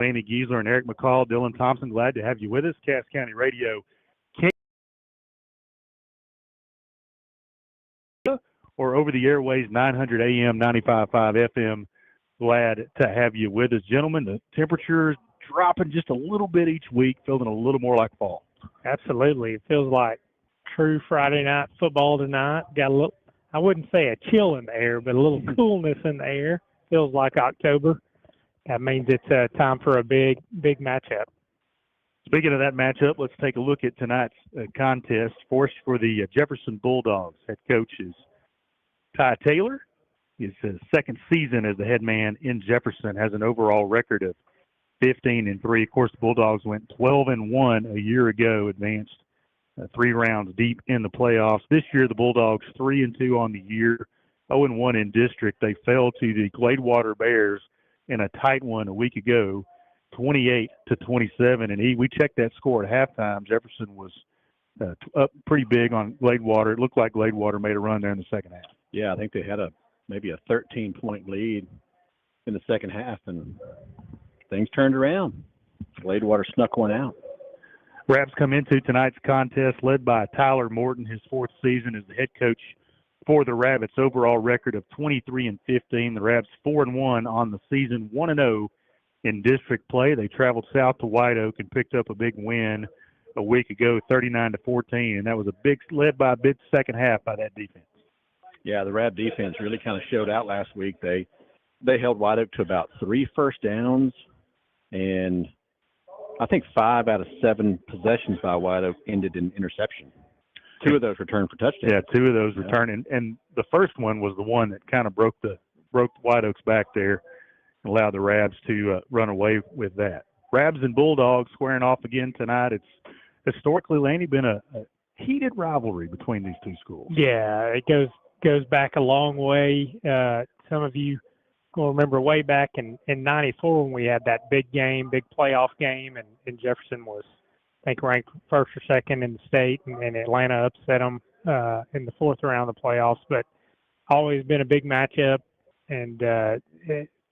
Laney Giesler and Eric McCall, Dylan Thompson, glad to have you with us. Cass County Radio, or over the airways, 900 AM, 95.5 FM. Glad to have you with us, gentlemen. The temperature's dropping just a little bit each week, feeling a little more like fall. Absolutely. It feels like true Friday night football tonight. Got a little, I wouldn't say a chill in the air, but a little coolness in the air. Feels like October. That means it's time for a big matchup. Speaking of that matchup, let's take a look at tonight's contest. For the Jefferson Bulldogs, head coach is Ty Taylor. His second season as the head man in Jefferson, has an overall record of 15-3. Of course, the Bulldogs went 12-1 a year ago, advanced 3 rounds deep in the playoffs. This year, the Bulldogs 3-2 on the year, 0-1 in district. They fell to the Gladewater Bears in a tight one a week ago, 28-27. And we checked that score at halftime. Jefferson was up pretty big on Gladewater. It looked like Gladewater made a run there in the second half. Yeah, I think they had maybe a 13-point lead in the second half, and things turned around. Gladewater snuck one out. Rabs come into tonight's contest led by Tyler Morton, his 4th season as the head coach for the Rabbits. Overall record of 23-15. The Rabs 4-1 on the season, 1-0 in district play. They traveled south to White Oak and picked up a big win a week ago, 39-14, and that was led by a big second half by that defense. Yeah, the Rab defense really kind of showed out last week. They held White Oak to about 3 first downs, and I think 5 out of 7 possessions by White Oak ended in interception. 2 of those returned for touchdowns. Yeah, 2 of those returned, and the first one was the one that kind of broke White Oak's back there and allowed the Rabs to run away with that. Rabs and Bulldogs squaring off again tonight. It's historically, Laney, been a heated rivalry between these two schools. Yeah, it goes back a long way. Some of you will remember way back in 94 when we had that big playoff game, and Jefferson was, I think, ranked 1st or 2nd in the state, and Atlanta upset them in the 4th round of the playoffs. But always been a big matchup, and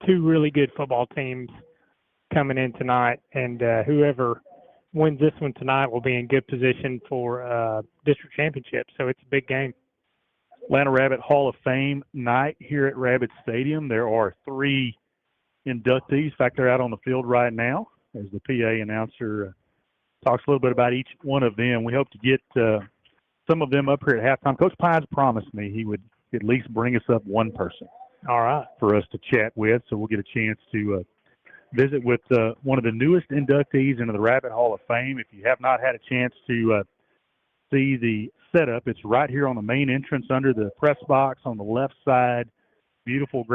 2 really good football teams coming in tonight, and whoever wins this one tonight will be in good position for district championship. So it's a big game. Atlanta Rabbit Hall of Fame night here at Rabbit Stadium. There are 3 inductees. In fact, they're out on the field right now as the PA announcer talks a little bit about each one of them. We hope to get some of them up here at halftime. Coach Pines promised me he would at least bring us up one person. All right. For us to chat with, so we'll get a chance to visit with one of the newest inductees into the Rabbit Hall of Fame. If you have not had a chance to see the setup, it's right here on the main entrance under the press box on the left side. Beautiful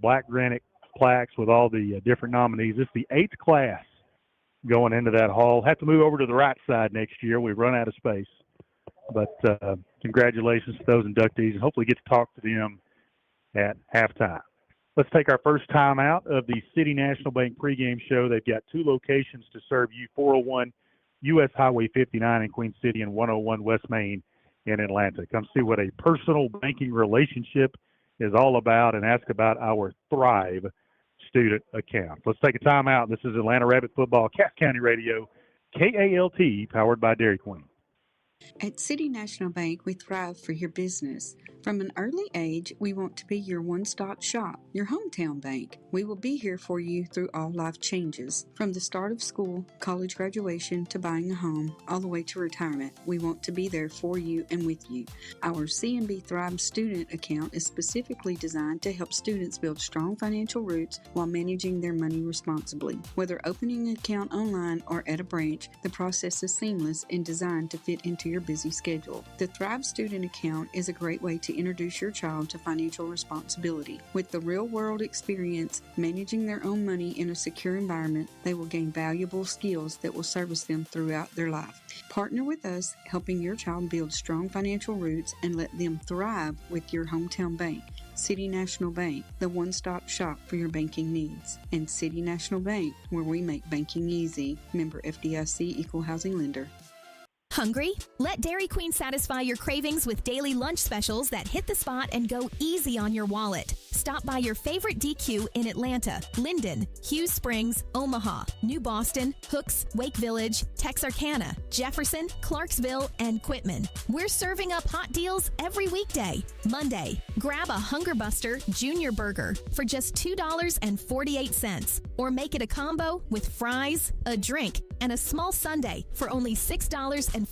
black granite plaques with all the different nominees. This is the 8th class going into that hall. Have to move over to the right side next year. We've run out of space. But congratulations to those inductees, and hopefully get to talk to them at halftime. Let's take our first time out of the City National Bank pregame show. They've got 2 locations to serve you, 401 U.S. Highway 59 in Queen City and 101 West Main in Atlanta. Come see what a personal banking relationship is all about and ask about our Thrive student account. Let's take a time out. This is Atlanta Rabbit Football, Cass County Radio, KALT, powered by Dairy Queen. At City National Bank, we thrive for your business. From an early age, we want to be your one-stop shop, your hometown bank. We will be here for you through all life changes. From the start of school, college graduation, to buying a home, all the way to retirement, we want to be there for you and with you. Our CNB Thrive student account is specifically designed to help students build strong financial roots while managing their money responsibly. Whether opening an account online or at a branch, the process is seamless and designed to fit into your busy schedule. The Thrive student account is a great way to introduce your child to financial responsibility. With the real-world experience managing their own money in a secure environment, they will gain valuable skills that will service them throughout their life. Partner with us, helping your child build strong financial roots and let them thrive with your hometown bank. City National Bank, the one-stop shop for your banking needs. And City National Bank, where we make banking easy. Member FDIC, Equal Housing Lender. Hungry? Let Dairy Queen satisfy your cravings with daily lunch specials that hit the spot and go easy on your wallet. Stop by your favorite DQ in Atlanta, Linden, Hughes Springs, Omaha, New Boston, Hooks, Wake Village, Texarkana, Jefferson, Clarksville, and Quitman. We're serving up hot deals every weekday. Monday, grab a Hunger Buster Junior Burger for just $2.48, or make it a combo with fries, a drink, and a small sundae for only $6.49.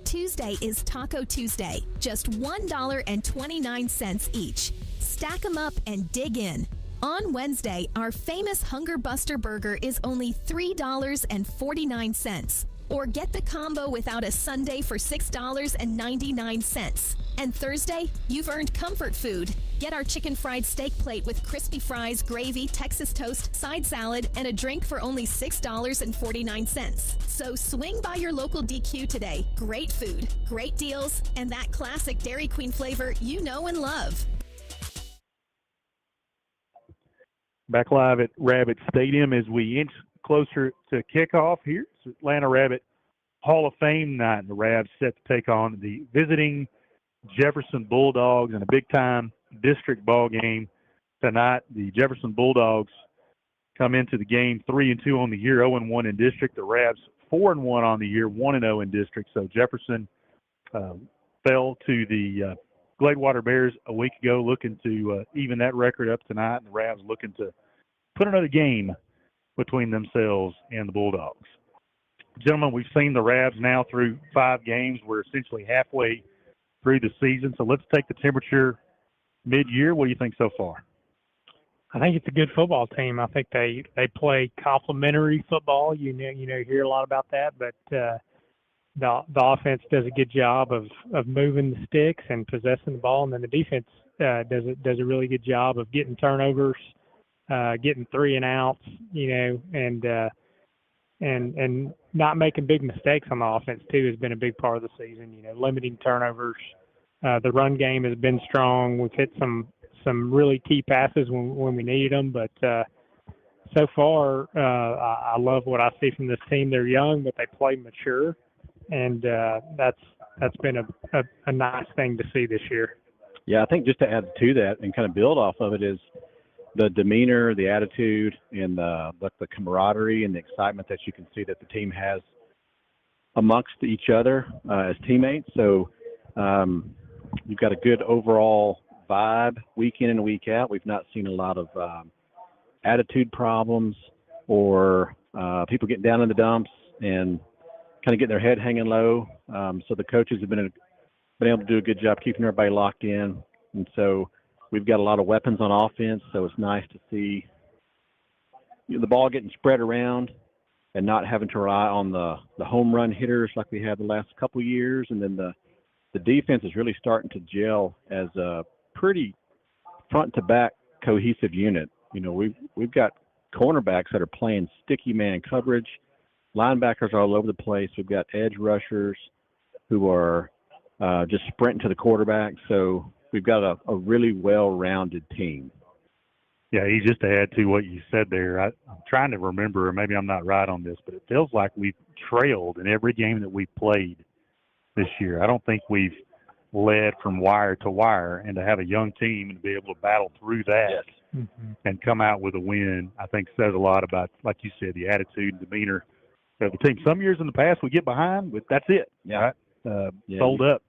Tuesday is Taco Tuesday, just $1.29 each. Stack 'em up and dig in. On Wednesday, our famous Hunger Buster Burger is only $3.49. Or get the combo without a sundae for $6.99. And Thursday, you've earned comfort food. Get our chicken fried steak plate with crispy fries, gravy, Texas toast, side salad, and a drink for only $6.49. So swing by your local DQ today. Great food, great deals, and that classic Dairy Queen flavor you know and love. Back live at Rabbit Stadium as we inch closer to kickoff here. It's Atlanta Rabbit Hall of Fame night, and the Rabs set to take on the visiting Jefferson Bulldogs in a big-time district ball game tonight. The Jefferson Bulldogs come into the game 3-2 on the year, 0-1 in district. The Rabs 4-1 on the year, 1-0 in district. So Jefferson fell to the Gladewater Bears a week ago, looking to even that record up tonight, and the Rabs looking to put another game between themselves and the Bulldogs. Gentlemen, we've seen the Rabs now through 5 games. We're essentially halfway through the season. So let's take the temperature mid-year. What do you think so far? I think it's a good football team. I think they play complementary football. You hear a lot about that, but the offense does a good job of moving the sticks and possessing the ball, and then the defense does a really good job of getting turnovers, getting 3 and outs, and not making big mistakes on the offense too has been a big part of the season. Limiting turnovers. The run game has been strong. We've hit some really key passes when we needed them, but so far I love what I see from this team. They're young, but they play mature, and that's been a nice thing to see this year. Yeah, I think just to add to that and kind of build off of it is the demeanor, the attitude, and the camaraderie and the excitement that you can see that the team has amongst each other as teammates. So you've got a good overall vibe week in and week out. We've not seen a lot of attitude problems or people getting down in the dumps and kind of getting their head hanging low. So the coaches have been able to do a good job keeping everybody locked in. And so we've got a lot of weapons on offense, so it's nice to see the ball getting spread around and not having to rely on the home run hitters like we had the last couple of years. And then the defense is really starting to gel as a pretty front-to-back cohesive unit. We've got cornerbacks that are playing sticky man coverage. Linebackers are all over the place. We've got edge rushers who are just sprinting to the quarterback. So we've got a really well-rounded team. Yeah, just to add to what you said there, I'm trying to remember, or maybe I'm not right on this, but it feels like we've trailed in every game that we've played this year. I don't think we've led from wire to wire, and to have a young team and to be able to battle through that and come out with a win, I think says a lot about, like you said, the attitude and demeanor of the team. Some years in the past we get behind, but that's it, right? Sold up.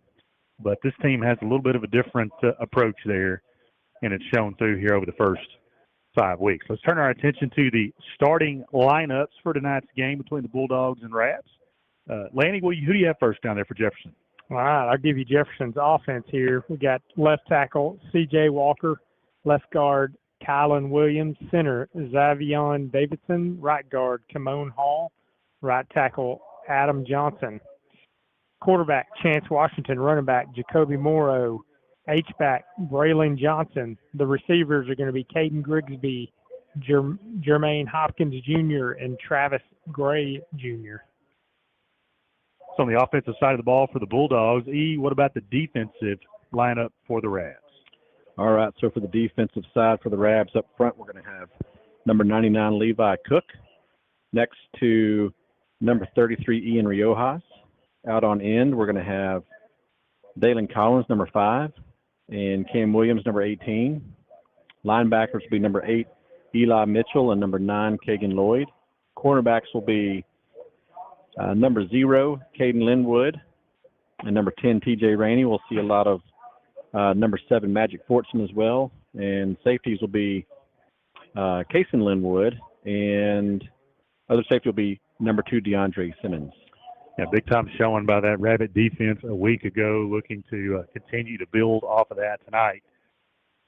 But this team has a little bit of a different approach there, and it's shown through here over the first 5 weeks. Let's turn our attention to the starting lineups for tonight's game between the Bulldogs and Rabs. Lanny, who do you have first down there for Jefferson? All right, I'll give you Jefferson's offense here. We got left tackle C.J. Walker, left guard Kylan Williams, center Zavion Davidson, right guard Kimon Hall, right tackle Adam Johnson, quarterback Chance Washington, running back Jacoby Morrow, H-back Braylon Johnson. The receivers are going to be Caden Grigsby, Jermaine Hopkins Jr., and Travis Gray Jr. So on the offensive side of the ball for the Bulldogs, what about the defensive lineup for the Rabs? All right, so for the defensive side for the Rabs up front, we're going to have number 99, Levi Cook, next to number 33, Ian Riojas, out on end, we're going to have Dalen Collins, number 5, and Cam Williams, number 18. Linebackers will be number 8, Eli Mitchell, and number 9, Kagan Lloyd. Cornerbacks will be number 0, Caden Linwood, and number 10, TJ Rainey. We'll see a lot of number 7, Magic Fortune as well. And safeties will be Kason Linwood, and other safety will be number 2, DeAndre Simmons. Yeah, big time showing by that Rabbit defense a week ago, looking to continue to build off of that tonight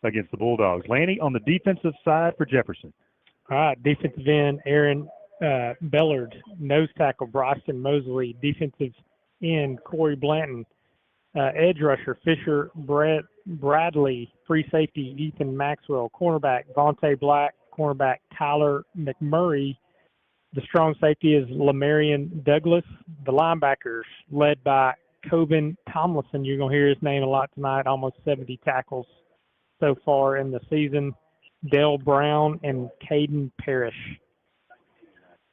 against the Bulldogs. Lanny, on the defensive side for Jefferson. All right, defensive end, Aaron Bellard, nose tackle, Bryson Mosley, defensive end, Corey Blanton, edge rusher, Fisher Bradley, free safety, Ethan Maxwell, cornerback, Vontae Black, cornerback, Tyler McMurray. The strong safety is Lamarian Douglas. The linebackers led by Coben Tomlinson. You're going to hear his name a lot tonight, almost 70 tackles so far in the season. Dale Brown and Caden Parrish.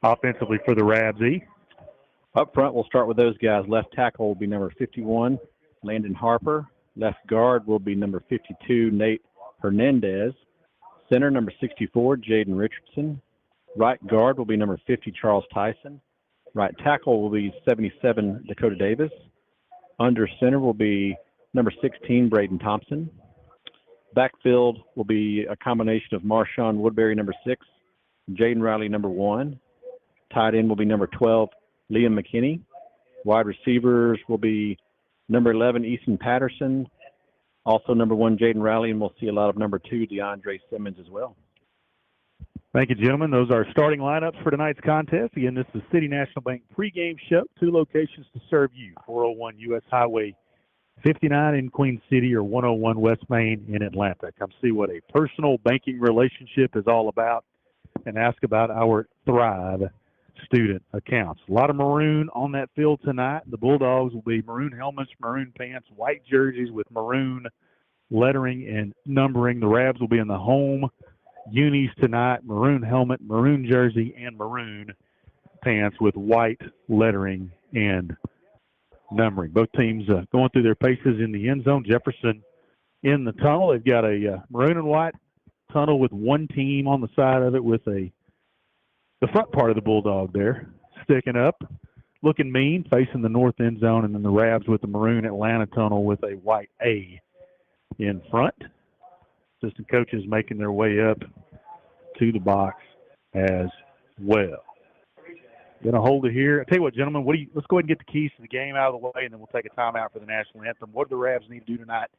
Offensively for the Rabs, E. Up front, we'll start with those guys. Left tackle will be number 51, Landon Harper. Left guard will be number 52, Nate Hernandez. Center, number 64, Jaden Richardson. Right guard will be number 50, Charles Tyson. Right tackle will be 77, Dakota Davis. Under center will be number 16, Braden Thompson. Backfield will be a combination of Marshawn Woodbury, number 6, Jaden Riley, number 1. Tight end will be number 12, Liam McKinney. Wide receivers will be number 11, Easton Patterson. Also number 1, Jaden Riley, and we'll see a lot of number 2, DeAndre Simmons as well. Thank you, gentlemen. Those are starting lineups for tonight's contest. Again, this is the City National Bank pregame show. 2 locations to serve you. 401 U.S. Highway 59 in Queen City or 101 West Main in Atlanta. Come see what a personal banking relationship is all about and ask about our Thrive student accounts. A lot of maroon on that field tonight. The Bulldogs will be maroon helmets, maroon pants, white jerseys with maroon lettering and numbering. The Rabs will be in the home unis tonight, maroon helmet, maroon jersey, and maroon pants with white lettering and numbering. Both teams going through their paces in the end zone. Jefferson in the tunnel. They've got a maroon and white tunnel with one team on the side of it with the front part of the Bulldog there sticking up, looking mean, facing the north end zone, and then the Rabs with the maroon Atlanta tunnel with a white A in front. Assistant coaches making their way up to the box as well. Going to hold it here. I tell you what, gentlemen, let's go ahead and get the keys to the game out of the way, and then we'll take a timeout for the national anthem. What do the Rabs need to do tonight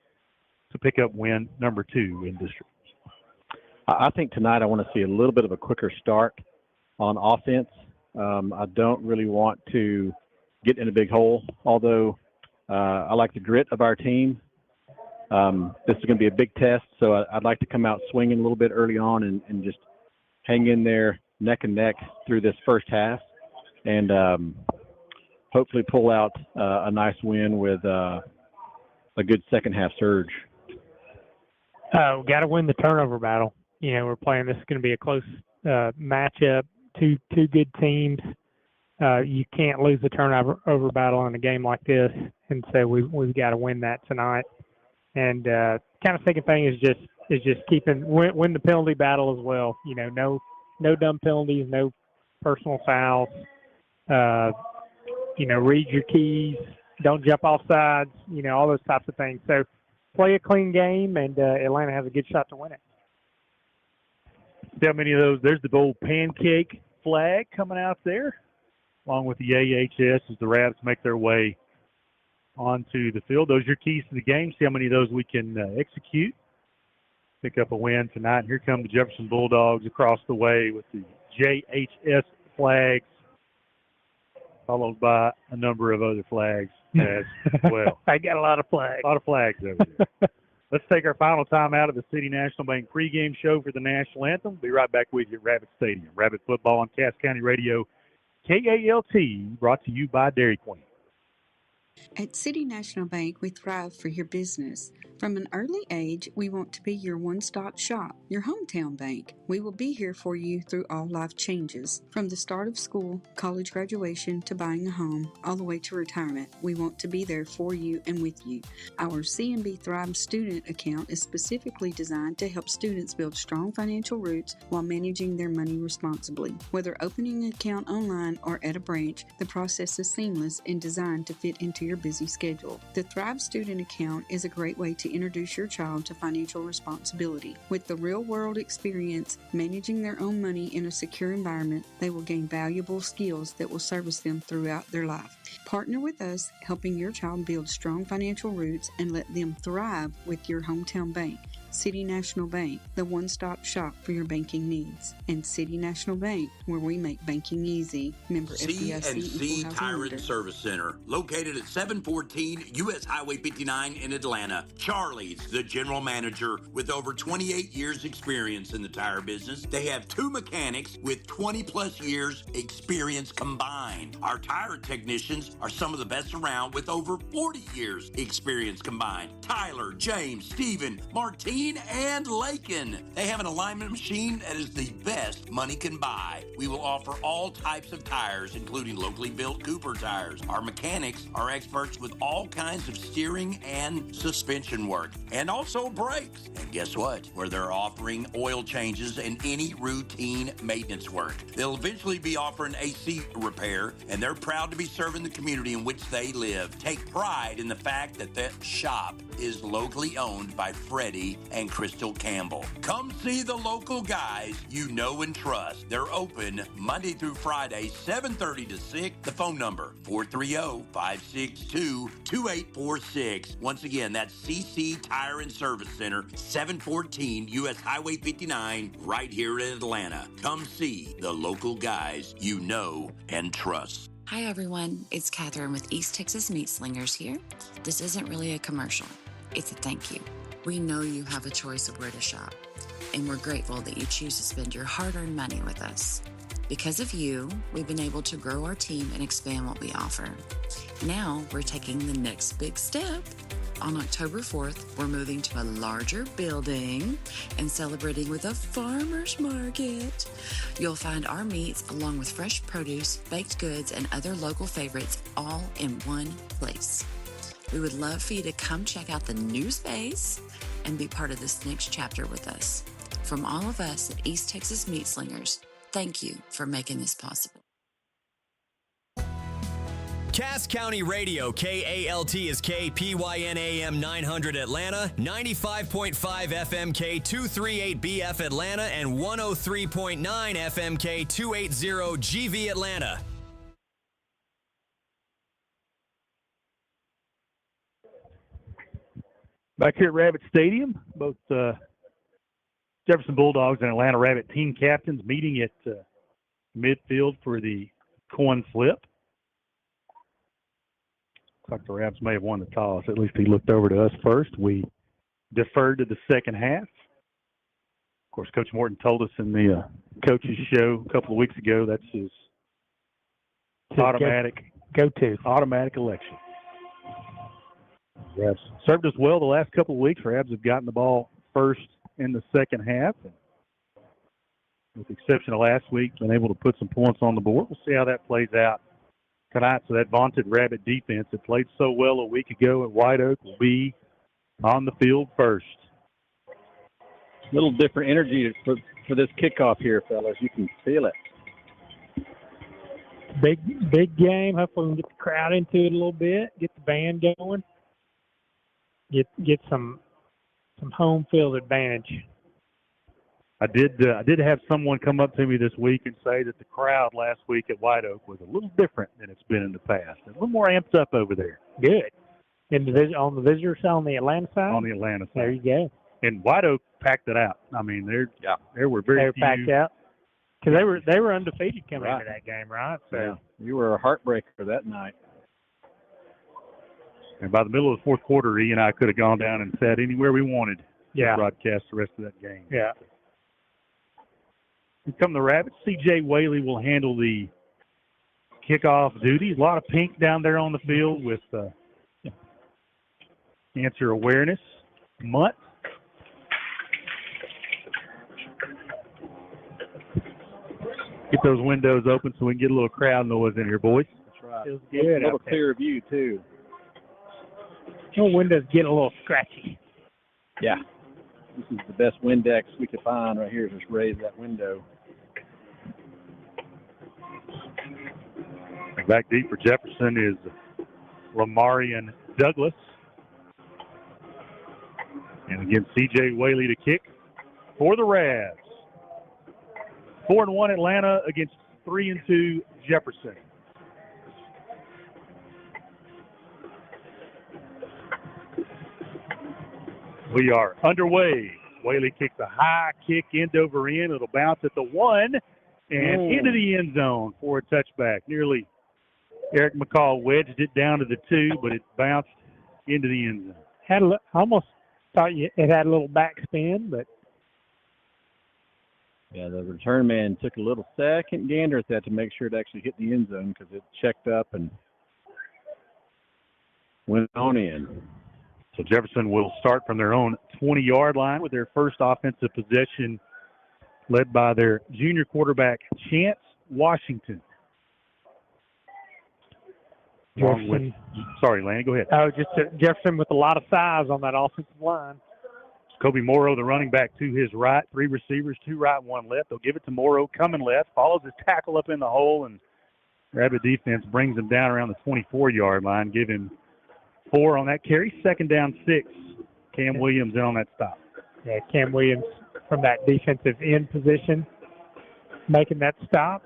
to pick up win number 2 in district? I think tonight I want to see a little bit of a quicker start on offense. I don't really want to get in a big hole, although I like the grit of our team. This is going to be a big test, so I'd like to come out swinging a little bit early on and just hang in there neck and neck through this first half and hopefully pull out a nice win with a good second half surge. We got to win the turnover battle. You know, we're playing. This is going to be a close matchup. Two good teams. You can't lose the turnover battle in a game like this, and so we've got to win that tonight. And kind of second thing is just win the penalty battle as well. You know, no dumb penalties, no personal fouls. You know, read your keys, don't jump off sides. You know, all those types of things. So play a clean game, and Atlanta has a good shot to win it. See how many of those? There's the old pancake flag coming out there, along with the AHS as the Rabs make their way onto the field. Those are your keys to the game. See how many of those we can execute. Pick up a win tonight. And here come the Jefferson Bulldogs across the way with the JHS flags, followed by a number of other flags as well. I got a lot of flags. A lot of flags over there. Let's take our final time out of the City National Bank pregame show for the national anthem. Be right back with you at Rabbit Stadium. Rabbit football on Cass County Radio, KALT, brought to you by Dairy Queen. At City National Bank, we thrive for your business. From an early age, we want to be your one-stop shop, your hometown bank. We will be here for you through all life changes. From the start of school, college graduation, to buying a home, all the way to retirement, we want to be there for you and with you. Our CNB Thrive student account is specifically designed to help students build strong financial roots while managing their money responsibly. Whether opening an account online or at a branch, the process is seamless and designed to fit into your busy schedule. The Thrive student account is a great way to introduce your child to financial responsibility. With the real-world experience managing their own money in a secure environment, they will gain valuable skills that will service them throughout their life. Partner with us, helping your child build strong financial roots and let them thrive with your hometown bank. City National Bank, the one-stop shop for your banking needs. And City National Bank, where we make banking easy. Member FDIC. C&C Tire and Service Center, located at 714 U.S. Highway 59 in Atlanta. Charlie's the general manager with over 28 years experience in the tire business. They have 2 mechanics with 20-plus years experience combined. Our tire technicians are some of the best around with over 40 years experience combined. Tyler, James, Stephen, Martine, and Lakin. They have an alignment machine that is the best money can buy. We will offer all types of tires, including locally built Cooper tires. Our mechanics are experts with all kinds of steering and suspension work, and also brakes. And guess what? Where they're offering oil changes and any routine maintenance work. They'll eventually be offering AC repair, and they're proud to be serving the community in which they live. Take pride in the fact that that shop is locally owned by Freddie and Crystal Campbell. Come see the local guys you know and trust. They're open Monday through Friday, 7:30 to 6. The phone number, 430-562-2846. Once again, that's CC Tire and Service Center, 714 U.S. Highway 59, right here in Atlanta. Come see the local guys you know and trust. Hi everyone, it's Catherine with East Texas Meat Slingers here. This isn't really a commercial, it's a thank you. We know you have a choice of where to shop, and we're grateful that you choose to spend your hard-earned money with us. Because of you, we've been able to grow our team and expand what we offer. Now we're taking the next big step. On October 4th, we're moving to a larger building and celebrating with a farmer's market. You'll find our meats along with fresh produce, baked goods, and other local favorites all in one place. We would love for you to come check out the new space and be part of this next chapter with us. From all of us at East Texas Meat Slingers, thank you for making this possible. Cass County Radio, KALT is KPYN AM 900 Atlanta, 95.5 FMK 238BF Atlanta, and 103.9 FMK 280 GV Atlanta. Back here at Rabbit Stadium, both Jefferson Bulldogs and Atlanta Rabbit team captains meeting at midfield for the coin flip. Looks like the Rabs may have won the toss. At least he looked over to us first. We deferred to the second half. Of course, Coach Morton told us in the coaches show a couple of weeks ago that's his automatic election. Rabs served us well the last couple of weeks. Rabs have gotten the ball first in the second half. With the exception of last week, been able to put some points on the board. We'll see how that plays out tonight. So that vaunted Rabbit defense that played so well a week ago at White Oak will be on the field first. A little different energy for this kickoff here, fellas. You can feel it. Big game. Hopefully we can get the crowd into it a little bit, get the band going. Get some home field advantage. I did have someone come up to me this week and say that the crowd last week at White Oak was a little different than it's been in the past. A little more amped up over there. Good. On the visitors on the Atlanta side? On the Atlanta side. There you go. And White Oak packed it out. I mean, there were very few. Packed out. Because they were undefeated coming into that game, right? So yeah. You were a heartbreaker that night. And by the middle of the fourth quarter, E and I could have gone down and sat anywhere we wanted to broadcast the rest of that game. Yeah. Here come the Rabbits. C.J. Whaley will handle the kickoff duties. A lot of pink down there on the field with Cancer Awareness Month. Get those windows open so we can get a little crowd noise in here, boys. That's right. Feels good. A little clearer view, too. Your windows get a little scratchy. Yeah. This is the best Windex we could find right here. Just raise that window. Back deep for Jefferson is Lamarian Douglas. And again, C.J. Whaley to kick for the Ravs. 4-1 Atlanta against 3-2 Jefferson. We are underway. Whaley kicks a high kick end over end. It'll bounce at the 1 and into the end zone for a touchback. Nearly Eric McCall wedged it down to the 2, but it bounced into the end zone. Almost thought it had a little backspin, but. Yeah, the return man took a little second gander at that to make sure it actually hit the end zone because it checked up and went on in. So Jefferson will start from their own 20-yard line with their first offensive possession, led by their junior quarterback, Chance Washington. Sorry, Lanny, go ahead. Oh, just Jefferson with a lot of size on that offensive line. Kobe Morrow, the running back, to his right. 3 receivers, 2 right, 1 left. They'll give it to Morrow, coming left, follows his tackle up in the hole, and Rabbit defense brings him down around the 24-yard line, give him 4 on that carry. 2nd down, 6. Cam Williams in on that stop. Yeah, Cam Williams from that defensive end position making that stop.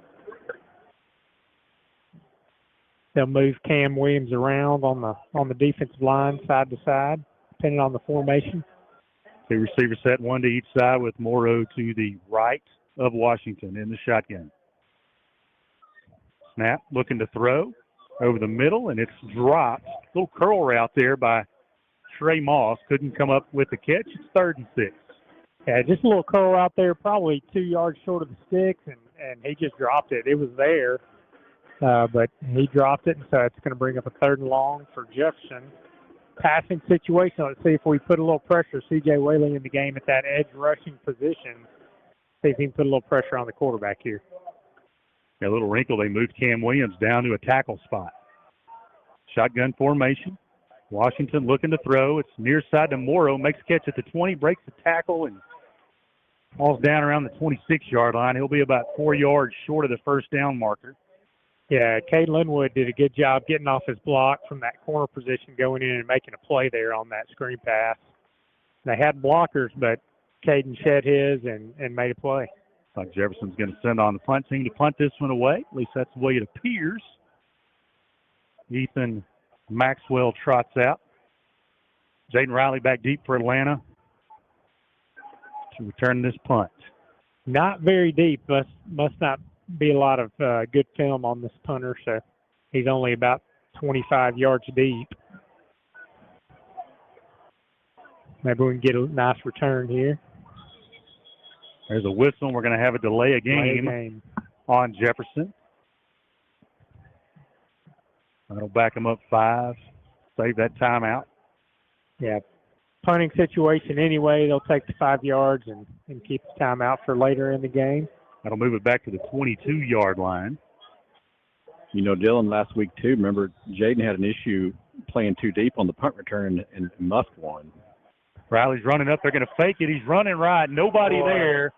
They'll move Cam Williams around on the defensive line side to side, depending on the formation. 2 receiver set, 1 to each side with Morrow to the right of Washington in the shotgun. Snap, looking to throw over the middle, and it's dropped. Little curl route there by Trey Moss. Couldn't come up with the catch. It's 3rd and 6. Yeah, just a little curl out there, probably 2 yards short of the sticks, and he just dropped it. It was there, but he dropped it, and so it's going to bring up a 3rd and long for Jefferson. Passing situation. Let's see if we put a little pressure. C.J. Whaley in the game at that edge rushing position. See if he can put a little pressure on the quarterback here. A little wrinkle. They moved Cam Williams down to a tackle spot. Shotgun formation. Washington looking to throw. It's near side to Morrow. Makes a catch at the 20. Breaks the tackle and falls down around the 26-yard line. He'll be about 4 yards short of the first down marker. Yeah, Cade Linwood did a good job getting off his block from that corner position, going in and making a play there on that screen pass. They had blockers, but Caden shed his and made a play. Like Jefferson's going to send on the punt team to punt this one away. At least that's the way it appears. Ethan Maxwell trots out. Jaden Riley back deep for Atlanta to return this punt. Not very deep. Must not be a lot of good film on this punter, so he's only about 25 yards deep. Maybe we can get a nice return here. There's a whistle. We're going to have a delay of game on Jefferson. That'll back him up 5. Save that timeout. Yeah, punting situation anyway. They'll take the 5 yards and keep the timeout for later in the game. That'll move it back to the 22-yard line. You know, Dylan, last week, too, remember, Jaden had an issue playing too deep on the punt return and muffed one. Riley's running up. They're going to fake it. He's running right. Nobody there.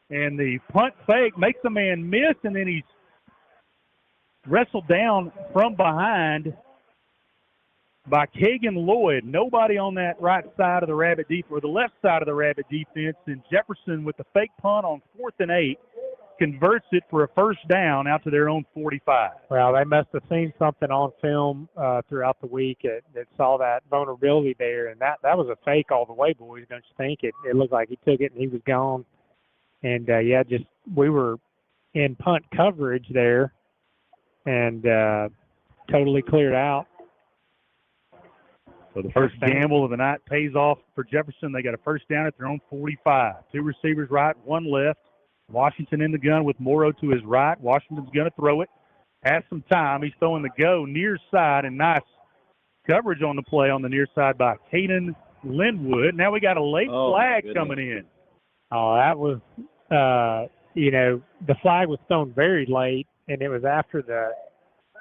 And the punt fake makes the man miss, and then he's wrestled down from behind by Kagan Lloyd. Nobody on that right side of the Rabbit defense, or the left side of the Rabbit defense. And Jefferson with the fake punt on 4th and 8 converts it for a first down out to their own 45. Well, they must have seen something on film throughout the week that saw that vulnerability there, and that was a fake all the way, boys, don't you think? It looked like he took it and he was gone. And, we were in punt coverage there and totally cleared out. So the first gamble of the night pays off for Jefferson. They got a first down at their own 45. 2 receivers right, 1 left. Washington in the gun with Morrow to his right. Washington's going to throw it. Has some time. He's throwing the go near side, and nice coverage on the play on the near side by Caden Linwood. Now we got a late flag coming in. Oh, that was, the flag was thrown very late, and it was after the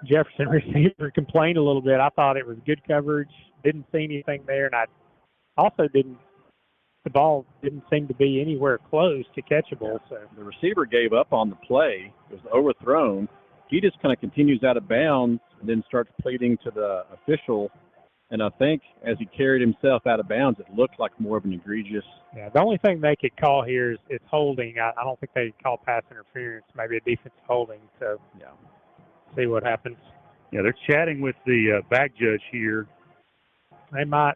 Jefferson receiver complained a little bit. I thought it was good coverage, didn't see anything there, and I also the ball didn't seem to be anywhere close to catchable. So the receiver gave up on the play. It was overthrown. He just kind of continues out of bounds and then starts pleading to the official. And I think as he carried himself out of bounds, it looked like more of an egregious. Yeah, the only thing they could call here is holding. I don't think they could call pass interference, maybe a defensive holding. So, yeah, see what happens. Yeah, they're chatting with the back judge here. They might.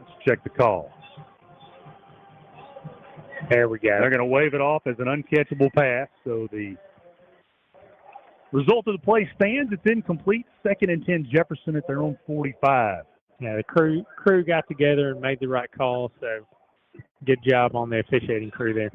Let's check the call. There we go. They're going to wave it off as an uncatchable pass. So the result of the play stands. It's incomplete. 2nd and 10, Jefferson at their own 45. Yeah, the crew got together and made the right call. So good job on the officiating crew there.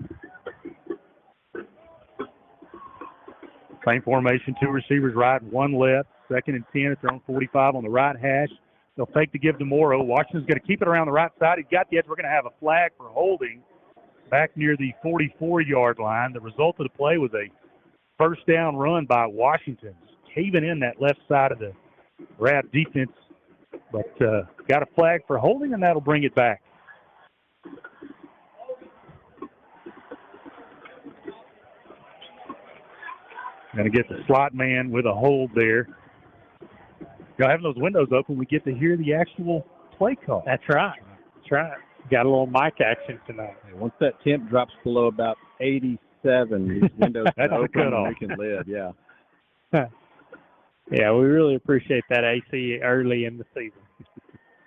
Same formation, 2 receivers right, 1 left. 2nd and 10 at their own 45 on the right hash. They'll fake to give to Morrow. Washington's going to keep it around the right side. He's got the edge. We're going to have a flag for holding back near the 44-yard line. The result of the play was a first down run by Washington, caving in that left side of the Rab defense. But got a flag for holding, and that'll bring it back. Going to get the slot man with a hold there. Y'all having those windows open, we get to hear the actual play call. That's right. That's right. Got a little mic action tonight. Once that temp drops below about 87, these windows That's open the cutoff. and we can live, yeah. Yeah, we really appreciate that AC early in the season.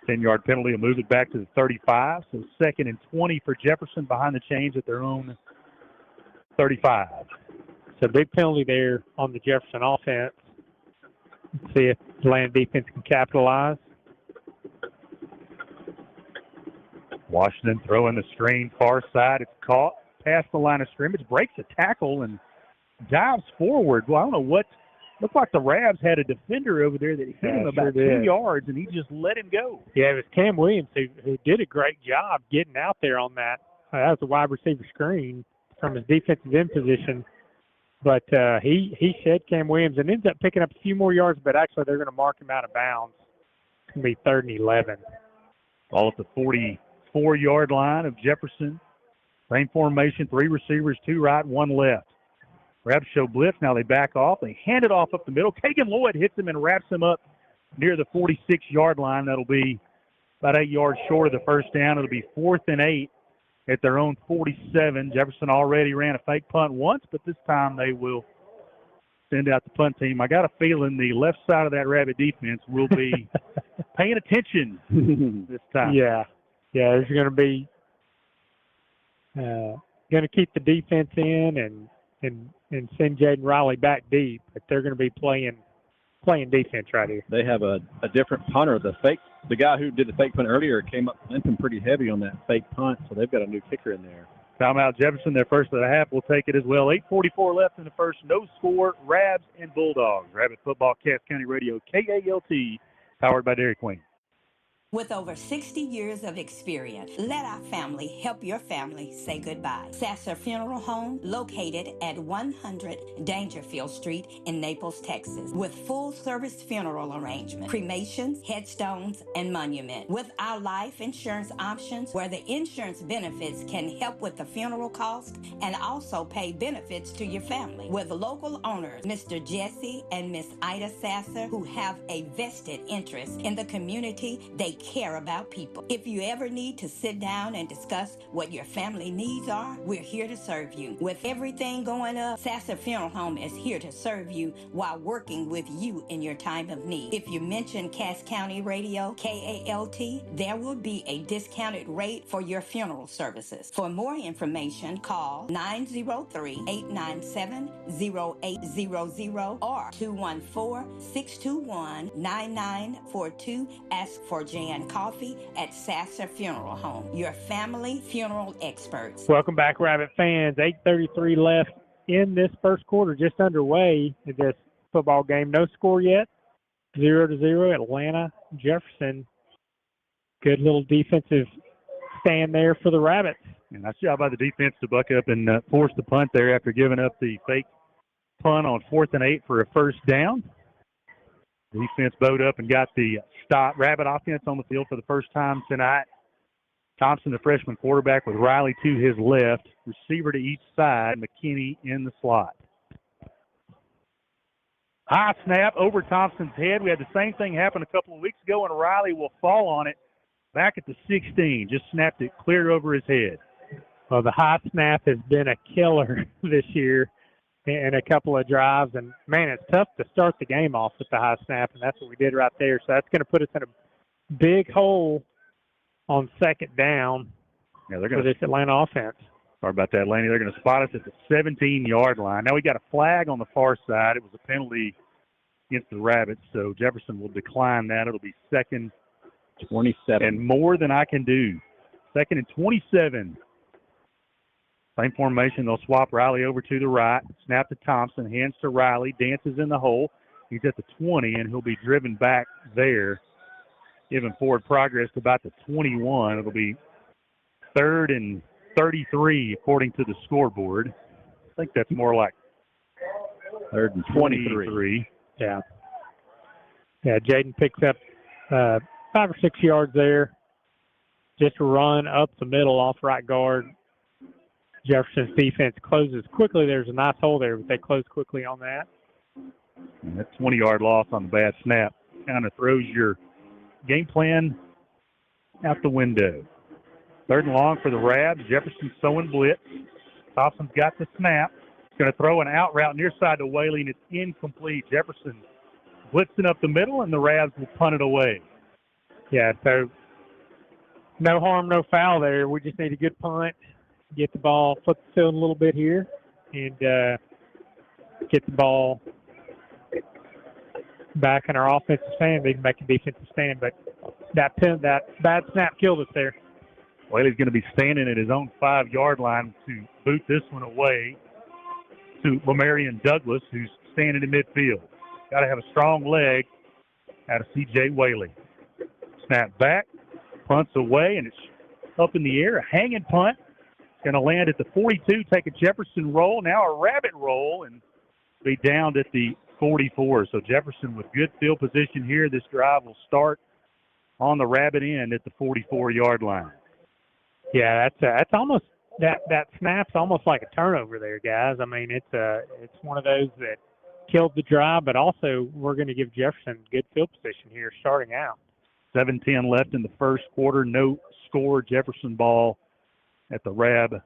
10-yard penalty will move it back to the 35. So 2nd and 20 for Jefferson behind the chains at their own 35. So big penalty there on the Jefferson offense. Let's see if the Atlanta defense can capitalize. Washington throwing the screen far side. It's caught past the line of scrimmage, breaks a tackle, and dives forward. Well, I don't know what. Looked like the Rabs had a defender over there that hit him about 2 yards, and he just let him go. Yeah, it was Cam Williams who did a great job getting out there on that. That was a wide receiver screen from his defensive end position. But he shed Cam Williams and ends up picking up a few more yards, but actually they're going to mark him out of bounds. It's going to be 3rd and 11. Ball at the 44-yard line of Jefferson. Same formation, 3 receivers, 2 right, 1 left. Rabs show blitz. Now they back off. They hand it off up the middle. Kagan Lloyd hits him and wraps him up near the 46-yard line. That'll be about 8 yards short of the first down. It'll be 4th and 8 at their own 47. Jefferson already ran a fake punt once, but this time they will send out the punt team. I got a feeling the left side of that Rabbit defense will be paying attention this time. Yeah, there's going to be going to keep the defense in and send Jaden Riley back deep, but they're going to be playing defense right here. They have a different punter. The guy who did the fake punt earlier came up limping pretty heavy on that fake punt, so they've got a new kicker in there. Timeout Jefferson, their first of the half, will take it as well. 8:44 left in the first. No score, Rabs and Bulldogs. Rabbit Football, Cass County Radio, KALT, powered by Dairy Queen. With over 60 years of experience, let our family help your family say goodbye. Sasser Funeral Home, located at 100 Dangerfield Street in Naples, Texas, with full-service funeral arrangement, cremations, headstones, and monument. With our life insurance options, where the insurance benefits can help with the funeral cost and also pay benefits to your family. With local owners, Mr. Jesse and Miss Ida Sasser, who have a vested interest in the community, they care about people. If you ever need to sit down and discuss what your family needs are, we're here to serve you. With everything going up, Sasser Funeral Home is here to serve you while working with you in your time of need. If you mention Cass County Radio, KALT, there will be a discounted rate for your funeral services. For more information, call 903-897-0800 or 214-621-9942. Ask for Jan Coffee at Sasser Funeral Home, your family funeral experts. Welcome back, Rabbit fans. 8:33 left in this first quarter, just underway in this football game. No score yet. 0-0, Atlanta, Jefferson. Good little defensive stand there for the Rabbits. And nice job by the defense to buck up and force the punt there after giving up the fake punt on 4th and 8 for a first down. Defense bowed up and got the stop. Rabbit offense on the field for the first time tonight. Thompson, the freshman quarterback, with Riley to his left. Receiver to each side. McKinney in the slot. High snap over Thompson's head. We had the same thing happen a couple of weeks ago, and Riley will fall on it back at the 16. Just snapped it clear over his head. Well, the high snap has been a killer this year in a couple of drives. And, man, it's tough to start the game off with the high snap, and that's what we did right there. So that's going to put us in a big hole on second down for this Atlanta offense. Sorry about that, Laney. They're going to spot us at the 17-yard line. Now we got a flag on the far side. It was a penalty against the Rabbits, so Jefferson will decline that. It'll be 2nd 27. And more than I can do. 2nd and 27. Same formation. They'll swap Riley over to the right. Snap to Thompson. Hands to Riley. Dances in the hole. He's at the 20, and he'll be driven back there, giving forward progress to about the 21. It'll be 3rd and 33, according to the scoreboard. I think that's more like 3rd and 23. Yeah. Yeah, Jaden picks up 5 or 6 yards there. Just a run up the middle off right guard. Jefferson's defense closes quickly. There's a nice hole there, but they close quickly on that. And that 20-yard loss on the bad snap kind of throws your game plan out the window. 3rd and long for the Rabs. Jefferson sowing blitz. Thompson's got the snap. He's going to throw an out route near side to Whaley, and it's incomplete. Jefferson blitzing up the middle, and the Rabs will punt it away. Yeah, so no harm, no foul there. We just need a good punt, get the ball, flip the field a little bit here, and get the ball back in our offensive stand. They can make a defensive stand, but that bad snap killed us there. Whaley's going to be standing at his own 5-yard line to boot this one away to Lamarion Douglas, who's standing in midfield. Got to have a strong leg out of C.J. Whaley. Snap back, punts away, and it's up in the air. A hanging punt. It's going to land at the 42, take a Jefferson roll, now a Rabbit roll, and be downed at the 44. So Jefferson with good field position here. This drive will start on the Rabbit end at the 44-yard line. Yeah, that's almost that snap's almost like a turnover there, guys. I mean, it's one of those that killed the drive, but also we're going to give Jefferson good field position here starting out. 7:10 left in the first quarter. No score. Jefferson ball at the Rab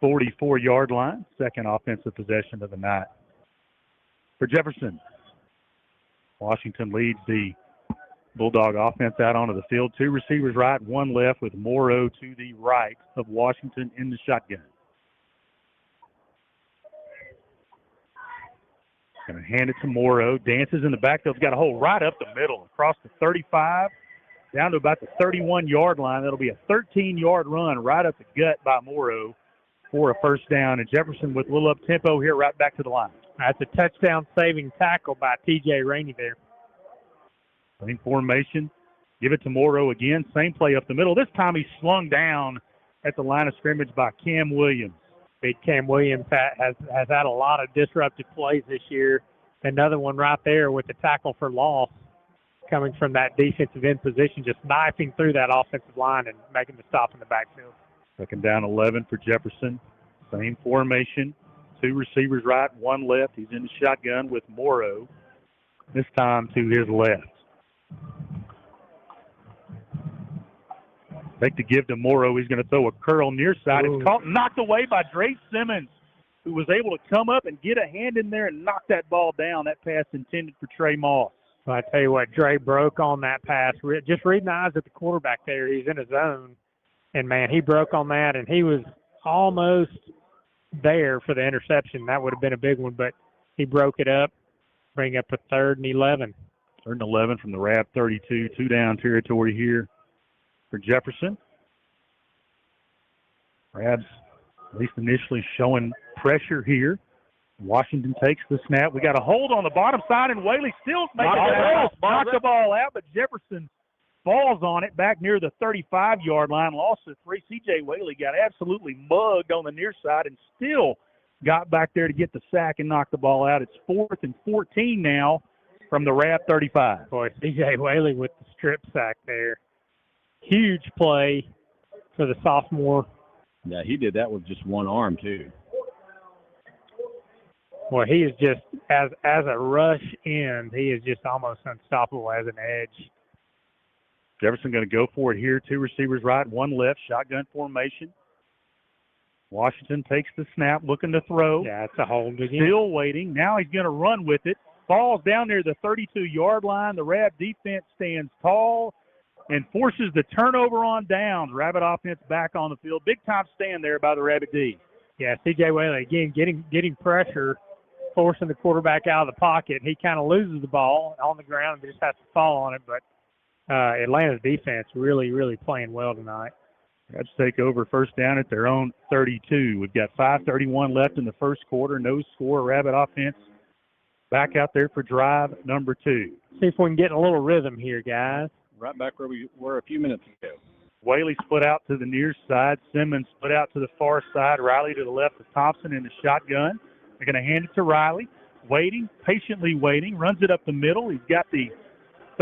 44-yard line. Second offensive possession of the night for Jefferson. Washington leads the Bulldog offense out onto the field. 2 receivers right, 1 left, with Morrow to the right of Washington in the shotgun. Going to hand it to Morrow. Dances in the backfield. He's got a hole right up the middle, across the 35, down to about the 31-yard line. That'll be a 13-yard run right up the gut by Morrow for a first down. And Jefferson with a little up-tempo here, right back to the line. That's a touchdown-saving tackle by T.J. Rainey there. Same formation. Give it to Morrow again. Same play up the middle. This time he's slung down at the line of scrimmage by Cam Williams. Big Cam Williams has had a lot of disruptive plays this year. Another one right there with the tackle for loss coming from that defensive end position, just knifing through that offensive line and making the stop in the backfield. Second down 11 for Jefferson. Same formation. 2 receivers right, 1 left. He's in the shotgun with Morrow, this time to his left. Take the give to Morrow. He's going to throw a curl near side. It's caught, knocked away by Dre Simmons, who was able to come up and get a hand in there and knock that ball down. That pass intended for Trey Moss. Well, I tell you what, Dre broke on that pass. Just reading the eyes of the quarterback there, he's in his zone. And, man, he broke on that, and he was almost there for the interception. That would have been a big one, but he broke it up, bring up a 3rd and 11. 3rd and 11 from the Rab 32. 2-down territory here for Jefferson. Rabs, at least initially, showing pressure here. Washington takes the snap. We got a hold on the bottom side, and Whaley still makes it. Knocked the ball out, but Jefferson falls on it back near the 35-yard line. Lost to 3. C.J. Whaley got absolutely mugged on the near side and still got back there to get the sack and knock the ball out. It's 4th and 14 now from the Rab 35. Boy, C.J. Whaley with the strip sack there. Huge play for the sophomore. Yeah, he did that with just one arm, too. Boy, he is just, as a rush end, he is just almost unstoppable as an edge. Jefferson going to go for it here. 2 receivers right, 1 left, shotgun formation. Washington takes the snap, looking to throw. Yeah, it's a hold again. Still waiting. Now he's going to run with it. Falls down near the 32-yard line. The Rab defense stands tall and forces the turnover on downs. Rabbit offense back on the field. Big-time stand there by the Rabbit D. Yeah, C.J. Whaley, again, getting pressure, forcing the quarterback out of the pocket. He kind of loses the ball on the ground and just has to fall on it. But Atlanta's defense really, really playing well tonight. Reds take over first down at their own 32. We've got 5:31 left in the first quarter. No score. Rabbit offense back out there for drive number 2. See if we can get a little rhythm here, guys. Right back where we were a few minutes ago. Whaley split out to the near side. Simmons split out to the far side. Riley to the left of Thompson in the shotgun. They're going to hand it to Riley. Waiting, patiently waiting. Runs it up the middle. He's got the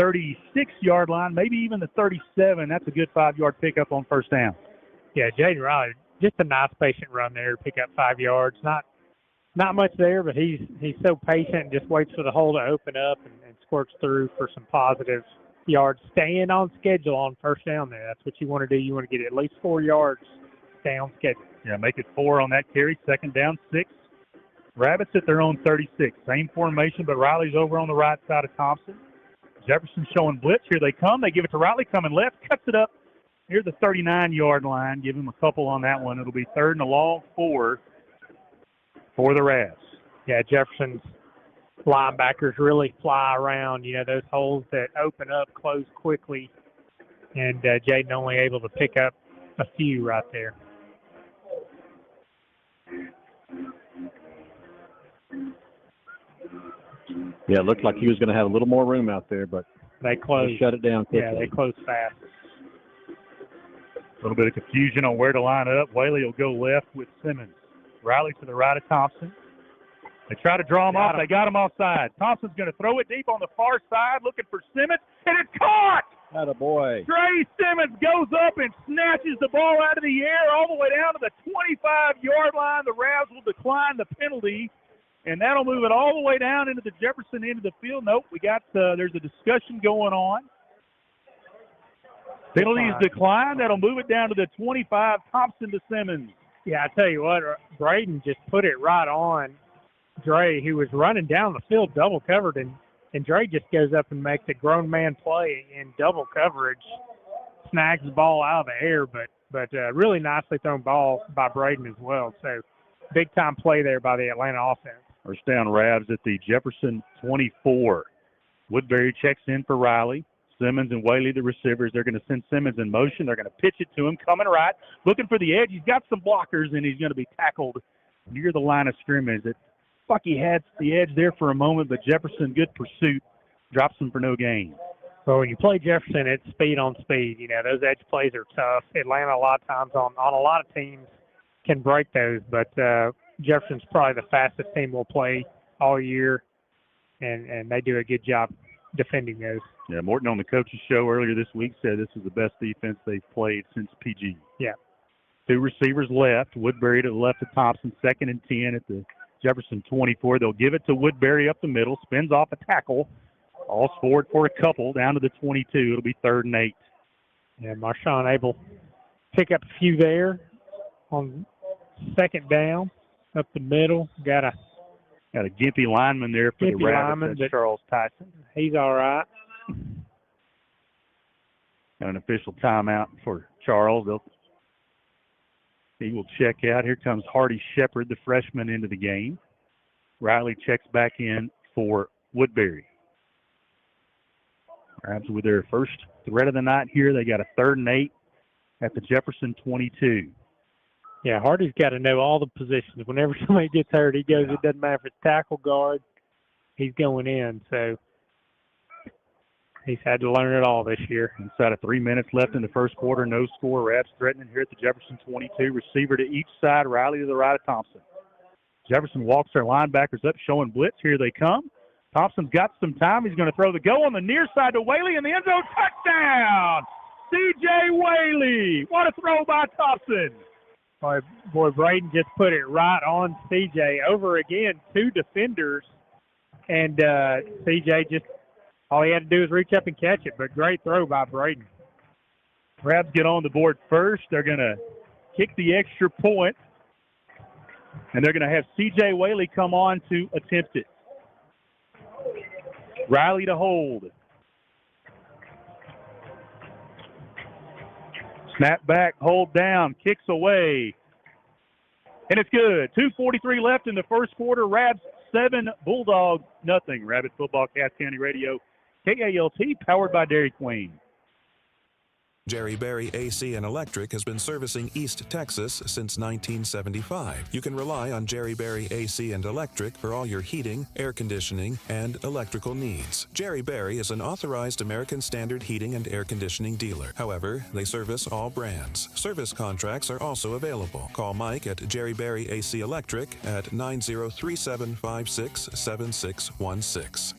36-yard line, maybe even the 37. That's a good 5-yard pickup on first down. Yeah, Jaden Riley, just a nice patient run there to pick up 5 yards. Not much there, but he's so patient and just waits for the hole to open up and squirts through for some positive yards. Staying on schedule on first down there. That's what you want to do. You want to get at least 4 yards, stay on schedule. Yeah, make it 4 on that carry. Second down, 6. Rabbits at their own 36. Same formation, but Riley's over on the right side of Thompson. Jefferson showing blitz. Here they come. They give it to Riley coming left. Cuts it up near the 39-yard line. Give him a couple on that one. It'll be 3rd and a long 4 for the Ravs. Yeah, Jefferson's linebackers really fly around. You know, those holes that open up, close quickly. And Jaden only able to pick up a few right there. Yeah, it looked like he was going to have a little more room out there, but they closed. Shut it down quickly. Yeah, they closed fast. A little bit of confusion on where to line up. Whaley will go left with Simmons. Riley to the right of Thompson. They try to draw him off. They got him offside. Thompson's going to throw it deep on the far side, looking for Simmons, and it's caught! Attaboy. Trey Simmons goes up and snatches the ball out of the air all the way down to the 25-yard line. The Ravs will decline the penalty, and that'll move it all the way down into the Jefferson end of the field. Nope, we got there's a discussion going on. Penalty is declined. That'll move it down to the 25, Thompson to Simmons. Yeah, I tell you what, Braden just put it right on Dre, who was running down the field double covered, and Dre just goes up and makes a grown man play in double coverage, snags the ball out of the air, but really nicely thrown ball by Braden as well. So big-time play there by the Atlanta offense. First down Ravs at the Jefferson 24. Woodbury checks in for Riley. Simmons and Whaley, the receivers. They're going to send Simmons in motion. They're going to pitch it to him, coming right, looking for the edge. He's got some blockers, and he's going to be tackled near the line of scrimmage. Bucky had the edge there for a moment, but Jefferson, good pursuit, drops him for no gain. Well, when you play Jefferson, it's speed on speed. You know, those edge plays are tough. Atlanta, a lot of times on a lot of teams, can break those, but Jefferson's probably the fastest team we'll play all year, and they do a good job defending those. Yeah, Morton on the coach's show earlier this week said this is the best defense they've played since PG. Yeah. 2 receivers left. Woodbury to the left of Thompson, 2nd and 10 at the Jefferson 24. They'll give it to Woodbury up the middle, spins off a tackle, falls forward for a couple down to the 22. It'll be 3rd and 8. Yeah, Marshawn able to pick up a few there on 2nd down, up the middle. Got a gimpy lineman there for the Rabbits. That's Charles Tyson. He's all right. Got an official timeout for Charles. He will check out. Here comes Hardy Shepard, the freshman, into the game. Riley checks back in for Woodbury. Perhaps with their first threat of the night here, they got a 3rd and 8 at the Jefferson 22. Yeah, Hardy's got to know all the positions. Whenever somebody gets hurt, he goes, It doesn't matter if it's tackle, guard, he's going in. So he's had to learn it all this year. Inside of 3 minutes left in the first quarter, no score. Rabs threatening here at the Jefferson 22. Receiver to each side, Riley to the right of Thompson. Jefferson walks their linebackers up, showing blitz. Here they come. Thompson's got some time. He's going to throw the go on the near side to Whaley in the end zone. Touchdown! C.J. Whaley. What a throw by Thompson. Boy, Braden just put it right on C.J. Over again, 2 defenders. And C.J. just, all he had to do was reach up and catch it. But great throw by Braden. Rabs get on the board first. They're going to kick the extra point. And they're going to have C.J. Whaley come on to attempt it. Riley to hold. Snap back, hold down, kicks away. And it's good. 2:43 left in the first quarter. Rabs 7, Bulldogs nothing. Rabbit Football, Cass County Radio, KALT, powered by Dairy Queen. Jerry Berry AC and Electric has been servicing East Texas since 1975. You can rely on Jerry Berry AC and Electric for all your heating, air conditioning, and electrical needs. Jerry Berry is an authorized American Standard heating and air conditioning dealer. However, they service all brands. Service contracts are also available. Call Mike at Jerry Berry AC Electric at 9037567616.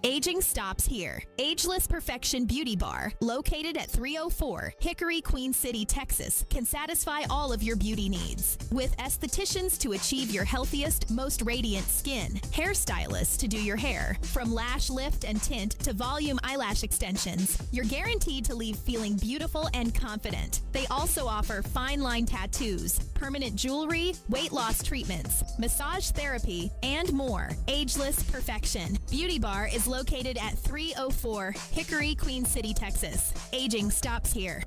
Aging stops here. Ageless Perfection Beauty Bar, located at 304 Hickory, Queen City, Texas, can satisfy all of your beauty needs. With estheticians to achieve your healthiest, most radiant skin, hairstylists to do your hair, from lash lift and tint to volume eyelash extensions, you're guaranteed to leave feeling beautiful and confident. They also offer fine line tattoos, permanent jewelry, weight loss treatments, massage therapy, and more. Ageless Perfection Beauty Bar is located at 304 Hickory, Queen City, Texas. Aging stops here.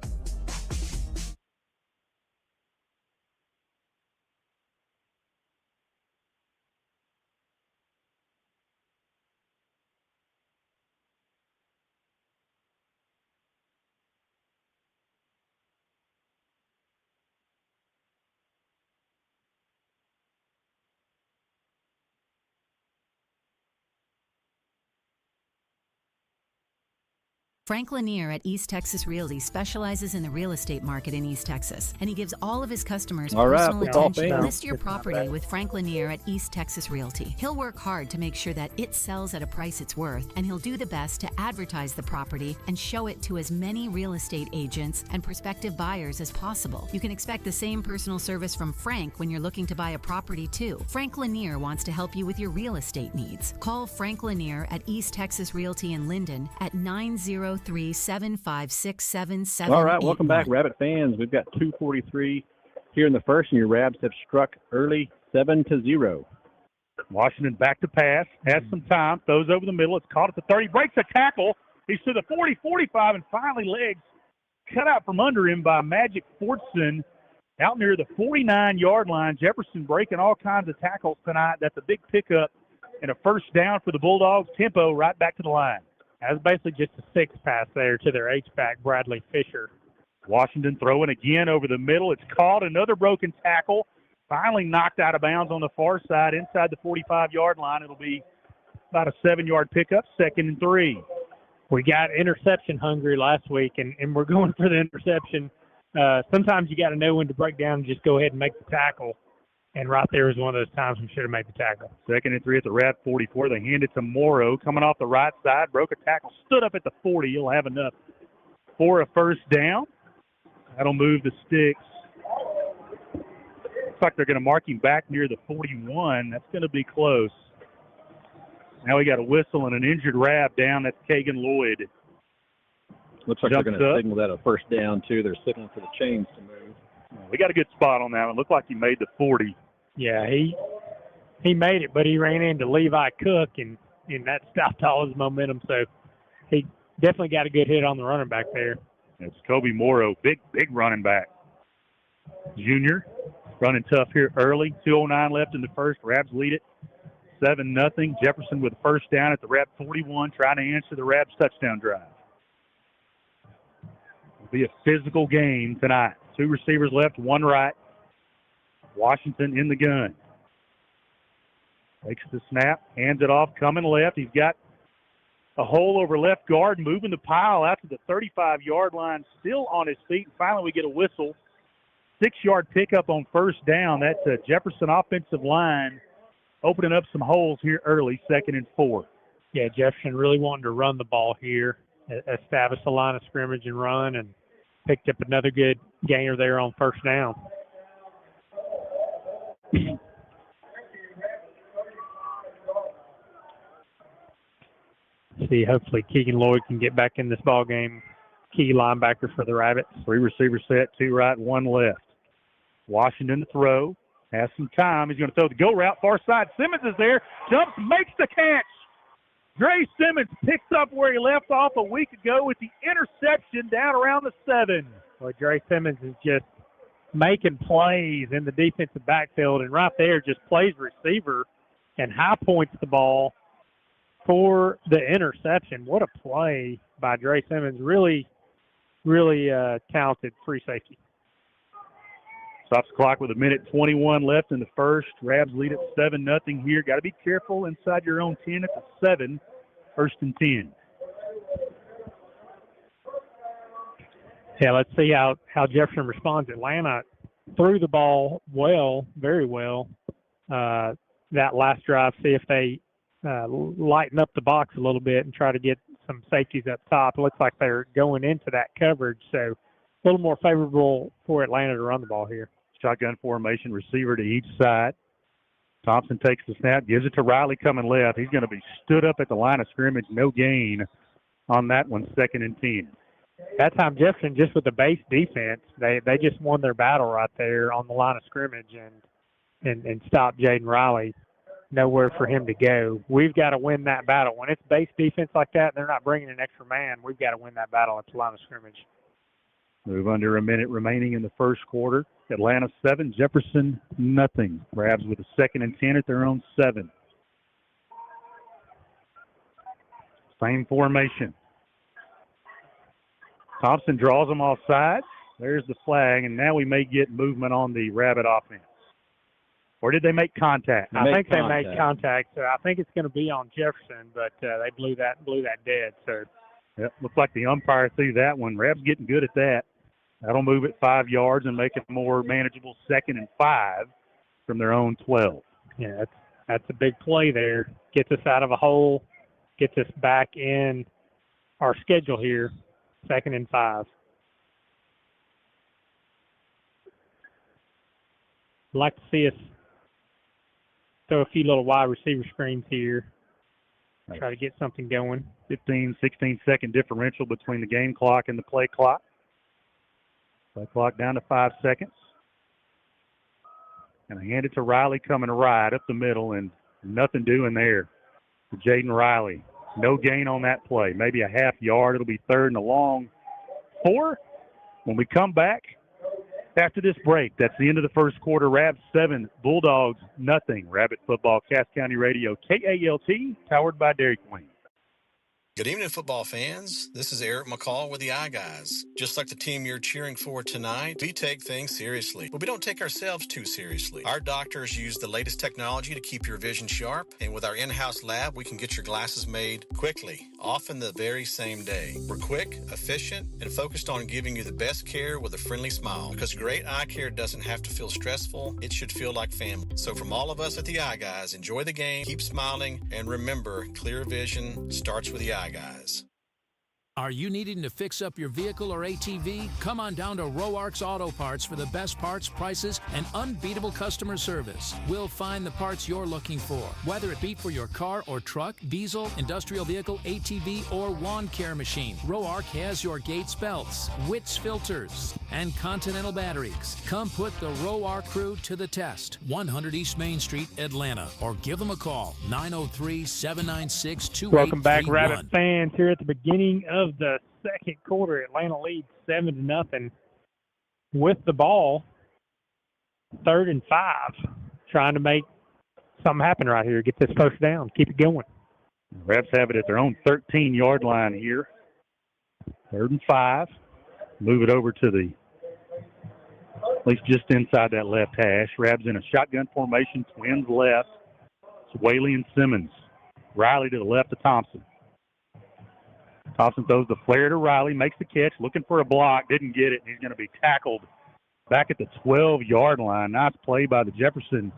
Frank Lanier at East Texas Realty specializes in the real estate market in East Texas, and he gives all of his customers personal attention. List your property with Frank Lanier at East Texas Realty. He'll work hard to make sure that it sells at a price it's worth, and he'll do the best to advertise the property and show it to as many real estate agents and prospective buyers as possible. You can expect the same personal service from Frank when you're looking to buy a property too. Frank Lanier wants to help you with your real estate needs. Call Frank Lanier at East Texas Realty in Linden at 903-756-7781. All right, welcome back, Rabbit fans. We've got 2:43 here in the first, and your Rabs have struck early 7-0. Washington back to pass, has some time, throws over the middle. It's caught at the 30, breaks a tackle. He's to the 40, 45, and finally legs cut out from under him by Magic Fortson out near the 49-yard line. Jefferson breaking all kinds of tackles tonight. That's a big pickup and a first down for the Bulldogs. Tempo right back to the line. That's basically just a 6 pass there to their H-back, Bradley Fisher. Washington throwing again over the middle. It's caught. Another broken tackle. Finally knocked out of bounds on the far side inside the 45-yard line. It'll be about a 7-yard pickup, 2nd and 3. We got interception hungry last week, and we're going for the interception. Sometimes you got to know when to break down and just go ahead and make the tackle. And right there was one of those times we should have made the tackle. 2nd and 3 at the Rab 44. They hand it to Morrow coming off the right side. Broke a tackle. Stood up at the 40. He'll have enough for a first down. That'll move the sticks. Looks like they're going to mark him back near the 41. That's going to be close. Now we got a whistle and an injured Rab down. That's Kagan Lloyd. Looks like they're going to signal that a first down, too. They're signaling for the chains to move. We got a good spot on that one. Looked like he made the 40. Yeah, he made it, but he ran into Levi Cook, and that stopped all his momentum. So he definitely got a good hit on the running back there. It's Kobe Morrow, big running back. Junior running tough here early. 2:09 left in the first. Rabs lead it 7-0. Jefferson with first down at the Rab 41, trying to answer the Rabs touchdown drive. It'll be a physical game tonight. 2 receivers left, 1 right. Washington in the gun. Takes the snap, hands it off, coming left. He's got a hole over left guard, moving the pile out to the 35-yard line, still on his feet. Finally, we get a whistle. 6-yard pickup on first down. That's a Jefferson offensive line opening up some holes here early, 2nd and 4. Yeah, Jefferson really wanted to run the ball here, establish the line of scrimmage and run, and picked up another good gainer there on first down. See, hopefully Keegan Lloyd can get back in this ball game. Key linebacker for the Rabbits. 3 receivers set, 2 right, 1 left. Washington to throw. Has some time. He's going to throw the go route. Far side. Simmons is there. Jumps, makes the catch. Dre Simmons picks up where he left off a week ago with the interception down around the 7. Well, Dre Simmons is just making plays in the defensive backfield, and right there just plays receiver and high points the ball for the interception. What a play by Dre Simmons. Really, really talented free safety. Stops the clock with 1:21 left in the first. Rabs lead at 7-0 here. Got to be careful inside your own 10 at the 7. 1st and 10. Yeah, let's see how Jefferson responds. Atlanta threw the ball well, very well, that last drive. See if they lighten up the box a little bit and try to get some safeties up top. It looks like they're going into that coverage, so a little more favorable for Atlanta to run the ball here. Shotgun formation, receiver to each side. Thompson takes the snap, gives it to Riley coming left. He's going to be stood up at the line of scrimmage. No gain on that one, 2nd and 10. That time Jefferson, just with the base defense, they just won their battle right there on the line of scrimmage and stopped Jaden Riley. Nowhere for him to go. We've got to win that battle. When it's base defense like that and they're not bringing an extra man, we've got to win that battle at the line of scrimmage. Move under a minute remaining in the first quarter. Atlanta 7, Jefferson nothing. Rabs with a 2nd and 10 at their own 7. Same formation. Thompson draws them off sides. There's the flag, and now we may get movement on the Rabbit offense. Or did they make contact? I think they made contact. So I think it's going to be on Jefferson, but they blew that dead. So yep, looks like the umpire threw that one. Rab's getting good at that. That'll move it 5 yards and make it more manageable 2nd and 5 from their own 12. Yeah, that's a big play there. Gets us out of a hole, gets us back in our schedule here, 2nd and 5. I'd like to see us throw a few little wide receiver screens here. Try to get something going. 15, 16-second differential between the game clock and the play clock. Play clock down to 5 seconds. And I hand it to Riley coming right up the middle, and nothing doing there for Jaden Riley. No gain on that play. Maybe a half yard. It'll be 3rd and a long 4. When we come back after this break, that's the end of the first quarter. Rabs 7, Bulldogs nothing. Rabbit Football, Cass County Radio, KALT, powered by Dairy Queen. Good evening, football fans. This is Eric McCall with the I Guys. Just like the team you're cheering for tonight, we take things seriously, but we don't take ourselves too seriously. Our doctors use the latest technology to keep your vision sharp, and with our in-house lab, we can get your glasses made quickly, often the very same day. We're quick, efficient, and focused on giving you the best care with a friendly smile, because great eye care doesn't have to feel stressful. It should feel like family. So from all of us at the I Guys, enjoy the game, keep smiling, and remember, clear vision starts with the I Guys. Are you needing to fix up your vehicle or ATV? Come on down to Roark's Auto Parts for the best parts, prices, and unbeatable customer service. We'll find the parts you're looking for, whether it be for your car or truck, diesel, industrial vehicle, ATV, or lawn care machine. Roark has your Gates belts, Witz filters, and Continental batteries. Come put the Roark crew to the test. 100 East Main Street, Atlanta, or give them a call, 903-796-2831. Welcome back, Rabbit fans. Here at the beginning of the second quarter, Atlanta leads 7-0 with the ball. 3rd and 5, trying to make something happen right here. Get this first down. Keep it going. Rabs have it at their own 13-yard line here. 3rd and 5. Move it over to the at least just inside that left hash. Rabs in a shotgun formation, twins left. It's Whaley and Simmons. Riley to the left of Thompson. Thompson throws the flare to Riley, makes the catch, looking for a block, didn't get it, and he's going to be tackled back at the 12-yard line. Nice play by the Jefferson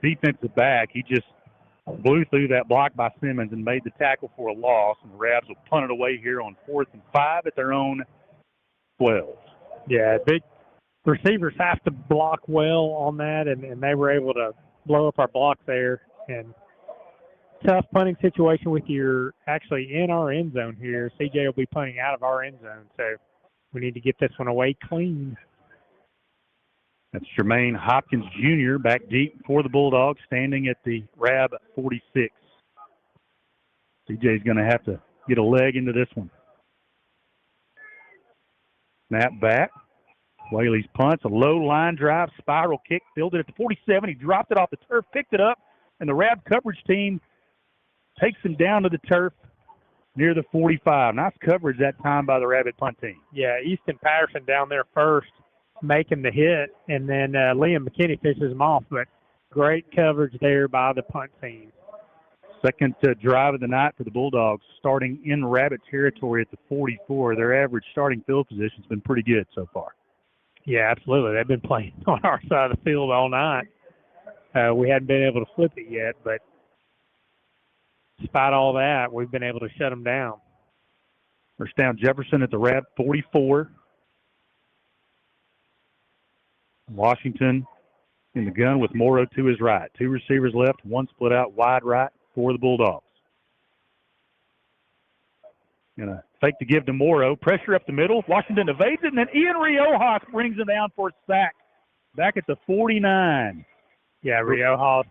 defensive back. He just blew through that block by Simmons and made the tackle for a loss, and the Rabs will punt it away here on 4th and 5 at their own 12. Yeah, big receivers have to block well on that, and they were able to blow up our block there. And tough punting situation with your actually in our end zone here. CJ will be punting out of our end zone, so we need to get this one away clean. That's Jermaine Hopkins Jr. back deep for the Bulldogs, standing at the Rab 46. CJ's going to have to get a leg into this one. Snap back. Whaley's punts, a low line drive, spiral kick, fielded at the 47. He dropped it off the turf, picked it up, and the Rab coverage team takes him down to the turf near the 45. Nice coverage that time by the Rabbit punt team. Yeah, Easton Patterson down there first, making the hit, and then Liam McKinney fishes him off, but great coverage there by the punt team. Second drive of the night for the Bulldogs, starting in Rabbit territory at the 44. Their average starting field position has been pretty good so far. Yeah, absolutely. They've been playing on our side of the field all night. We hadn't been able to flip it yet, but despite all that, we've been able to shut them down. First down, Jefferson at the Rab 44. Washington in the gun with Morrow to his right. Two receivers left, one split out wide right for the Bulldogs. Gonna fake to give to Morrow. Pressure up the middle. Washington evades it, and then Ian Riojas brings him down for a sack. Back at the 49. Yeah, Riojas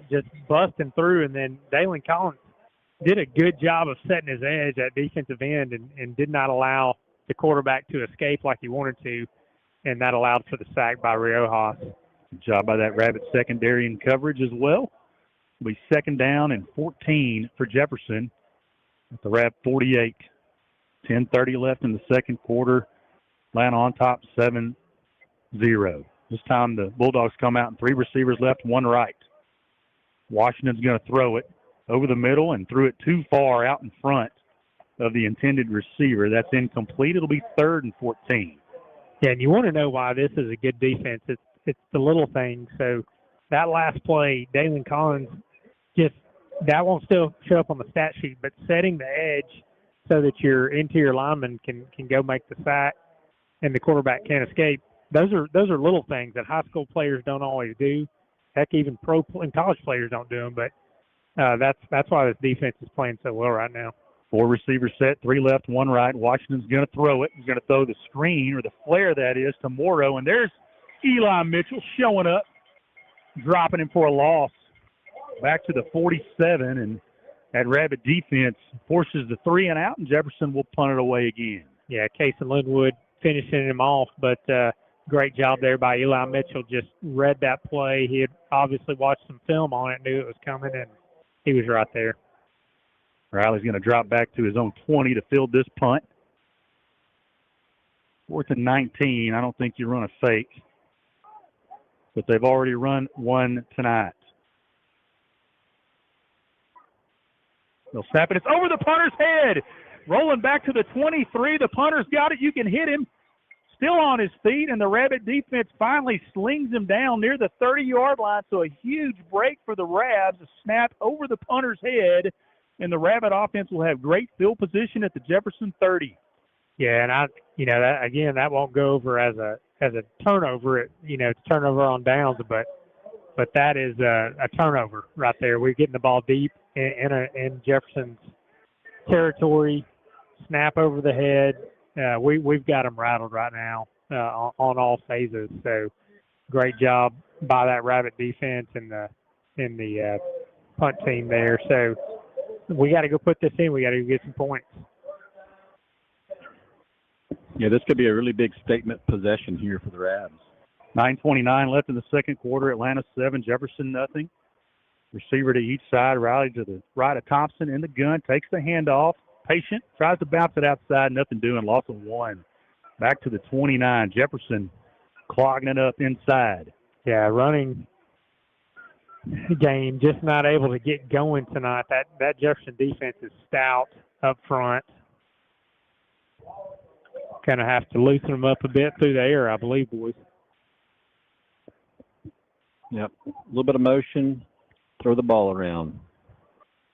just busting through, and then Dalen Collins did a good job of setting his edge at defensive end and did not allow the quarterback to escape like he wanted to, and that allowed for the sack by Riojas. Good job by that Rabbit secondary in coverage as well. It'll be second down and 14 for Jefferson at the Rab 48. 10:30 left in the second quarter. Atlanta on top 7-0. This time the Bulldogs come out and three receivers left, one right. Washington's going to throw it over the middle and threw it too far out in front of the intended receiver. That's incomplete. It'll be 3rd and 14. Yeah, and you want to know why this is a good defense. It's the little things. So that last play, Dalen Collins, that won't still show up on the stat sheet, but setting the edge so that your interior lineman can go make the sack and the quarterback can't escape. Those are little things that high school players don't always do. Heck, even pro and college players don't do them. But that's why this defense is playing so well right now. Four receivers set, three left, one right. Washington's going to throw it. He's going to throw the screen, or the flare that is, to Morrow. And there's Eli Mitchell showing up, dropping him for a loss. Back to the 47, and that Rabbit defense forces the 3 and out, and Jefferson will punt it away again. Yeah, Case and Linwood finishing him off, but great job there by Eli Mitchell. Just read that play. He had obviously watched some film on it, knew it was coming, and he was right there. Riley's going to drop back to his own 20 to field this punt. 4th and 19. I don't think you run a fake, but they've already run one tonight. They'll snap it. It's over the punter's head. Rolling back to the 23. The punter's got it. You can hit him. Still on his feet, and the Rabbit defense finally slings him down near the 30-yard line. So a huge break for the Rabs. A snap over the punter's head, and the Rabbit offense will have great field position at the Jefferson 30. Yeah, and that won't go over as a turnover. It's turnover on downs, but that is a turnover right there. We're getting the ball deep in Jefferson's territory. Snap over the head. We've got them rattled right now on all phases. So great job by that Rabbit defense and the punt team there. So we got to go put this in. We got to get some points. Yeah, this could be a really big statement possession here for the Rabs. 9:29 left in the second quarter. Atlanta 7, Jefferson nothing. Receiver to each side. Riley to the right of Thompson in the gun. Takes the handoff. Patient. Tries to bounce it outside. Nothing doing. Loss of 1. Back to the 29. Jefferson clogging it up inside. Yeah, running game, just not able to get going tonight. That Jefferson defense is stout up front. Kind of have to loosen them up a bit through the air, I believe, boys. Yep, a little bit of motion, throw the ball around.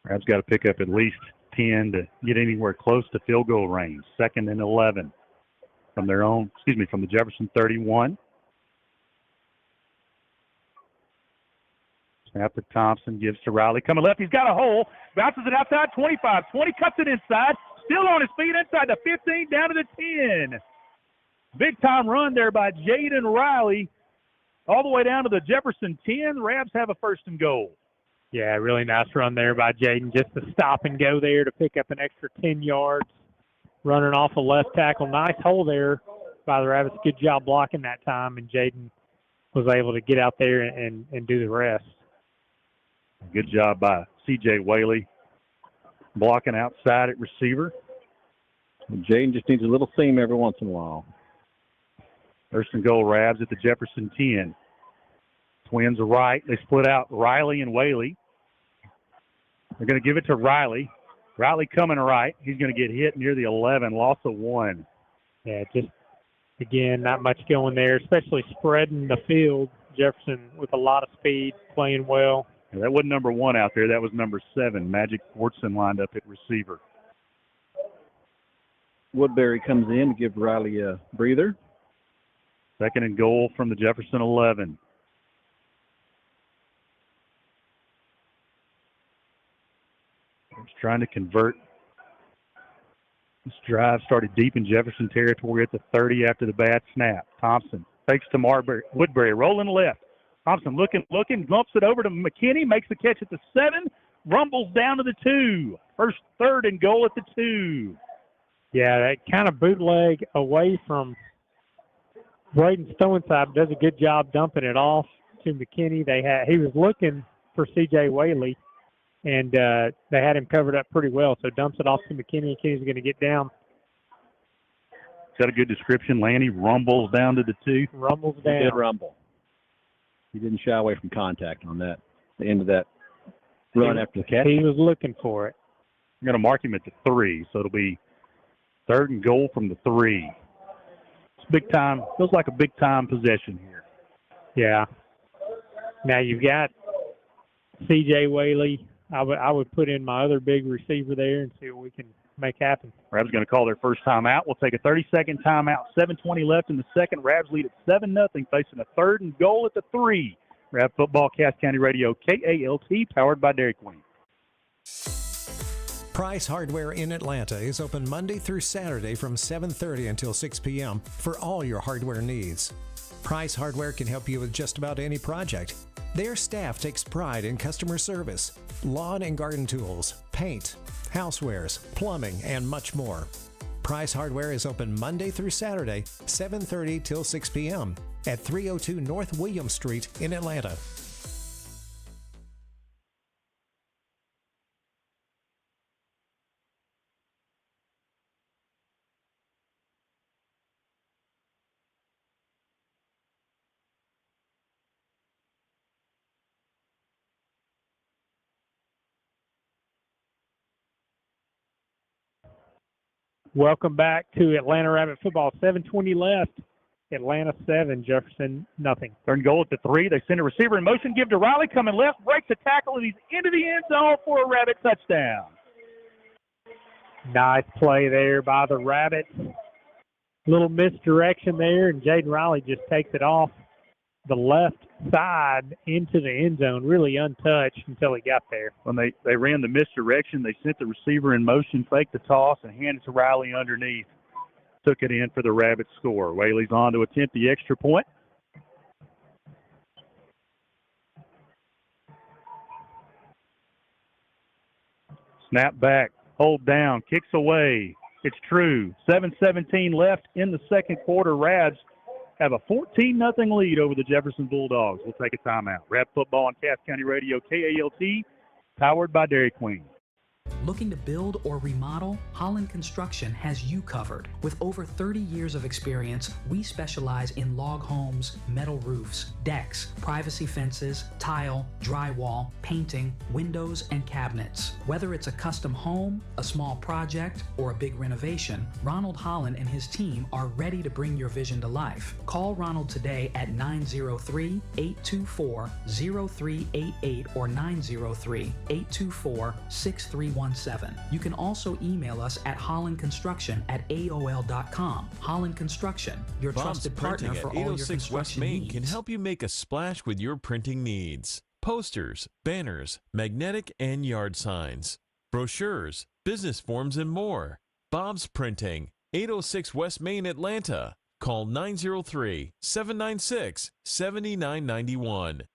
Rab's got to pick up at least 10 to get anywhere close to field goal range. 2nd and 11 from from the Jefferson 31. Snap to Thompson, gives to Riley. Coming left, he's got a hole. Bounces it outside, 25, 20, cuts it inside. Still on his feet, inside the 15, down to the 10. Big-time run there by Jaden Riley. All the way down to the Jefferson 10. Rabs have a 1st and goal. Yeah, really nice run there by Jaden. Just to stop and go there to pick up an extra 10 yards. Running off a left tackle. Nice hole there by the Rabbits. Good job blocking that time, and Jaden was able to get out there and do the rest. Good job by C.J. Whaley blocking outside at receiver. Jaden just needs a little seam every once in a while. 1st and goal, Rabs at the Jefferson 10. Twins are right. They split out Riley and Whaley. They're going to give it to Riley. Riley coming right. He's going to get hit near the 11, loss of 1. Yeah, just, again, not much going there, especially spreading the field. Jefferson with a lot of speed, playing well. Yeah, that wasn't number 1 out there. That was number 7. Magic Fortson lined up at receiver. Woodbury comes in to give Riley a breather. 2nd and goal from the Jefferson 11. Just trying to convert. This drive started deep in Jefferson territory at the 30 after the bad snap. Thompson fakes to Woodbury, rolling left. Thompson looking, lumps it over to McKinney, makes the catch at the 7, rumbles down to the 2. 3rd and goal at the 2. Yeah, that kind of bootleg away from Braden Stoneside, does a good job dumping it off to McKinney. He was looking for C.J. Whaley, and they had him covered up pretty well, so dumps it off to McKinney. McKinney's going to get down. Is that a good description, Lanny? Rumbles down to the 2? Rumbles down. He did rumble. He didn't shy away from contact on that, the end of that run after the catch. He was looking for it. I'm going to mark him at the 3, so it'll be 3rd and goal from the 3. It's big time. Feels like a big time possession here. Yeah. Now you've got C.J. Whaley. I would put in my other big receiver there and see what we can make happen. Rabs going to call their first timeout. We'll take a 30-second timeout. 7:20 left in the second. Rabs lead at 7-0, facing a 3rd and goal at the 3. Rab football, Cass County Radio, KALT, powered by Dairy Queen. Price Hardware in Atlanta is open Monday through Saturday from 7:30 until 6 p.m. for all your hardware needs. Price Hardware can help you with just about any project. Their staff takes pride in customer service, lawn and garden tools, paint, housewares, plumbing, and much more. Price Hardware is open Monday through Saturday, 7:30 till 6 p.m. at 302 North William Street in Atlanta. Welcome back to Atlanta Rabbit football. 7:20 left. Atlanta 7, Jefferson nothing. 3rd and goal at the 3. They send a receiver in motion, give to Riley, coming left, breaks the tackle, and he's into the end zone for a Rabbit touchdown. Nice play there by the Rabbits. Little misdirection there, and Jaden Riley just takes it off the left side into the end zone, really untouched until he got there. When they ran the misdirection, they sent the receiver in motion, faked the toss, and handed to Riley underneath. Took it in for the Rabbit score. Whaley's on to attempt the extra point. Snap back, hold down, kicks away. It's true. 7:17 left in the second quarter. Rabs have a 14-0 lead over the Jefferson Bulldogs. We'll take a timeout. Rab football on Cass County Radio, KALT, powered by Dairy Queen. Looking to build or remodel? Holland Construction has you covered. With over 30 years of experience, we specialize in log homes, metal roofs, decks, privacy fences, tile, drywall, painting, windows, and cabinets. Whether it's a custom home, a small project, or a big renovation, Ronald Holland and his team are ready to bring your vision to life. Call Ronald today at 903-824-0388 or 903-824-6317. You can also email us at hollandconstruction@aol.com. Holland Construction, your Bob's trusted partner Printing for at all your 806 West construction Main needs. can help you make a splash with your printing needs. Posters, banners, magnetic and yard signs, brochures, business forms, and more. Bob's Printing, 806 West Main, Atlanta. Call 903-796-7991.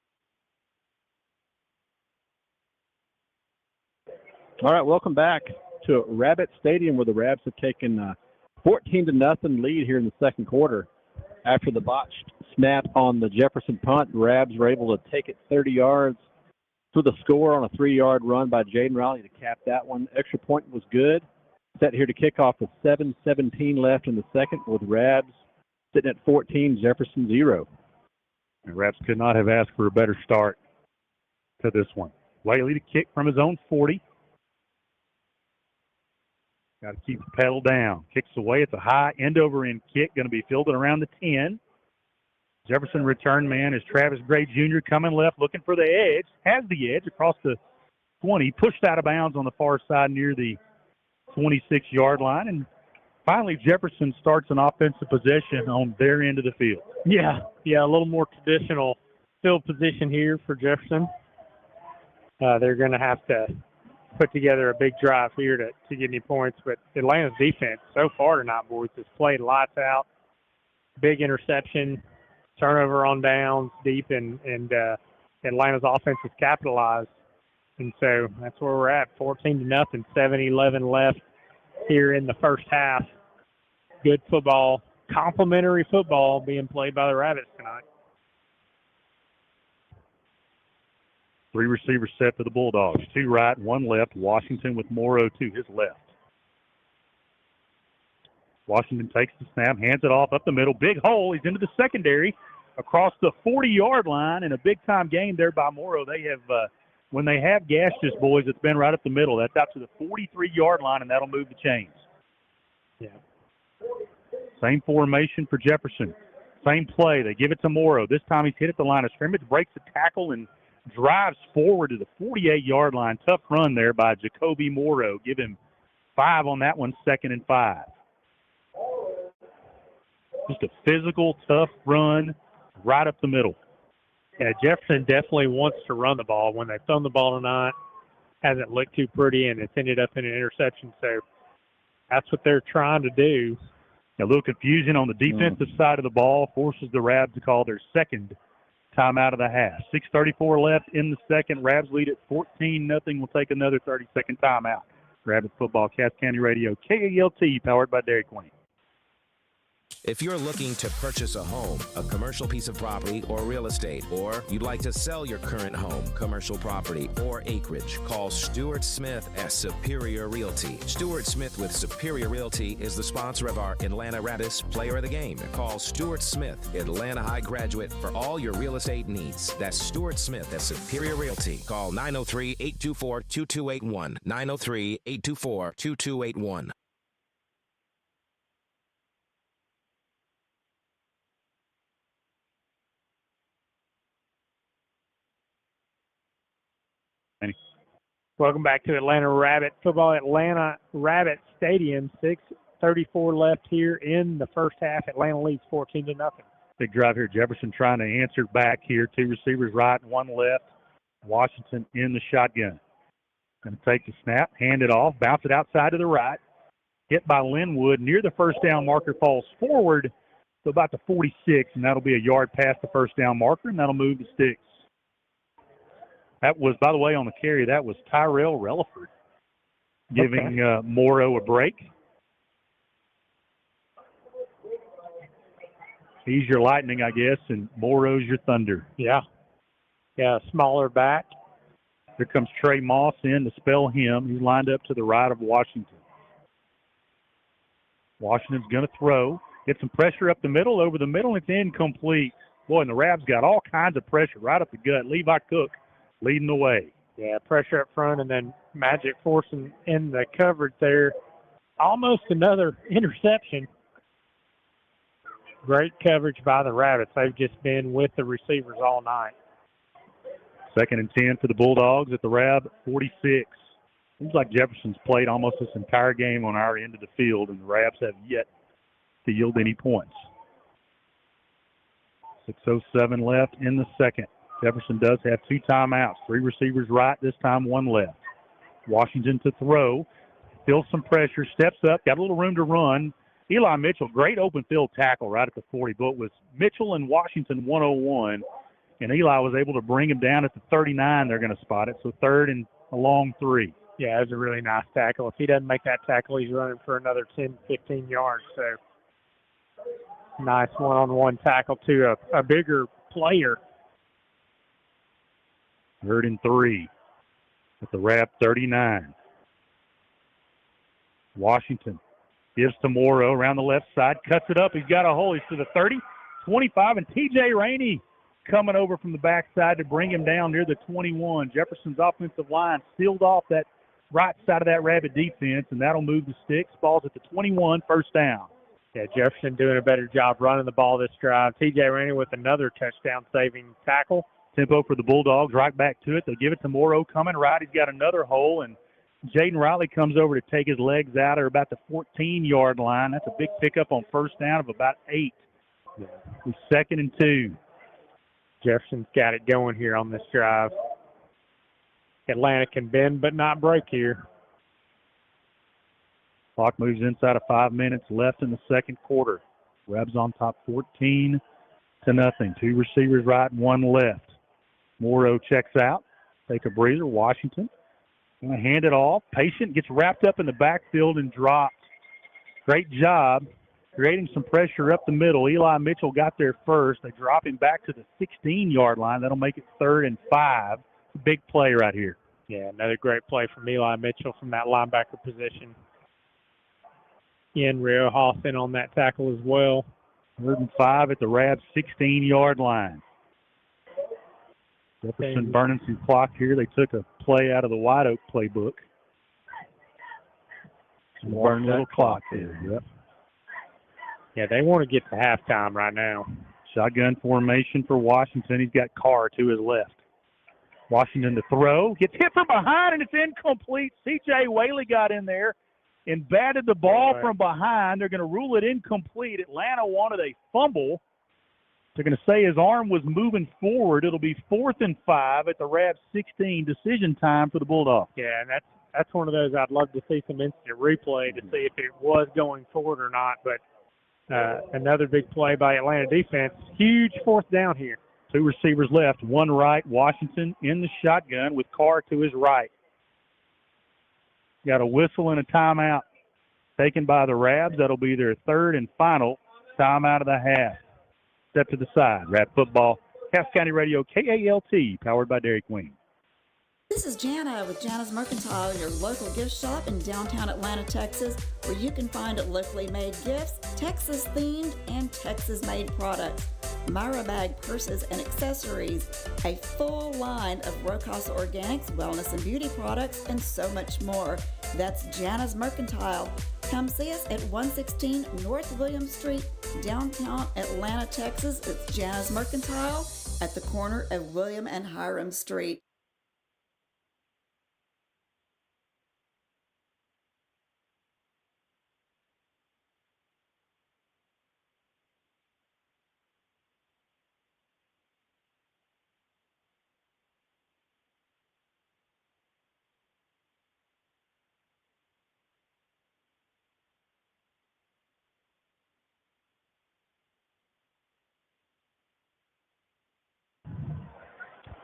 All right, welcome back to Rabbit Stadium, where the Rabs have taken a 14-0 lead here in the second quarter. After the botched snap on the Jefferson punt, Rabs were able to take it 30 yards to the score on a 3-yard run by Jaden Riley to cap that one. Extra point was good. Set here to kick off with 7:17 left in the second, with Rabs sitting at 14, Jefferson 0. And Rabs could not have asked for a better start to this one. Whaley to kick from his own 40. Got to keep the pedal down. Kicks away. It's a high end-over-end kick, going to be fielded around the 10. Jefferson return man is Travis Gray Jr. coming left, looking for the edge. Has the edge across the 20. Pushed out of bounds on the far side near the 26-yard line. And finally, Jefferson starts an offensive possession on their end of the field. Yeah, a little more traditional field position here for Jefferson. They're going to have to put together a big drive here to get any points. But Atlanta's defense so far tonight, boys, has played lights out. Big interception, turnover on downs deep, and Atlanta's offense has capitalized. And so that's where we're at, 14-0, 7-11 left here in the first half. Good football, complimentary football being played by the Rabbits tonight. 3 receivers set for the Bulldogs. 2 right, 1 left. Washington with Morrow to his left. Washington takes the snap, hands it off up the middle. Big hole. He's into the secondary across the 40-yard line, and a big-time game there by Morrow. They have, when they have gashed this, boys, it's been right up the middle. That's out to the 43-yard line, and that'll move the chains. Yeah. Same formation for Jefferson. Same play. They give it to Morrow. This time he's hit at the line of scrimmage, breaks the tackle, and drives forward to the 48-yard line. Tough run there by Jacoby Morrow. Give him 5 on that one, 2nd and 5. Just a physical, tough run right up the middle. Yeah, Jefferson definitely wants to run the ball. When they've thrown the ball tonight, hasn't looked too pretty, and it's ended up in an interception. So that's what they're trying to do. A little confusion on the defensive side of the ball forces the Rabs to call their second timeout of the half. 6:34 left in the second. Rabs lead at 14-0. We'll take another 30-second timeout. Rabbit football, Cass County Radio, KALT, powered by Dairy Queen. If you're looking to purchase a home, a commercial piece of property, or real estate, or you'd like to sell your current home, commercial property, or acreage, call Stuart Smith at Superior Realty. Stuart Smith with Superior Realty is the sponsor of our Atlanta Rabbits Player of the Game. Call Stuart Smith, Atlanta High graduate, for all your real estate needs. That's Stuart Smith at Superior Realty. Call 903-824-2281. 903-824-2281. Welcome back to Atlanta Rabbit football, Atlanta Rabbit Stadium. 6:34 left here in the first half. Atlanta leads 14-0. Big drive here. Jefferson trying to answer back here. 2 receivers right and 1 left. Washington in the shotgun. Going to take the snap, hand it off, bounce it outside to the right. Hit by Linwood near the first down marker, falls forward to about the 46, and that'll be a yard past the first down marker, and that'll move the sticks. That was, by the way, on the carry, that was Tyrell Relaford giving Morrow a break. He's your lightning, I guess, and Morrow's your thunder. Yeah, smaller back. Here comes Trey Moss in to spell him. He's lined up to the right of Washington. Washington's going to throw. Get some pressure up the middle, over the middle, and it's incomplete. Boy, and the Rabs got all kinds of pressure right up the gut. Levi Cook leading the way. Yeah, pressure up front, and then Magic forcing in the coverage there. Almost another interception. Great coverage by the Rabbits. They've just been with the receivers all night. 2nd and 10 for the Bulldogs at the Rab 46. Seems like Jefferson's played almost this entire game on our end of the field, and the Rabs have yet to yield any points. 6:07 left in the second. Jefferson does have 2 timeouts. 3 receivers right, this time 1 left. Washington to throw. Feels some pressure, steps up, got a little room to run. Eli Mitchell, great open field tackle right at the 40, but it was Mitchell and Washington 101, and Eli was able to bring him down at the 39. They're going to spot it, so 3rd and a long 3. Yeah, it was a really nice tackle. If he doesn't make that tackle, he's running for another 10, 15 yards. So nice one-on-one tackle to a bigger player. 3rd and 3 at the Rab 39. Washington gives to Morrow around the left side, cuts it up. He's got a hole. He's to the 30, 25, and T.J. Rainey coming over from the backside to bring him down near the 21. Jefferson's offensive line sealed off that right side of that Rabbit defense, and that'll move the sticks. Ball's at the 21, 1st down. Yeah, Jefferson doing a better job running the ball this drive. T.J. Rainey with another touchdown-saving tackle. Tempo for the Bulldogs, right back to it. They give it to Morrow coming right. He's got another hole, and Jaden Riley comes over to take his legs out at about the 14-yard line. That's a big pickup on 1st down of about 8. It's 2nd and 2. Jefferson's got it going here on this drive. Atlanta can bend but not break here. Clock moves inside of 5 minutes left in the second quarter. Rebs on top 14-0. 2 receivers right and 1 left. Morrow checks out. Take a breather. Washington going to hand it off. Patient gets wrapped up in the backfield and dropped. Great job creating some pressure up the middle. Eli Mitchell got there first. They drop him back to the 16-yard line. That'll make it 3rd and 5. Big play right here. Yeah, another great play from Eli Mitchell from that linebacker position. Ian Rio Hoffman on that tackle as well. 3rd and 5 at the Rabs 16-yard line. Jefferson burning some clock here. They took a play out of the White Oak playbook. Burn a little clock there. Yep. Yeah, they want to get to halftime right now. Shotgun formation for Washington. He's got Carr to his left. Washington to throw. Gets hit from behind, and it's incomplete. C.J. Whaley got in there and batted the ball from behind. They're going to rule it incomplete. Atlanta wanted a fumble. They're going to say his arm was moving forward. It'll be 4th and 5 at the Rabs 16. Decision time for the Bulldogs. Yeah, and that's one of those I'd love to see some instant replay to see if it was going forward or not. But another big play by Atlanta defense. Huge 4th down here. 2 receivers left, 1 right. Washington in the shotgun with Carr to his right. Got a whistle and a timeout taken by the Rabs. That'll be their 3rd and final timeout of the half. Step to the side. Rab football. Cass County Radio, KALT, powered by Dairy Queen. This is Jana with Jana's Mercantile, your local gift shop in downtown Atlanta, Texas, where you can find locally made gifts, Texas-themed, and Texas-made products. Myra bag purses and accessories, a full line of Rocasa Organics, wellness and beauty products, and so much more. That's Jana's Mercantile. Come see us at 116 North William Street, downtown Atlanta, Texas. It's Jana's Mercantile at the corner of William and Hiram Street.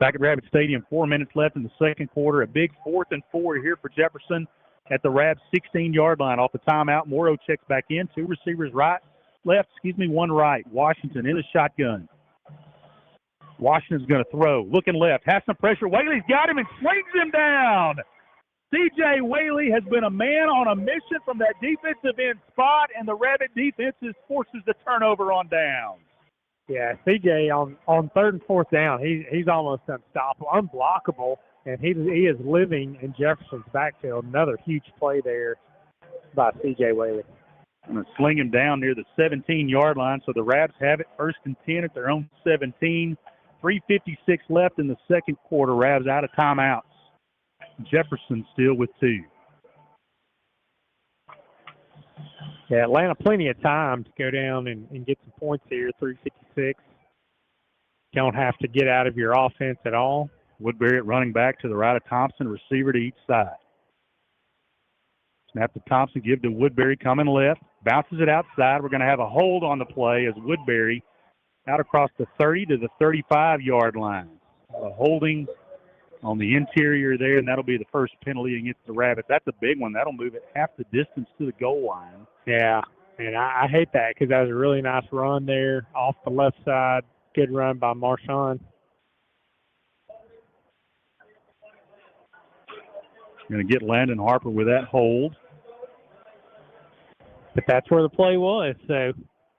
Back at Rabbit Stadium, 4 minutes left in the second quarter. A big 4th and 4 here for Jefferson at the Rabs 16-yard line. Off the timeout, Morrow checks back in. 2 receivers left, 1 right. Washington in the shotgun. Washington's going to throw. Looking left. Has some pressure. Whaley's got him and slings him down. C.J. Whaley has been a man on a mission from that defensive end spot, and the Rabbit defense forces the turnover on downs. Yeah, C.J. on 3rd and 4th down, he's almost unstoppable, unblockable, and he is living in Jefferson's backfield. Another huge play there by C.J. Whaley. I'm going to sling him down near the 17-yard line, so the Rabs have it 1st and 10 at their own 17. 3:56 left in the second quarter. Rabs out of timeouts. Jefferson still with 2. Yeah, Atlanta plenty of time to go down and get some points here. 3:56. Don't have to get out of your offense at all. Woodbury at running back to the right of Thompson, receiver to each side. Snap to Thompson, give to Woodbury coming left. Bounces it outside. We're going to have a hold on the play as Woodbury out across the 30 to the 35-yard line. Holding on the interior there, and that'll be the first penalty against the Rabbits. That's a big one. That'll move it half the distance to the goal line. Yeah, and I hate that because that was a really nice run there off the left side. Good run by Marshawn. Going to get Landon Harper with that hold. But that's where the play was, so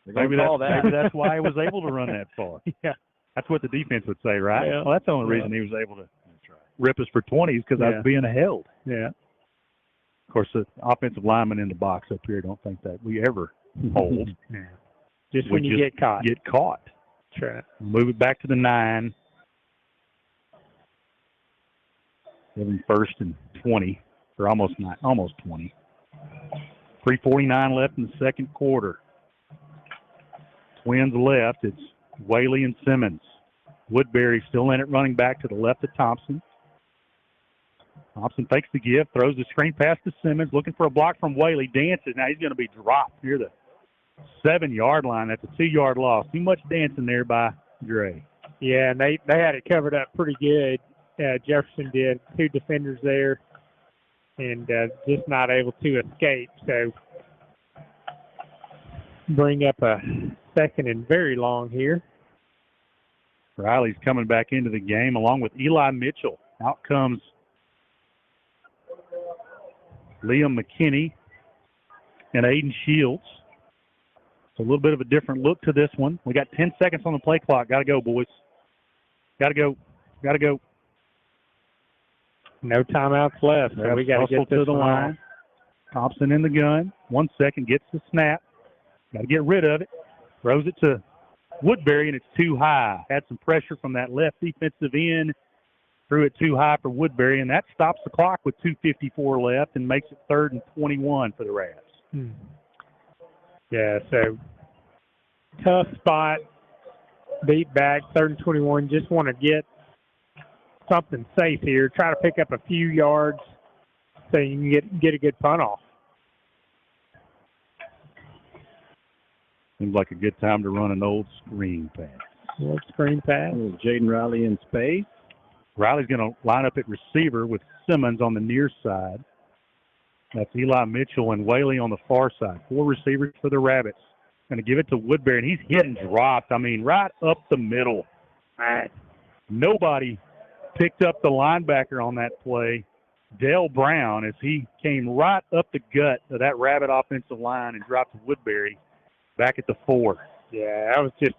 maybe that's why he was able to run that far. Yeah. That's what the defense would say, right? Yeah. Well, that's the only reason he was able to rip us for 20s because I was being held. Yeah. Of course, the offensive lineman in the box up here don't think that we ever hold. Yeah. Just when you get caught. Get caught. That's right. Move it back to the 9. Give him 1st and 20, or almost 20. 3:49 left in the second quarter. Twins left. It's Whaley and Simmons. Woodbury still in it, running back to the left of Thompson. Thompson fakes the give, throws the screen pass to Simmons, looking for a block from Whaley. Dances. Now he's going to be dropped near the 7-yard line. That's a 2-yard loss. Too much dancing there by Gray. Yeah, and they had it covered up pretty good. Jefferson did. 2 defenders there, and just not able to escape. So bring up a 2nd and very long here. Riley's coming back into the game along with Eli Mitchell. Out comes Liam McKinney and Aiden Shields. It's a little bit of a different look to this one. We got 10 seconds on the play clock. Got to go, boys. Got to go. Got to go. No timeouts left, so we got to get to the line. Thompson in the gun. 1 second, gets the snap. Got to get rid of it. Throws it to Woodbury, and it's too high. Had some pressure from that left defensive end. Threw it too high for Woodbury, and that stops the clock with 2:54 left and makes it 3rd and 21 for the Rabs. Yeah, so tough spot. Beat back, 3rd and 21. Just want to get something safe here. Try to pick up a few yards so you can get a good punt off. Seems like a good time to run an old screen pass. Old screen pass. Jaden Riley in space. Riley's going to line up at receiver with Simmons on the near side. That's Eli Mitchell and Whaley on the far side. 4 receivers for the Rabbits. Going to give it to Woodbury, and he's hit and dropped. I mean, right up the middle. Nobody picked up the linebacker on that play, Dale Brown, as he came right up the gut of that Rabbit offensive line and dropped Woodbury back at the 4. Yeah, that was just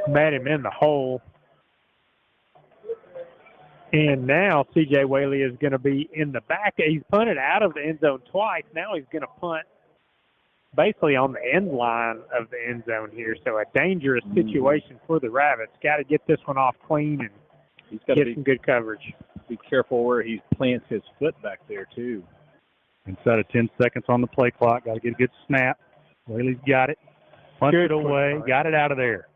met him in the hole. And now C.J. Whaley is going to be in the back. He's punted out of the end zone twice. Now he's going to punt basically on the end line of the end zone here. So a dangerous situation for the Rabbits. Got to get this one off clean and get some good coverage. Be careful where he plants his foot back there, too. Inside of 10 seconds on the play clock. Got to get a good snap. Whaley's got it. Punt it away. Got it out of there.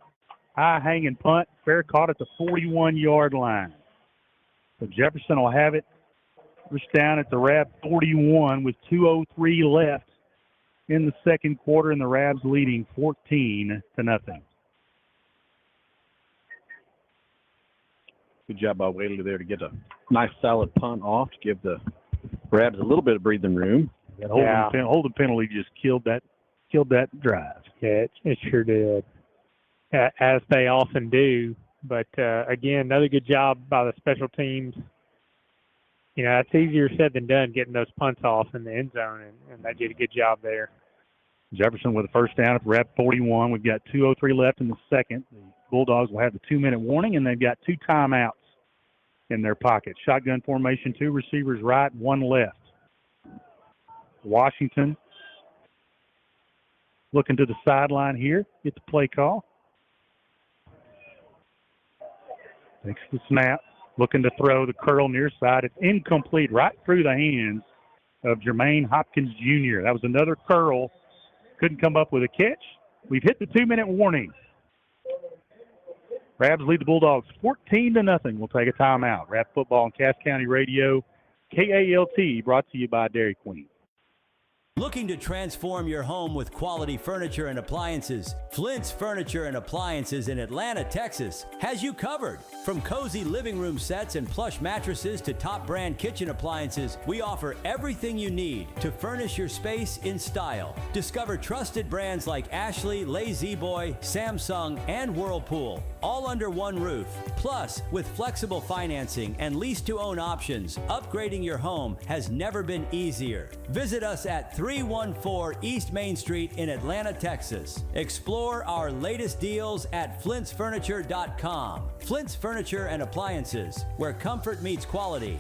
High hanging punt. Fair caught at the 41-yard line. So Jefferson will have it pushed down at the Rab 41 with 2:03 left in the second quarter, and the Rabs leading 14-0. Good job by Whaley there to get a nice solid punt off to give the Rabs a little bit of breathing room. That holding penalty just killed that drive. Yeah, it sure did. As they often do But, again, another good job by the special teams. You know, it's easier said than done getting those punts off in the end zone, and they did a good job there. Jefferson with a first down at the Rap 41. We've got 2:03 left in the second. The Bulldogs will have the 2-minute warning, and they've got 2 timeouts in their pocket. Shotgun formation, 2 receivers right, 1 left. Washington looking to the sideline here. Get the play call. Takes the snap. Looking to throw the curl near side. It's incomplete right through the hands of Jermaine Hopkins Jr. That was another curl. Couldn't come up with a catch. We've hit the 2-minute warning. Rabs lead the Bulldogs 14-0. We'll take a timeout. Rab football on Cass County Radio, KALT, brought to you by Dairy Queen. Looking to transform your home with quality furniture and appliances? Flint's Furniture and Appliances in Atlanta, Texas has you covered. From cozy living room sets and plush mattresses to top brand kitchen appliances, we offer everything you need to furnish your space in style. Discover trusted brands like Ashley, La-Z-Boy, Samsung, and Whirlpool, all under one roof. Plus, with flexible financing and lease-to-own options, upgrading your home has never been easier. Visit us at 314 East Main Street in Atlanta, Texas. Explore our latest deals at flintsfurniture.com. Flint's Furniture and Appliances, where comfort meets quality.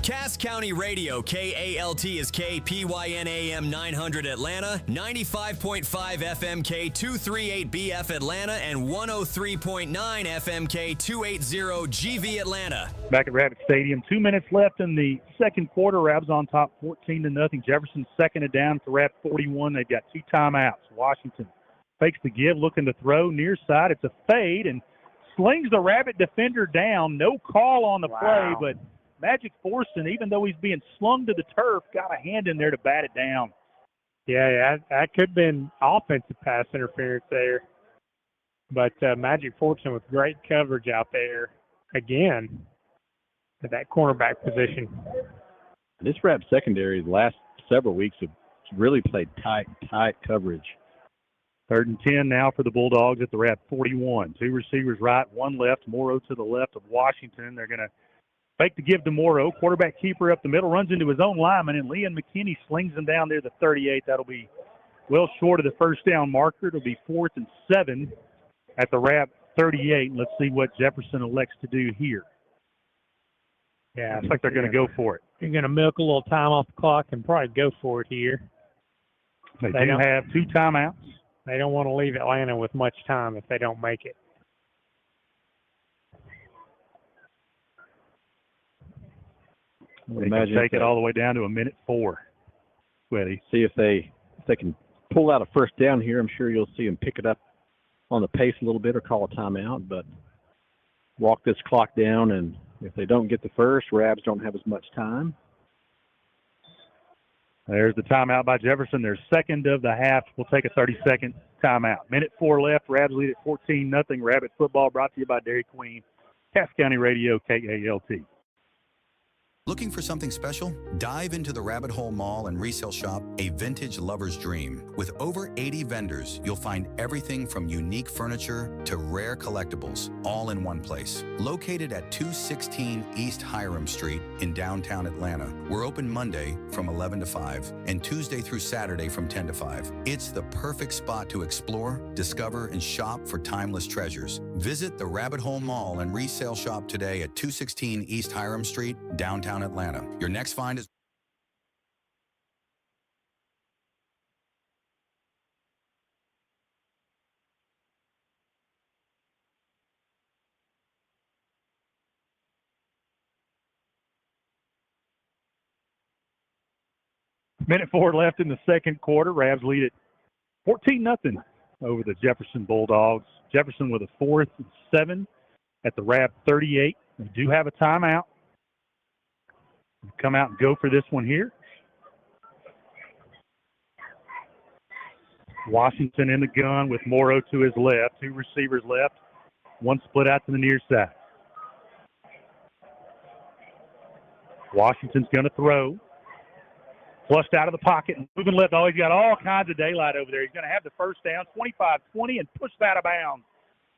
Cass County Radio, KALT is KPYN-AM 900 Atlanta, 95.5 FMK 238BF Atlanta, and 103.9 FMK 280 GV Atlanta. Back at Rabbit Stadium, 2 minutes left in the second quarter. Rabs on top 14-0. Jefferson second and down to Rab 41. They've got 2 timeouts. Washington fakes the give, looking to throw near side. It's a fade and slings the Rabbit defender down. No call on the play, but Magic Forson, even though he's being slung to the turf, got a hand in there to bat it down. Yeah, that could have been offensive pass interference there. But Magic Forson with great coverage out there again at that cornerback position. This Rap secondary the last several weeks have really played tight coverage. 3rd and 10 now for the Bulldogs at the Rap 41. 2 receivers right, 1 left. Morrow to the left of Washington. They're going to fake to give to Morrow. Quarterback keeper up the middle, runs into his own lineman, and Leon McKinney slings him down there to 38. That'll be well short of the first down marker. It'll be 4th and 7 at the Rap 38. Let's see what Jefferson elects to do here. Yeah, looks like they're going to go for it. You're going to milk a little time off the clock and probably go for it here. They do have 2 timeouts. They don't want to leave Atlanta with much time if they don't make it. They can take it all the way down to 1:04. Ready. See if they can pull out a first down here. I'm sure you'll see them pick it up on the pace a little bit or call a timeout, but walk this clock down, and if they don't get the first, Rabs don't have as much time. There's the timeout by Jefferson. Their second of the half. We'll take a 30-second timeout. 1:04 left. Rabs lead at 14-0. Rabbit football brought to you by Dairy Queen. Cass County Radio, KALT. Looking for something special? Dive into the Rabbit Hole Mall and Resale Shop, a vintage lover's dream. With over 80 vendors, you'll find everything from unique furniture to rare collectibles, all in one place. Located at 216 East Hiram Street in downtown Atlanta. We're open Monday from 11 to 5 and Tuesday through Saturday from 10 to 5. It's the perfect spot to explore, discover, and shop for timeless treasures. Visit the Rabbit Hole Mall and Resale Shop today at 216 East Hiram Street, downtown Atlanta. Your next find is Minute 4 left in the second quarter. Rabs lead it 14-0 over the Jefferson Bulldogs. Jefferson with a 4th and 7 at the Rab 38. They do have a timeout. Come out and go for this one here. Washington in the gun with Morrow to his left. 2 receivers left. 1 split out to the near side. Washington's going to throw. Flushed out of the pocket and moving left. Oh, he's got all kinds of daylight over there. He's going to have the first down, 25-20, and pushed out of bounds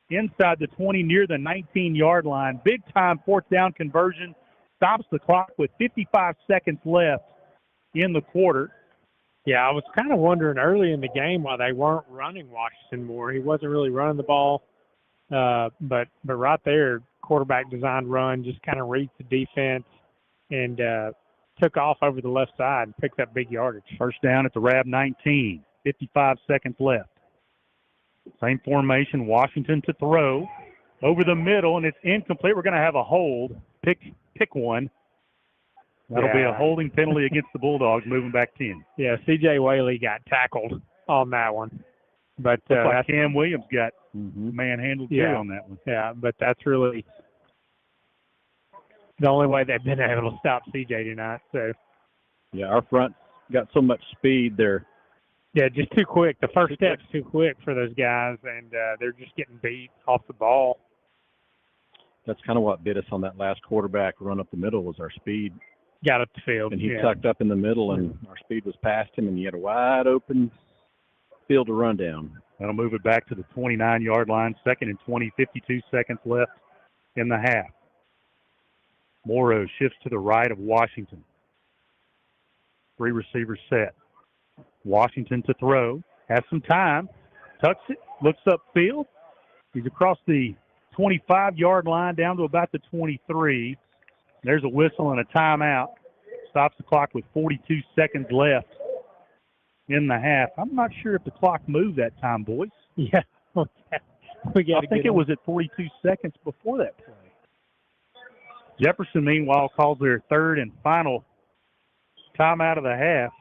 inside the 20 near the 19-yard line. Big-time fourth down conversion. Stops the clock with 55 seconds left in the quarter. Yeah, I was kind of wondering early in the game why they weren't running Washington more. He wasn't really running the ball. But right there, quarterback designed run, just kind of reads the defense and took off over the left side and picked up big yardage. First down at the RAB 19, 55 seconds left. Same formation, Washington to throw. Over the middle, and it's incomplete. We're going to have a hold. Pick one. That'll be a holding penalty against the Bulldogs, moving back 10. Yeah, C.J. Whaley got tackled on that one. But looks like Cam Williams got manhandled too on that one. Yeah, but that's really the only way they've been able to stop C.J. tonight. So. Yeah, our front got so much speed there. Yeah, just too quick. The first step's too quick for those guys, and they're just getting beat off the ball. That's kind of what bit us on that last quarterback run up the middle was our speed. Got up the field. And he tucked up in the middle, and our speed was past him, and he had a wide open field to run down. That'll move it back to the 29-yard line. 2nd and 20, 52 seconds left in the half. Morrow shifts to the right of Washington. 3 receivers set. Washington to throw. Has some time. Tucks it. Looks upfield. He's across the 25-yard line down to about the 23. There's a whistle and a timeout. Stops the clock with 42 seconds left in the half. I'm not sure if the clock moved that time, boys. Yeah. I think it was at 42 seconds before that play. Jefferson, meanwhile, calls their third and final timeout of the half.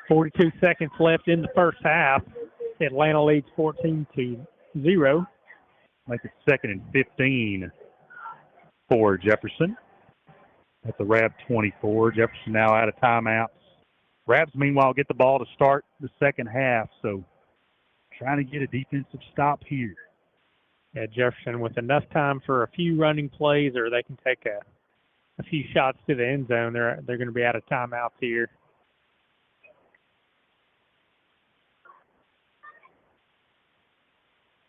42 seconds left in the first half. Atlanta leads 14-0. Make it 2nd and 15 for Jefferson. At the RAB 24. Jefferson now out of timeouts. Rabs, meanwhile, get the ball to start the second half, so trying to get a defensive stop here. Yeah, Jefferson with enough time for a few running plays, or they can take a few shots to the end zone. They're going to be out of timeouts here.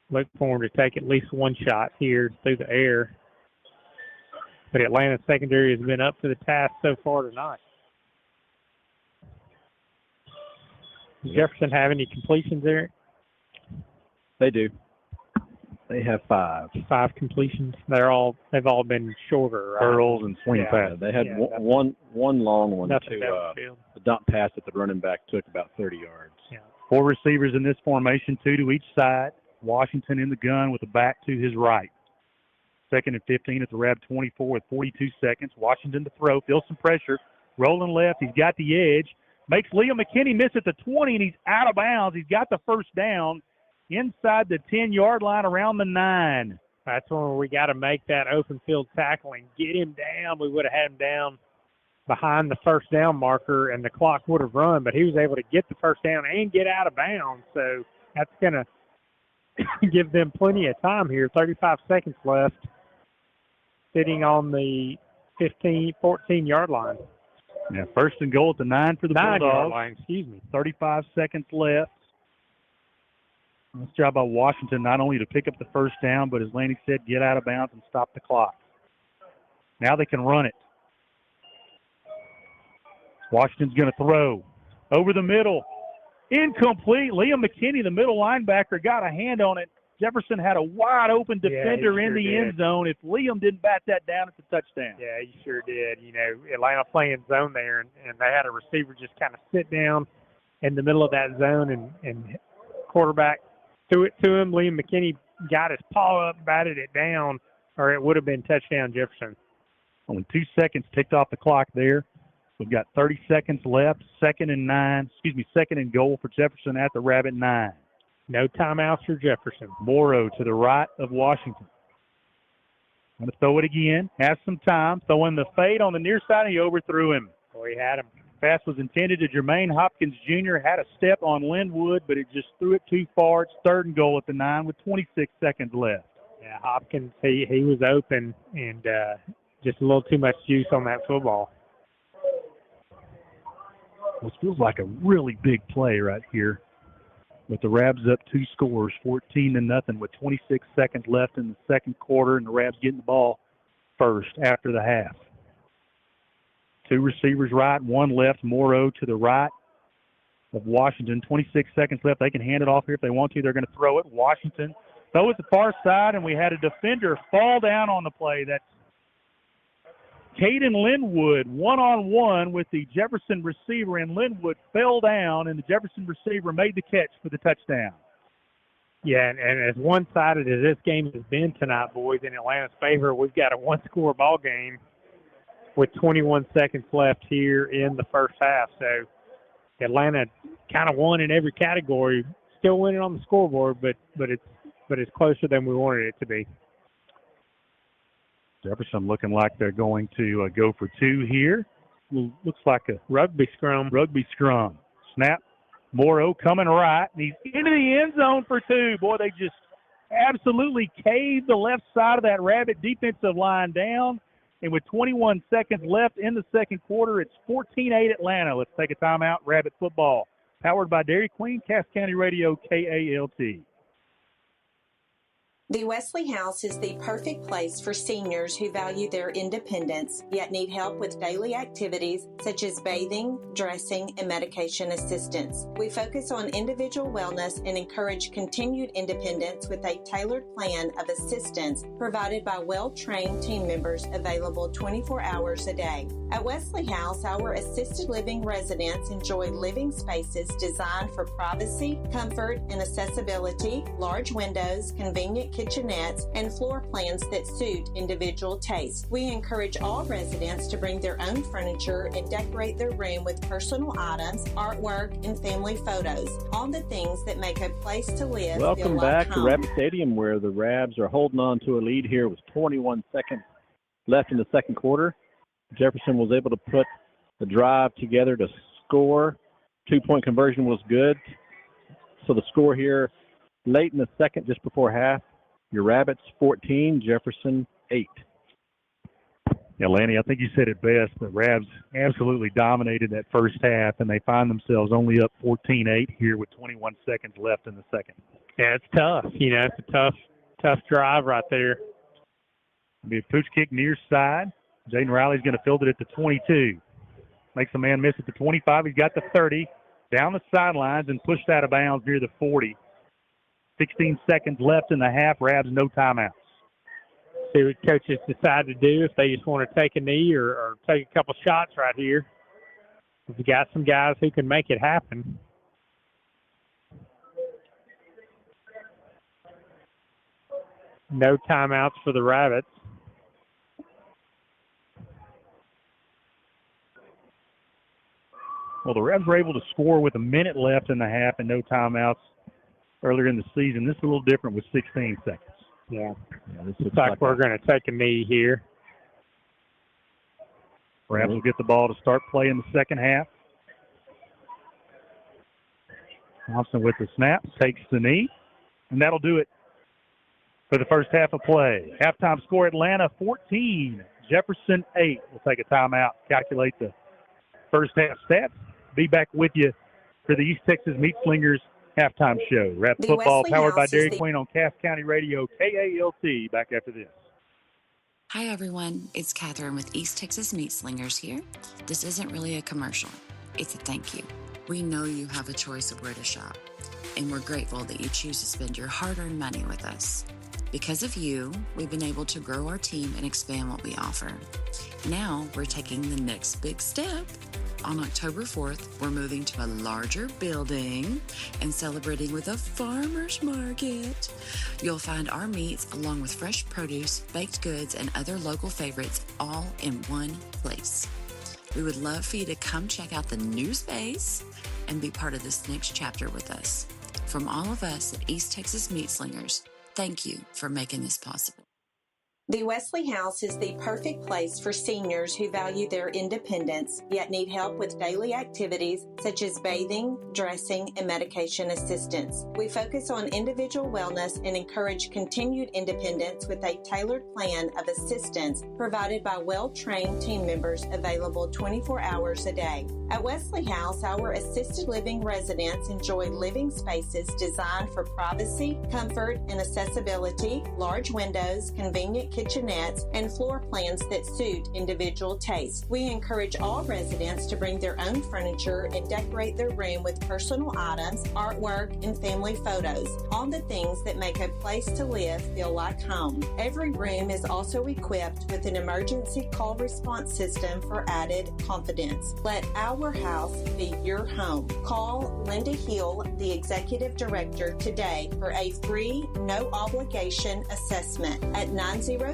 Look for them to take at least one shot here through the air. But Atlanta's secondary has been up to the task so far tonight. Does Jefferson have any completions there? They do. They have 5. 5 completions. They've all been shorter. Right? Curls and swing passes. They had one long one Nothing to the dump pass that the running back took about 30 yards. Yeah. 4 receivers in this formation, 2 to each side. Washington in the gun with the back to his right. 2nd and 15 at the RAB 24 with 42 seconds. Washington to throw. Feels some pressure. Rolling left. He's got the edge. Makes Liam McKinney miss at the 20, and he's out of bounds. He's got the first down inside the 10-yard line around the 9. That's when we got to make that open field tackle and get him down. We would have had him down behind the first down marker, and the clock would have run, but he was able to get the first down and get out of bounds. So that's going to give them plenty of time here. 35 seconds left, sitting on the 14-yard line. Yeah, 1st and goal at the 9 for the Bulldogs. 9-yard line, excuse me. 35 seconds left. Nice job by Washington not only to pick up the first down, but as Laney said, get out of bounds and stop the clock. Now they can run it. Washington's going to throw. Over the middle. Incomplete. Liam McKinney, the middle linebacker, got a hand on it. Jefferson had a wide-open defender in the end zone. If Liam didn't bat that down, it's a touchdown. Yeah, he sure did. You know, Atlanta playing zone there, and they had a receiver just kind of sit down in the middle of that zone, and quarterback threw it to him. Liam McKinney got his paw up, batted it down, or it would have been touchdown Jefferson. Only 2 seconds ticked off the clock there. We've got 30 seconds left. 2nd and goal for Jefferson at the Rabbit 9. No timeouts for Jefferson. Morrow to the right of Washington. Going to throw it again. Has some time. Throwing the fade on the near side. He overthrew him. Boy, he had him. Pass was intended to Jermaine Hopkins Jr. Had a step on Linwood, but it just threw it too far. It's 3rd and goal at the 9 with 26 seconds left. Yeah, Hopkins, he was open, and just a little too much juice on that football. This feels like a really big play right here. With the Rabs up 2 scores, 14-0, with 26 seconds left in the second quarter, and the Rabs getting the ball first after the half. 2 receivers right, 1 left. Morrow to the right of Washington. 26 seconds left. They can hand it off here if they want to. They're going to throw it. Washington throw it the far side, and we had a defender fall down on the play. That's Caden Linwood, one-on-one with the Jefferson receiver, and Linwood fell down, and the Jefferson receiver made the catch for the touchdown. Yeah, and as one-sided as this game has been tonight, boys, in Atlanta's favor, we've got a one-score ball game with 21 seconds left here in the first half. So Atlanta kind of won in every category, still winning on the scoreboard, but it's closer than we wanted it to be. Jefferson looking like they're going to go for 2 here. Looks like a rugby scrum. Snap. Morrow coming right. And he's into the end zone for 2. Boy, they just absolutely caved the left side of that Rabbit defensive line down. And with 21 seconds left in the second quarter, it's 14-8 Atlanta. Let's take a timeout. Rabbit football. Powered by Dairy Queen, Cass County Radio, KALT. The Wesley House is the perfect place for seniors who value their independence, yet need help with daily activities such as bathing, dressing, and medication assistance. We focus on individual wellness and encourage continued independence with a tailored plan of assistance provided by well-trained team members available 24 hours a day. At Wesley House, our assisted living residents enjoy living spaces designed for privacy, comfort, and accessibility, large windows, convenient kitchenettes, and floor plans that suit individual tastes. We encourage all residents to bring their own furniture and decorate their room with personal items, artwork, and family photos. All the things that make a place to live. Welcome back to Rabbit Stadium, where the Rabs are holding on to a lead here with 21 seconds left in the second quarter. Jefferson was able to put the drive together to score. 2-point conversion was good. So the score here late in the second, just before half, your Rabbits 14, Jefferson 8. Yeah, Lanny, I think you said it best. The Rabs absolutely dominated that first half, and they find themselves only up 14-8 here with 21 seconds left in the second. Yeah, it's tough. It's a tough drive right there. It'll be a pooch kick near side. Jaden Riley's going to field it at the 22. Makes a man miss at the 25. He's got the 30. Down the sidelines and pushed out of bounds near the 40. 16 seconds left in the half. Rabs, no timeouts. See what coaches decide to do, if they just want to take a knee or take a couple shots right here. We've got some guys who can make it happen. No timeouts for the Rabbits. Well, the Rabs were able to score with a minute left in the half and no timeouts earlier in the season. This is a little different with 16 seconds. Yeah, this looks like we're going to take a knee here. Rabs will get the ball to start play in the second half. Thompson with the snap, takes the knee, and that'll do it for the first half of play. Halftime score, Atlanta 14, Jefferson 8. We'll take a timeout, calculate the first half stats. Be back with you for the East Texas Meat Slingers halftime show. Rap football powered by Dairy Queen on Cass County Radio, KALT. Back after this. Hi, everyone. It's Catherine with East Texas Meat Slingers here. This isn't really a commercial. It's a thank you. We know you have a choice of where to shop, and we're grateful that you choose to spend your hard-earned money with us. Because of you, we've been able to grow our team and expand what we offer. Now we're taking the next big step. On October 4th, we're moving to a larger building and celebrating with a farmer's market. You'll find our meats along with fresh produce, baked goods, and other local favorites all in one place. We would love for you to come check out the new space and be part of this next chapter with us. From all of us at East Texas Meat Slingers, thank you for making this possible. The Wesley House is the perfect place for seniors who value their independence, yet need help with daily activities such as bathing, dressing, and medication assistance. We focus on individual wellness and encourage continued independence with a tailored plan of assistance provided by well-trained team members available 24 hours a day. At Wesley House, our assisted living residents enjoy living spaces designed for privacy, comfort, and accessibility, large windows, convenient kitchenettes, and floor plans that suit individual tastes. We encourage all residents to bring their own furniture and decorate their room with personal items, artwork, and family photos, all the things that make a place to live feel like home. Every room is also equipped with an emergency call response system for added confidence. Let our house be your home. Call Linda Hill, the Executive Director, today for a free, no obligation assessment at 903-796-6300.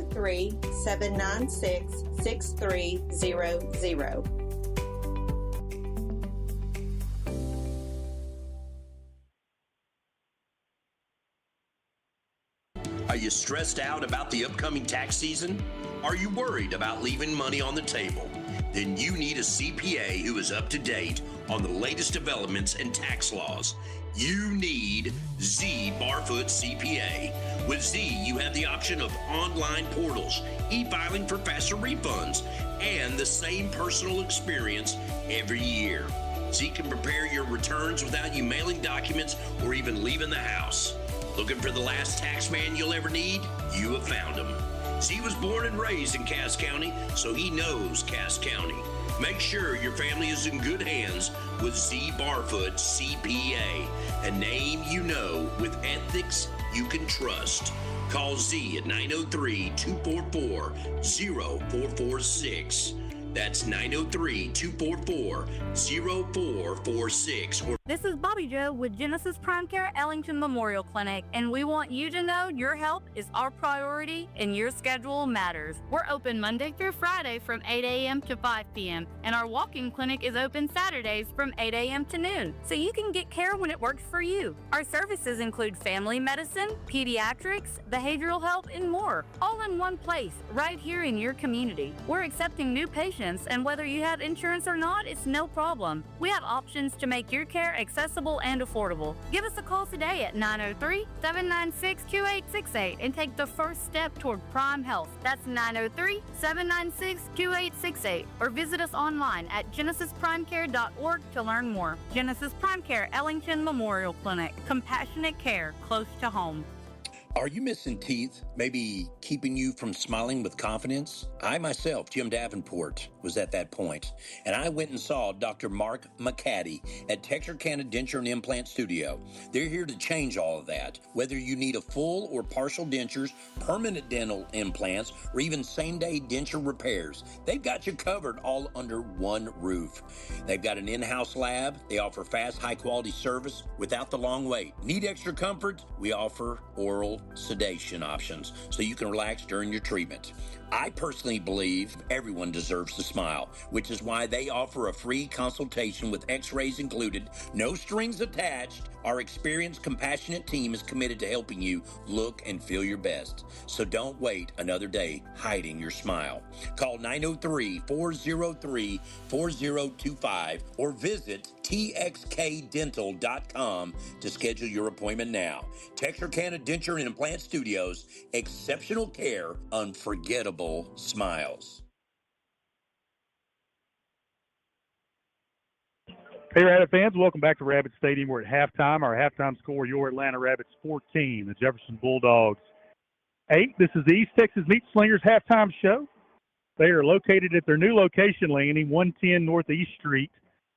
Are you stressed out about the upcoming tax season? Are you worried about leaving money on the table? Then you need a CPA who is up to date on the latest developments in tax laws. You need Z Barfoot CPA. With Z, you have the option of online portals, e-filing for faster refunds, and the same personal experience every year. Z can prepare your returns without you mailing documents or even leaving the house. Looking for the last tax man you'll ever need? You have found him. Z was born and raised in Cass County, so he knows Cass County. Make sure your family is in good hands with Z Barfoot CPA, a name you know with ethics you can trust. Call Z at 903-244-0446. That's 903-244-0446. This is Bobby Joe with Genesis Prime Care Ellington Memorial Clinic, and we want you to know your health is our priority and your schedule matters. We're open Monday through Friday from 8 a.m. to 5 p.m., and our walk-in clinic is open Saturdays from 8 a.m. to noon, so you can get care when it works for you. Our services include family medicine, pediatrics, behavioral health, and more, all in one place, right here in your community. We're accepting new patients, and whether you have insurance or not, it's no problem. We have options to make your care accessible and affordable. Give us a call today at 903-796-2868 and take the first step toward Prime Health. That's 903-796-2868, or visit us online at genesisprimecare.org to learn more. Genesis Prime Care Ellington Memorial Clinic. Compassionate care close to home. Are you missing teeth? Maybe keeping you from smiling with confidence? I myself, Jim Davenport, was at that point, and I went and saw Dr. Mark McCaddy at Texarkana Denture and Implant Studio. They're here to change all of that. Whether you need a full or partial dentures, permanent dental implants, or even same-day denture repairs, they've got you covered all under one roof. They've got an in-house lab. They offer fast, high-quality service without the long wait. Need extra comfort? We offer oral sedation options so you can relax during your treatment. I personally believe everyone deserves to smile, which is why they offer a free consultation with x-rays included, no strings attached. Our experienced, compassionate team is committed to helping you look and feel your best. So don't wait another day hiding your smile. Call 903-403-4025 or visit txkdental.com to schedule your appointment now. Texarkana Denture and Implant Studios, exceptional care, unforgettable smiles. Hey, Rabbit fans, welcome back to Rabbit Stadium. We're at halftime. Our halftime score, your Atlanta Rabbits 14, the Jefferson Bulldogs 8. This is the East Texas Meat Slingers halftime show. They are located at their new location landing, 110 Northeast Street.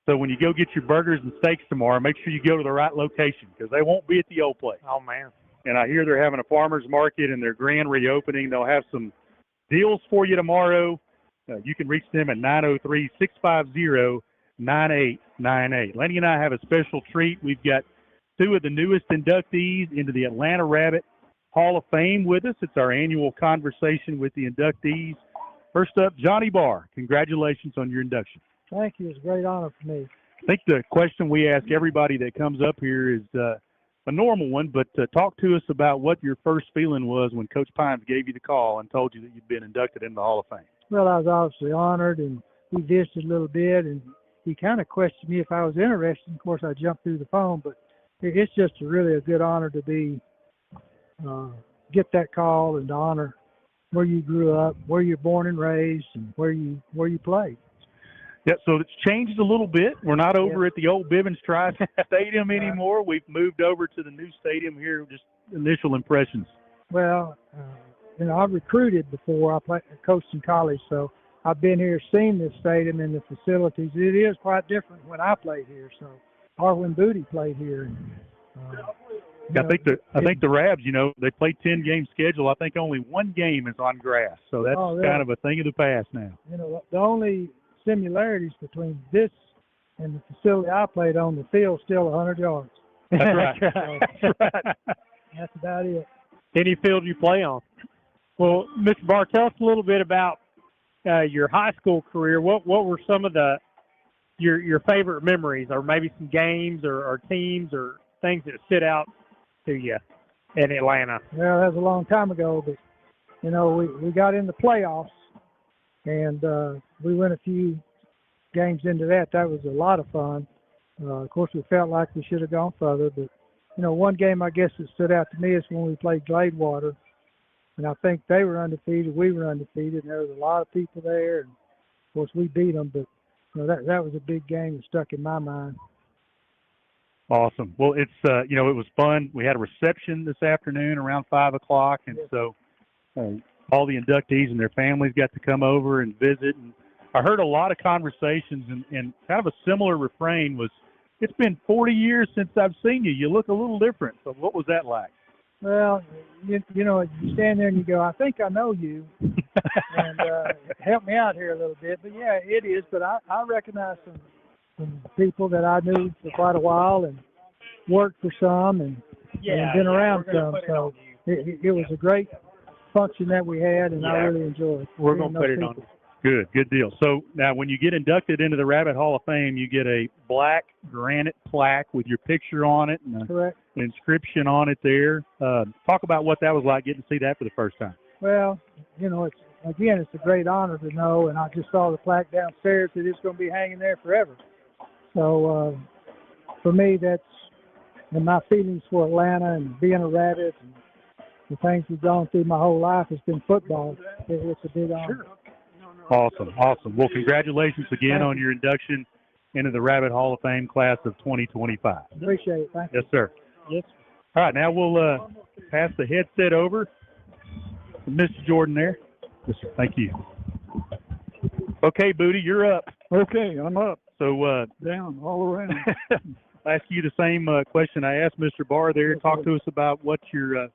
So when you go get your burgers and steaks tomorrow, make sure you go to the right location because they won't be at the old place. Oh, man. And I hear they're having a farmer's market and their grand reopening. They'll have some deals for you tomorrow. You can reach them at 903-650-9898. Lenny and I have a special treat. We've got two of the newest inductees into the Atlanta Rabbit Hall of Fame with us. It's our annual conversation with the inductees. First up, Johnny Barr. Congratulations on your induction. Thank you. It's a great honor for me. I think the question we ask everybody that comes up here is, a normal one, but talk to us about what your first feeling was when Coach Pines gave you the call and told you that you'd been inducted into the Hall of Fame. Well, I was obviously honored, and we visited a little bit, and he kind of questioned me if I was interested. Of course, I jumped through the phone, but it's just really a good honor to be get that call and to honor where you grew up, where you're born and raised, and where you played. Yeah, so it's changed a little bit. We're not over at the old Bivens Tri-Stadium anymore. We've moved over to the new stadium here. Just initial impressions. Well, I've recruited before. I coached in college, so I've been here, seen this stadium and the facilities. It is quite different when I played here. So, or when Booty played here. I think the Rabs, they play 10-game schedule. I think only one game is on grass, so that's kind of a thing of the past now. The only similarities between this and the facility I played on, the field still 100 yards. That's right. That's right. That's about it. Any field you play on. Well, Mr. Barr, tell us a little bit about your high school career. What were some of your favorite memories, or maybe some games or teams or things that stood out to you in Atlanta? Well, that was a long time ago, but we got in the playoffs, and we went a few games into that. That was a lot of fun. Of course, we felt like we should have gone further, but one game I guess that stood out to me is when we played Gladewater, and I think they were undefeated, we were undefeated, and there was a lot of people there, and of course we beat them, but that was a big game that stuck in my mind. Awesome. Well, it's it was fun. We had a reception this afternoon around 5:00, and so all the inductees and their families got to come over and visit. And I heard a lot of conversations, and kind of a similar refrain was, "It's been 40 years since I've seen you. You look a little different." So, what was that like? Well, you stand there and you go, "I think I know you," and help me out here a little bit. But yeah, it is. But I recognize some people that I knew for quite a while and worked for some and been around some. So it was a great function that we had, and I really enjoyed it. We're going to put it on. Good deal. So now when you get inducted into the Rabbit Hall of Fame, you get a black granite plaque with your picture on it and an inscription on it there. Talk about what that was like, getting to see that for the first time. Well, it's a great honor to know, and I just saw the plaque downstairs that it's going to be hanging there forever. So for me, and my feelings for Atlanta and being a Rabbit and the things we've gone through my whole life has been football. It's a big honor. Sure. Awesome. Well, congratulations again on your induction into the Rabbit Hall of Fame class of 2025. Appreciate it. Thank you. Yes, sir. Yes. All right, now we'll pass the headset over to Mr. Jordan there. Yes, sir. Thank you. Okay, Booty, you're up. Okay, I'm up. So down all around. I'll ask you the same question I asked Mr. Barr there. Talk to us about what your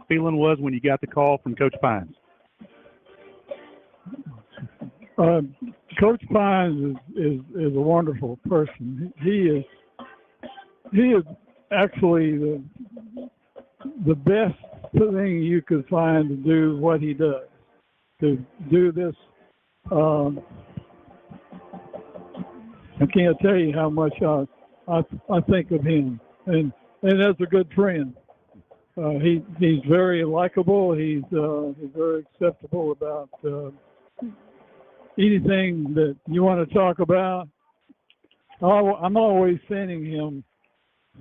feeling was when you got the call from Coach Pines. Coach Pines is a wonderful person. He is actually the best thing you could find to do what he does. To do this, I can't tell you how much I think of him, and as a good friend. He's very likable. He's very acceptable about anything that you want to talk about. I'm always sending him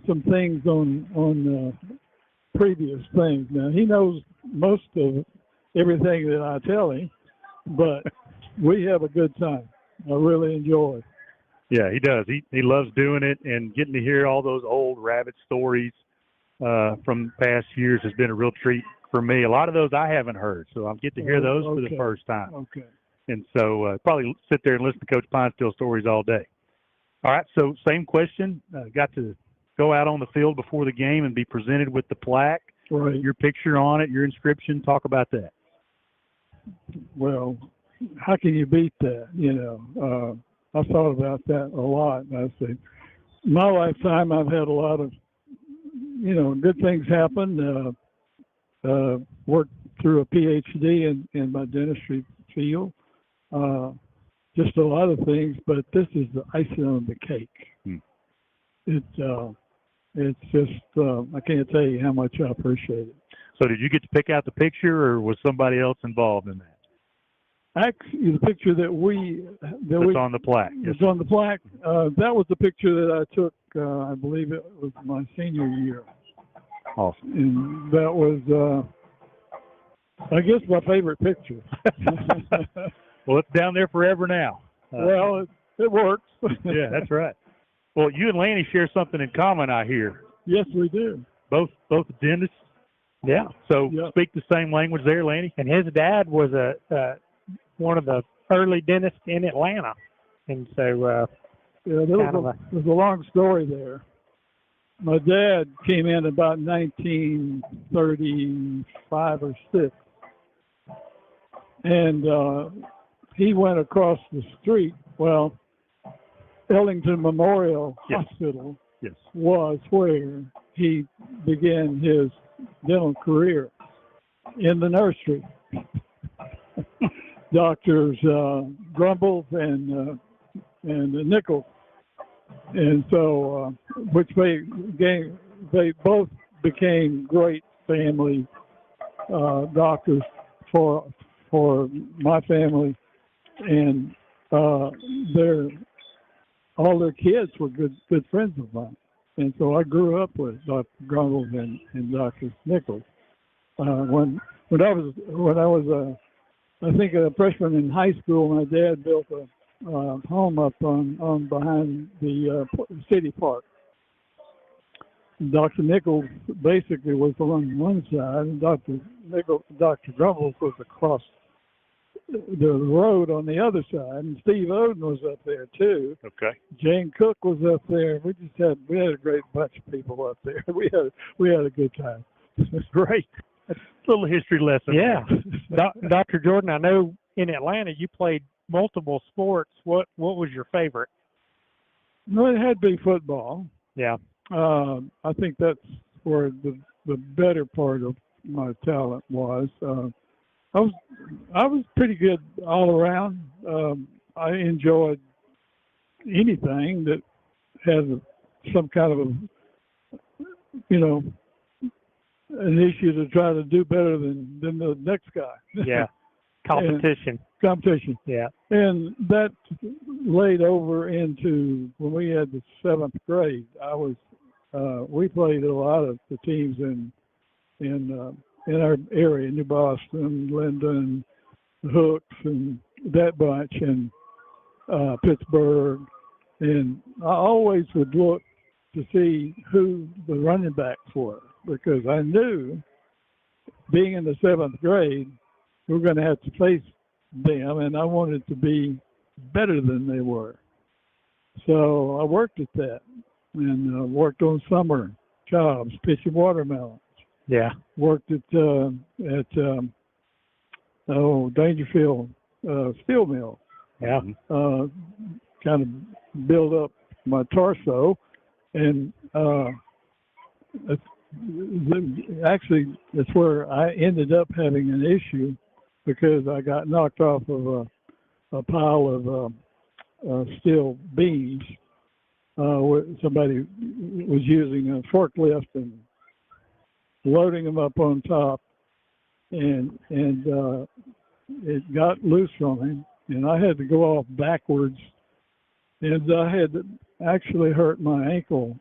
some things on previous things. Now, he knows most of everything that I tell him, but we have a good time. I really enjoy it. Yeah, he does. He loves doing it, and getting to hear all those old Rabbit stories from past years has been a real treat for me. A lot of those I haven't heard, so I'll get to hear those for the first time. Okay. And so probably sit there and listen to Coach Pines tell stories all day. All right, so same question. Got to go out on the field before the game and be presented with the plaque, your picture on it, your inscription. Talk about that. Well, how can you beat that? I thought about that a lot. I say, my lifetime, I've had a lot of, good things happen. Worked through a PhD in my dentistry field. Just a lot of things, but this is the icing on the cake. it's just, I can't tell you how much I appreciate it. So did you get to pick out the picture, or was somebody else involved in that? Actually, the picture that's on the plaque. It's on the plaque. That was the picture that I took, I believe it was my senior year. Awesome. And that was, I guess, my favorite picture. Well, it's down there forever now. Well, it works. Yeah, that's right. Well, you and Lanny share something in common, I hear. Yes, we do. Both dentists. Yeah. So speak the same language there, Lanny. And his dad was one of the early dentists in Atlanta, and so there's a long story there. My dad came in about 1935 or 6, and he went across the street. Well, Ellington Memorial Hospital was where he began his dental career, in the nursery. Doctors Grumbles and Nichols, and so which they both became great family doctors for my family, and all their kids were good friends of mine, and so I grew up with Dr. Grumbles and Dr. Nichols. When I was I think a freshman in high school, my dad built a home up on behind the city park. Dr. Nichols basically was on one side, and Dr. Grumbles was across the road on the other side, and Steve Oden was up there too. Okay. Jane Cook was up there. We had a great bunch of people up there. We had a good time. Great. That's a little history lesson. Yeah. Dr. Jordan, I know in Atlanta you played multiple sports. What was your favorite? No, it had to be football. Yeah. I think that's where the better part of my talent was. I was pretty good all around. I enjoyed anything that has some kind of an issue to try to do better than the next guy. Yeah. Competition. Competition. Yeah. And that laid over into when we had the 7th grade. We played a lot of the teams in our area, New Boston, Linden, Hooks, and that bunch, and Pittsburgh. And I always would look to see who the running backs were, because I knew, being in the 7th grade, we were going to have to face them, and I wanted to be better than they were. So I worked at that, and worked on summer jobs, pitching watermelons. Yeah. Worked at Dangerfield steel mill. Yeah. Kind of build up my torso, and actually that's where I ended up having an issue, because I got knocked off of a pile of steel beams. Where somebody was using a forklift and loading them up on top, and it got loose from him, and I had to go off backwards, and I had actually hurt my ankle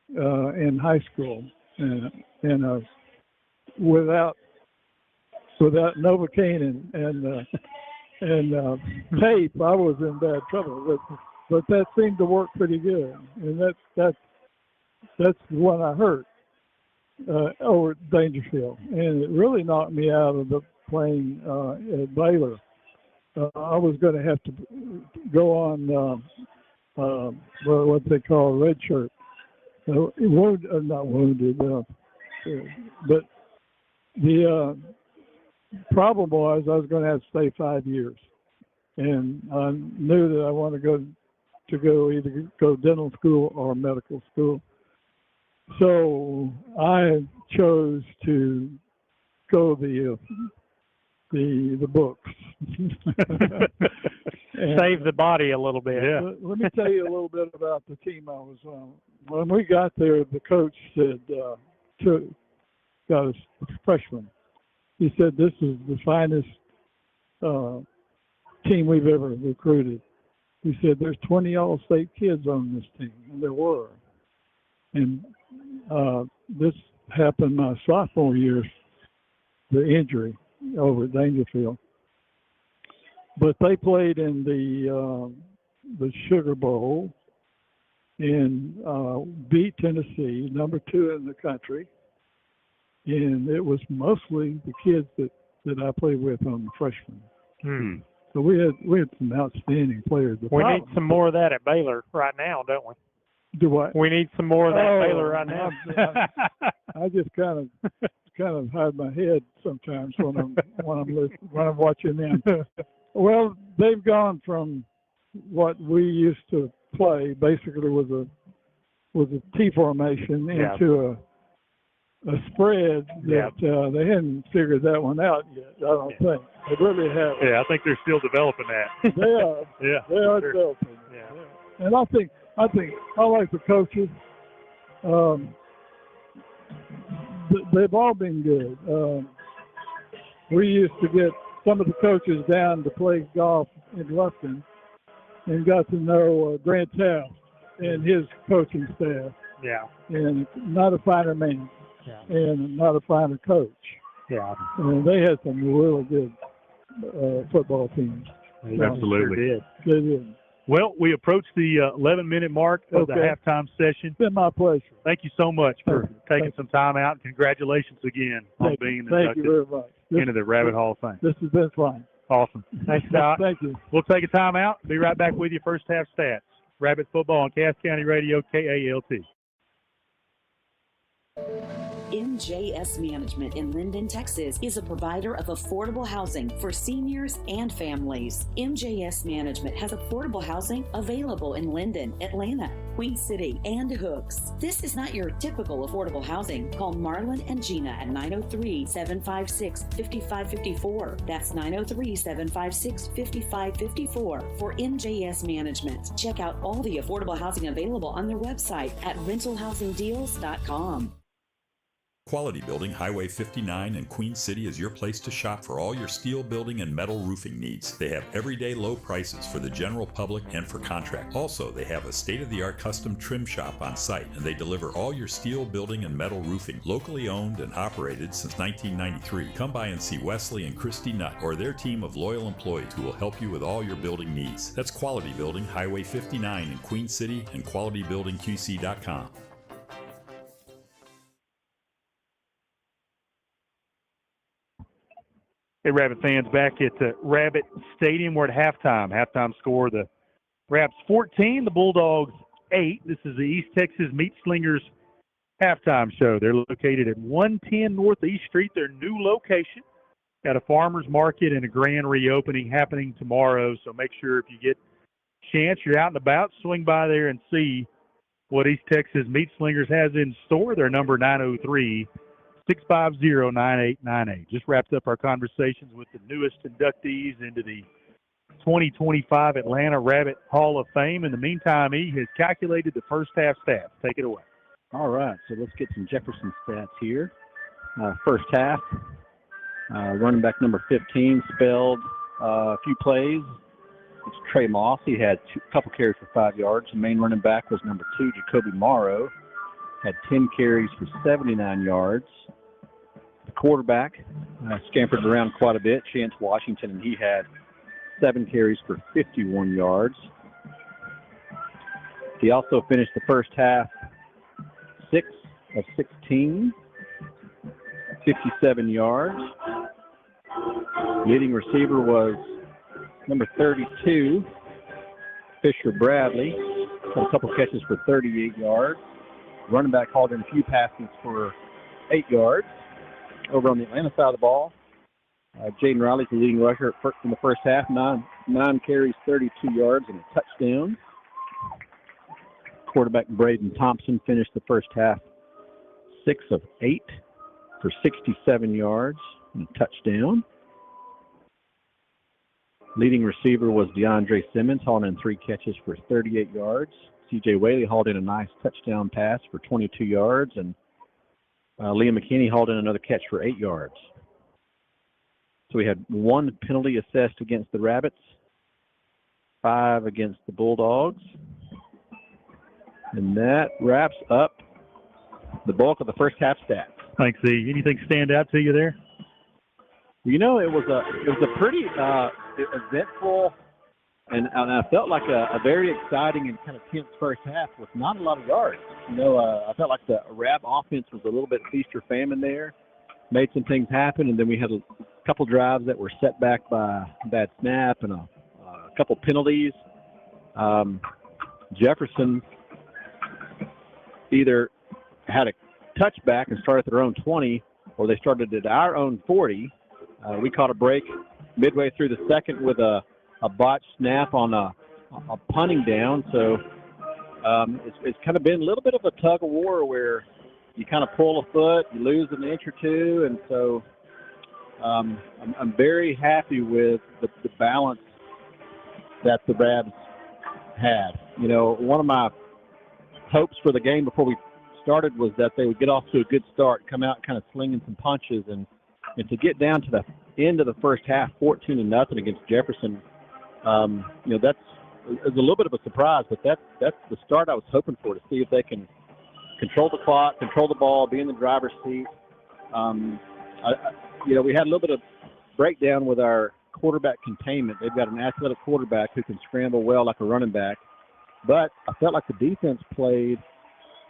in high school, and without Novocaine and tape, I was in bad trouble. But that seemed to work pretty good, and that's the one I hurt over at Dangerfield, and it really knocked me out of the playing at Baylor. I was going to have to go on what they call red shirt. Not wounded, but the problem was I was going to have to stay 5 years, and I knew that I wanted to either go dental school or medical school. So I chose to go the books. Save the body a little bit. Yeah. Let me tell you a little bit about the team I was on. When we got there, the coach said, got us freshman. He said, "This is the finest team we've ever recruited." He said, "There's 20 All-State kids on this team," and there were. And this happened my sophomore year, the injury over at Dangerfield. But they played in the Sugar Bowl and beat Tennessee, number 2 in the country. And it was mostly the kids that I played with on the freshmen. So we had some outstanding players. We need some more of that at Baylor right now, don't we? Do what? We need some more of that at Baylor right now. I just kind of hide my head sometimes when I'm watching them. Well, they've gone from what we used to play, basically was a T formation, into a spread that they hadn't figured that one out yet. I don't think they really haven't. Yeah, I think they're still developing that. They are. Yeah, they are sure. developing. Yeah. And I think I like the coaches. They've all been good. We used to get some of the coaches down to play golf in Lufkin and got to know Grant Taft and his coaching staff. Yeah. And not a finer man. Yeah. And not a finer coach. Yeah. And they had some really good football teams. Absolutely. They did. Well, we approached the 11-minute mark of the halftime session. It's been my pleasure. Thank you so much for taking some time out. Congratulations again on being inducted into the Rabbit Hall of Fame. This has been fun. Awesome. Thanks, Scott. Thank you. We'll take a time out. Be right back with you. First half stats. Rabbit football on Cass County Radio, KALT. MJS Management in Linden, Texas is a provider of affordable housing for seniors and families. MJS Management has affordable housing available in Linden, Atlanta, Queen City, and Hooks. This is not your typical affordable housing. Call Marlon and Gina at 903-756-5554. That's 903-756-5554 for MJS Management. Check out all the affordable housing available on their website at rentalhousingdeals.com. Quality Building, Highway 59 and Queen City is your place to shop for all your steel building and metal roofing needs. They have everyday low prices for the general public and for contract. Also, they have a state-of-the-art custom trim shop on site, and they deliver all your steel building and metal roofing. Locally owned and operated since 1993. Come by and see Wesley and Christy Nutt or their team of loyal employees who will help you with all your building needs. That's Quality Building, Highway 59 in Queen City and QualityBuildingQC.com. Hey, Rabbit fans, back at Rabbit Stadium. We're at halftime. Halftime score, the Raps 14, the Bulldogs 8. This is the East Texas Meat Slingers halftime show. They're located at 110 Northeast Street, their new location. Got a farmer's market and a grand reopening happening tomorrow, so make sure if you get a chance, you're out and about, swing by there and see what East Texas Meat Slingers has in store. Their number 903-650-9898. Just wrapped up our conversations with the newest inductees into the 2025 Atlanta Rabbit Hall of Fame. In the meantime, he has calculated the first half stats. Take it away. All right, so let's get some Jefferson stats here. First half, running back number 15 spelled a few plays. It's Trey Moss. He had a couple carries for 5 yards. The main running back was number 2, Jacoby Morrow. Had 10 carries for 79 yards. The quarterback scampered around quite a bit, Chance Washington, and he had 7 carries for 51 yards. He also finished the first half 6 of 16, 57 yards. Leading receiver was number 32, Fisher Bradley. Had a couple catches for 38 yards. Running back hauled in a few passes for 8 yards. Over on the Atlanta side of the ball, Jaden Riley's the leading rusher in the first half, 9 carries, 32 yards, and a touchdown. Quarterback Braden Thompson finished the first half 6 of 8 for 67 yards and a touchdown. Leading receiver was DeAndre Simmons, hauling in 3 catches for 38 yards. C.J. Whaley hauled in a nice touchdown pass for 22 yards, and Liam McKinney hauled in another catch for 8 yards. So we had 1 penalty assessed against the Rabbits, 5 against the Bulldogs. And that wraps up the bulk of the first half stats. Thanks, E. Anything stand out to you there? You know, it was a pretty eventful, and I felt like a very exciting and kind of tense first half with not a lot of yards. You know, I felt like the Rab offense was a little bit feast or famine there, made some things happen, and then we had a couple drives that were set back by a bad snap and a couple penalties. Jefferson either had a touchback and started at their own 20, or they started at our own 40. We caught a break midway through the second with a botched snap on a punting down. So it's kind of been a little bit of a tug of war where you kind of pull a foot, you lose an inch or two, and so I'm very happy with the balance that the Rabs had. You know, one of my hopes for the game before we started was that they would get off to a good start, come out kind of slinging some punches, and to get down to the end of the first half, 14-0 against Jefferson, you know, that's a little bit of a surprise, but that's the start I was hoping for, to see if they can control the clock, control the ball, be in the driver's seat. You know, we had a little bit of breakdown with our quarterback containment. They've got an athletic quarterback who can scramble well like a running back, but I felt like the defense played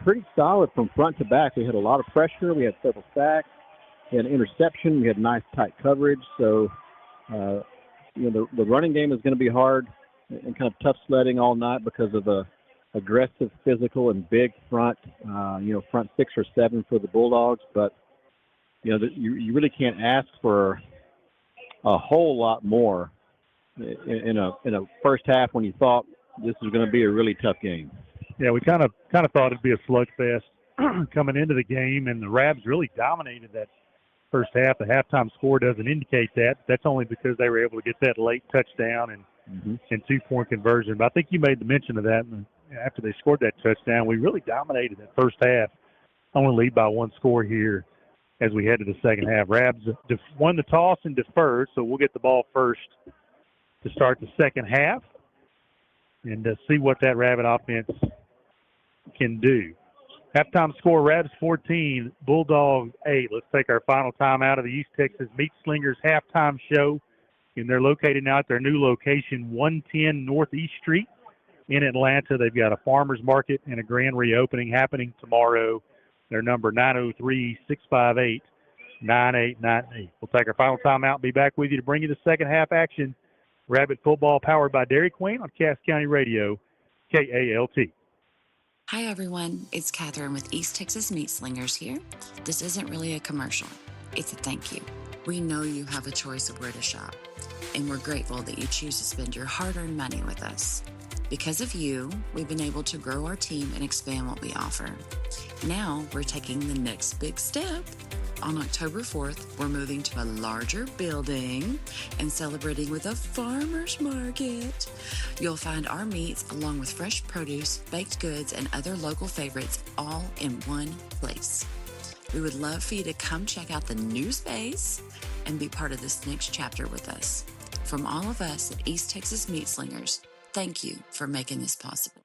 pretty solid from front to back. We had a lot of pressure. We had several sacks. We had an interception. We had nice tight coverage. So, you know, the running game is going to be hard and kind of tough sledding all night because of a aggressive, physical, and big front, you know, front 6 or 7 for the Bulldogs. But, you know, you really can't ask for a whole lot more in a first half when you thought this was going to be a really tough game. Yeah, we kind of thought it'd be a slugfest coming into the game, and the Rabs really dominated that first half. The halftime score doesn't indicate that. That's only because they were able to get that late touchdown and 2-point conversion. But I think you made the mention of that. And after they scored that touchdown, we really dominated that first half. Only lead by 1 score here as we head to the second half. Rabs won the toss and deferred, so we'll get the ball first to start the second half and see what that Rabbit offense can do. Halftime score, Rabs 14, Bulldogs 8. Let's take our final time out of the East Texas Meat Slingers halftime show. And they're located now at their new location, 110 Northeast Street in Atlanta. They've got a farmer's market and a grand reopening happening tomorrow. Their number 903-658-9898. We'll take our final time out and be back with you to bring you the second half action. Rabbit football powered by Dairy Queen on Cass County Radio, KALT. Hi, everyone. It's Catherine with East Texas Meat Slingers here. This isn't really a commercial. It's a thank you. We know you have a choice of where to shop, and we're grateful that you choose to spend your hard-earned money with us. Because of you, we've been able to grow our team and expand what we offer. Now, we're taking the next big step. On October 4th, we're moving to a larger building and celebrating with a farmer's market. You'll find our meats along with fresh produce, baked goods, and other local favorites all in one place. We would love for you to come check out the new space and be part of this next chapter with us. From all of us at East Texas Meat Slingers, thank you for making this possible.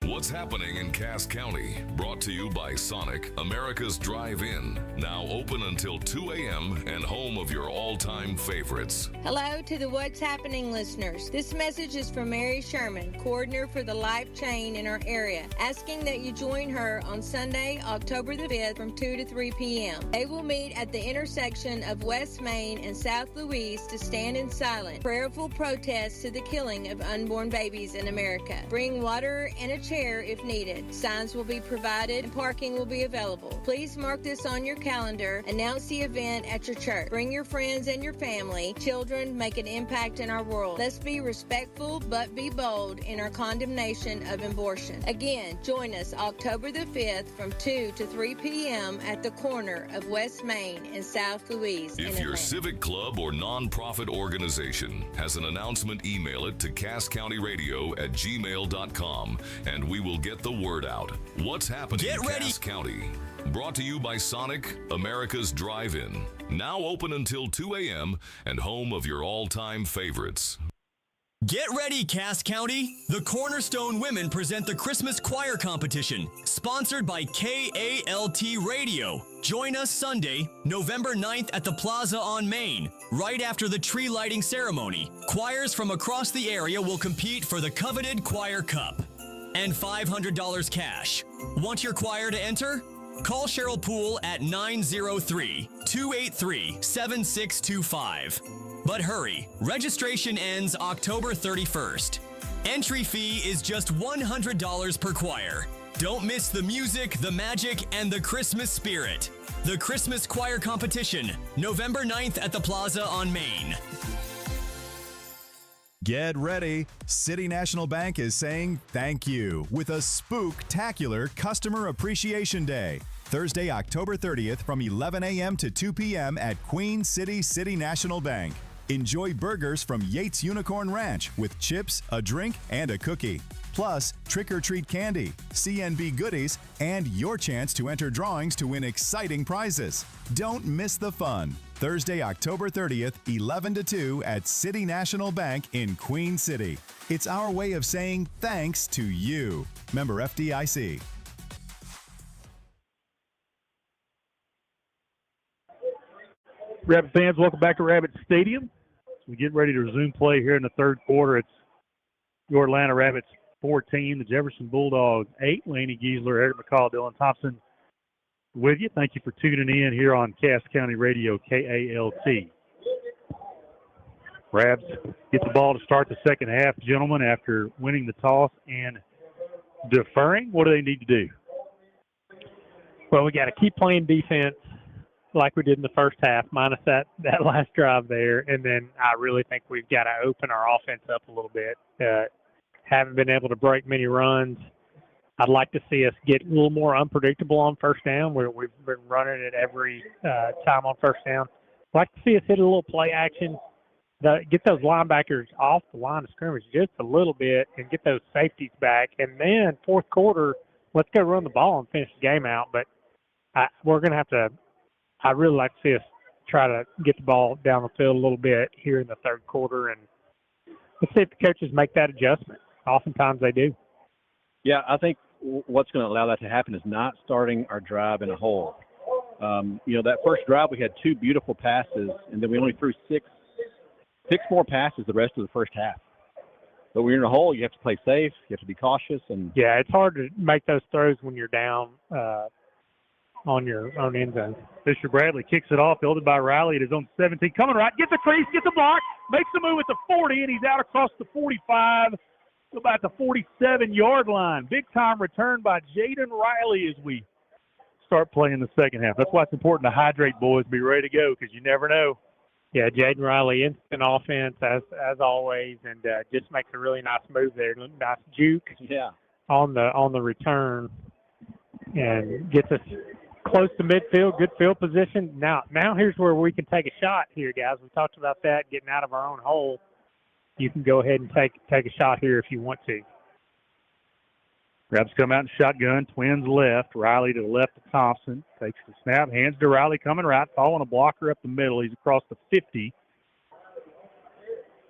What's happening in Cass County? Brought to you by Sonic, America's Drive-In. Now open until 2 a.m. and home of your all-time favorites. Hello to the What's Happening listeners. This message is from Mary Sherman, coordinator for the Life Chain in our area, asking that you join her on Sunday, October the 5th from 2 to 3 p.m. They will meet at the intersection of West Main and South Louise to stand in silent, prayerful protest to the killing of unborn babies in America. Bring water and a chair care if needed. Signs will be provided and parking will be available. Please mark this on your calendar. Announce the event at your church. Bring your friends and your family. Children make an impact in our world. Let's be respectful but be bold in our condemnation of abortion. Again, join us October the 5th from 2 to 3 p.m. at the corner of West Main and South Louise in If your Atlanta. civic club or nonprofit organization has an announcement, email it to casscountyradio@gmail.com and we will get the word out. What's happening in Cass County? Brought to you by Sonic, America's Drive-In. Now open until 2 a.m. and home of your all-time favorites. Get ready, Cass County! The Cornerstone Women present the Christmas Choir Competition, sponsored by KALT Radio. Join us Sunday, November 9th at the Plaza on Main, right after the tree lighting ceremony. Choirs from across the area will compete for the coveted Choir Cup and $500 cash. Want your choir to enter? Call Cheryl Poole at 903-283-7625. But hurry, registration ends October 31st. Entry fee is just $100 per choir. Don't miss the music, the magic, and the Christmas spirit. The Christmas Choir Competition, November 9th at the Plaza on Main. Get ready. City National Bank is saying thank you with a spooktacular Customer Appreciation Day. Thursday, October 30th from 11 a.m. to 2 p.m. at Queen City City National Bank. Enjoy burgers from Yates Unicorn Ranch with chips, a drink, and a cookie. Plus, trick-or-treat candy, CNB goodies, and your chance to enter drawings to win exciting prizes. Don't miss the fun. Thursday, October 30th, 11 to 2 at City National Bank in Queen City. It's our way of saying thanks to you. Member FDIC. Rabbit fans, welcome back to Rabbit Stadium. We get ready to resume play here in the third quarter. It's your Atlanta Rabbits 14, the Jefferson Bulldogs 8. Laney Giesler, Eric McCall, Dylan Thompson with you. Thank you for tuning in here on Cass County Radio, KALT. Rabs get the ball to start the second half, gentlemen, after winning the toss and deferring. What do they need to do? Well, we got to keep playing defense like we did in the first half, minus that last drive there. And then I really think we've got to open our offense up a little bit. Haven't been able to break many runs. I'd like to see us get a little more unpredictable on first down. We've been running it every time on first down. I'd like to see us hit a little play action, get those linebackers off the line of scrimmage just a little bit and get those safeties back. And then fourth quarter, let's go run the ball and finish the game out. But we're going to have to – I'd really like to see us try to get the ball down the field a little bit here in the third quarter, and let's see if the coaches make that adjustment. Oftentimes they do. Yeah, I think what's going to allow that to happen is not starting our drive in a hole. That first drive we had two beautiful passes, and then we only threw six more passes the rest of the first half. But when you're in a hole, you have to play safe, you have to be cautious. And yeah, it's hard to make those throws when you're down on your own end zone. Fisher Bradley kicks it off, fielded by Riley at his own 17. Coming right, gets the crease, gets the block, makes the move at the 40, and he's out across the 45, about the 47-yard line. Big-time return by Jaden Riley as we start playing the second half. That's why it's important to hydrate, boys. Be ready to go because you never know. Yeah, Jaden Riley, instant offense as always, and just makes a really nice move there. Nice juke on the return and gets us close to midfield, good field position. Now here's where we can take a shot here, guys. We talked about that, getting out of our own hole. You can go ahead and take a shot here if you want to. Rabs come out in shotgun, twins left, Riley to the left of Thompson. Takes the snap, hands to Riley coming right, following a blocker up the middle. He's across the 50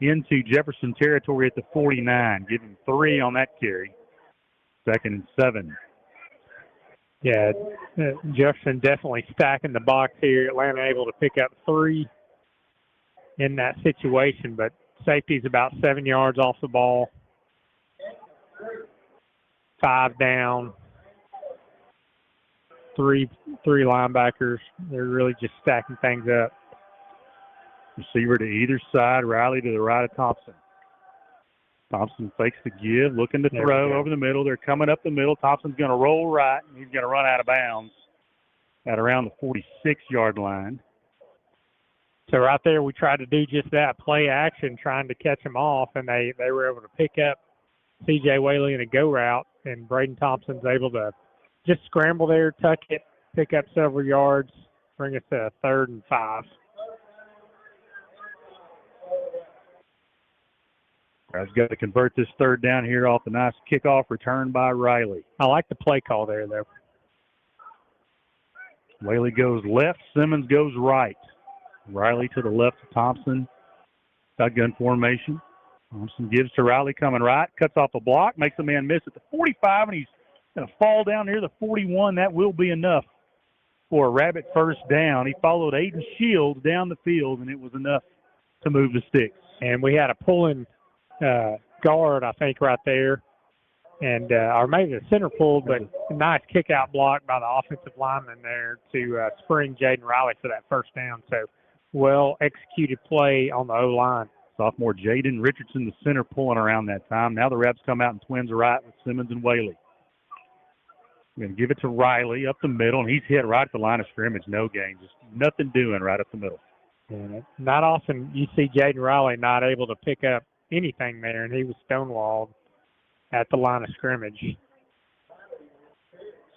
into Jefferson territory at the 49. Give him 3 on that carry. 2nd and 7. Yeah, Jefferson definitely stacking the box here. Atlanta able to pick up 3 in that situation, but safety's about 7 yards off the ball. 5 down. 3 linebackers. They're really just stacking things up. Receiver to either side. Riley to the right of Thompson. Thompson fakes the give, looking to throw over the middle. They're coming up the middle. Thompson's going to roll right, and he's going to run out of bounds at around the 46-yard line. So right there, we tried to do just that, play action, trying to catch them off, and they were able to pick up C.J. Whaley in a go route, and Braden Thompson's able to just scramble there, tuck it, pick up several yards, bring us to 3rd and 5. I've got to convert this 3rd down here off the nice kickoff return by Riley. I like the play call there, though. Whaley goes left, Simmons goes right. Riley to the left of Thompson. Shotgun formation. Thompson gives to Riley coming right, cuts off a block, makes a man miss at the 45, and he's going to fall down near the 41. That will be enough for a Rabbit first down. He followed Aiden Shields down the field, and it was enough to move the sticks. And we had a pulling guard, I think, right there. And or maybe the center pulled, but a nice kick-out block by the offensive lineman there to spring Jaden Riley for that first down. So well-executed play on the O-line. Sophomore Jaden Richardson, the center, pulling around that time. Now the Raps come out and twins right with Simmons and Whaley. We're going to give it to Riley up the middle, and he's hit right at the line of scrimmage. No gain. Just nothing doing right up the middle. Yeah, not often you see Jaden Riley not able to pick up anything there, and he was stonewalled at the line of scrimmage.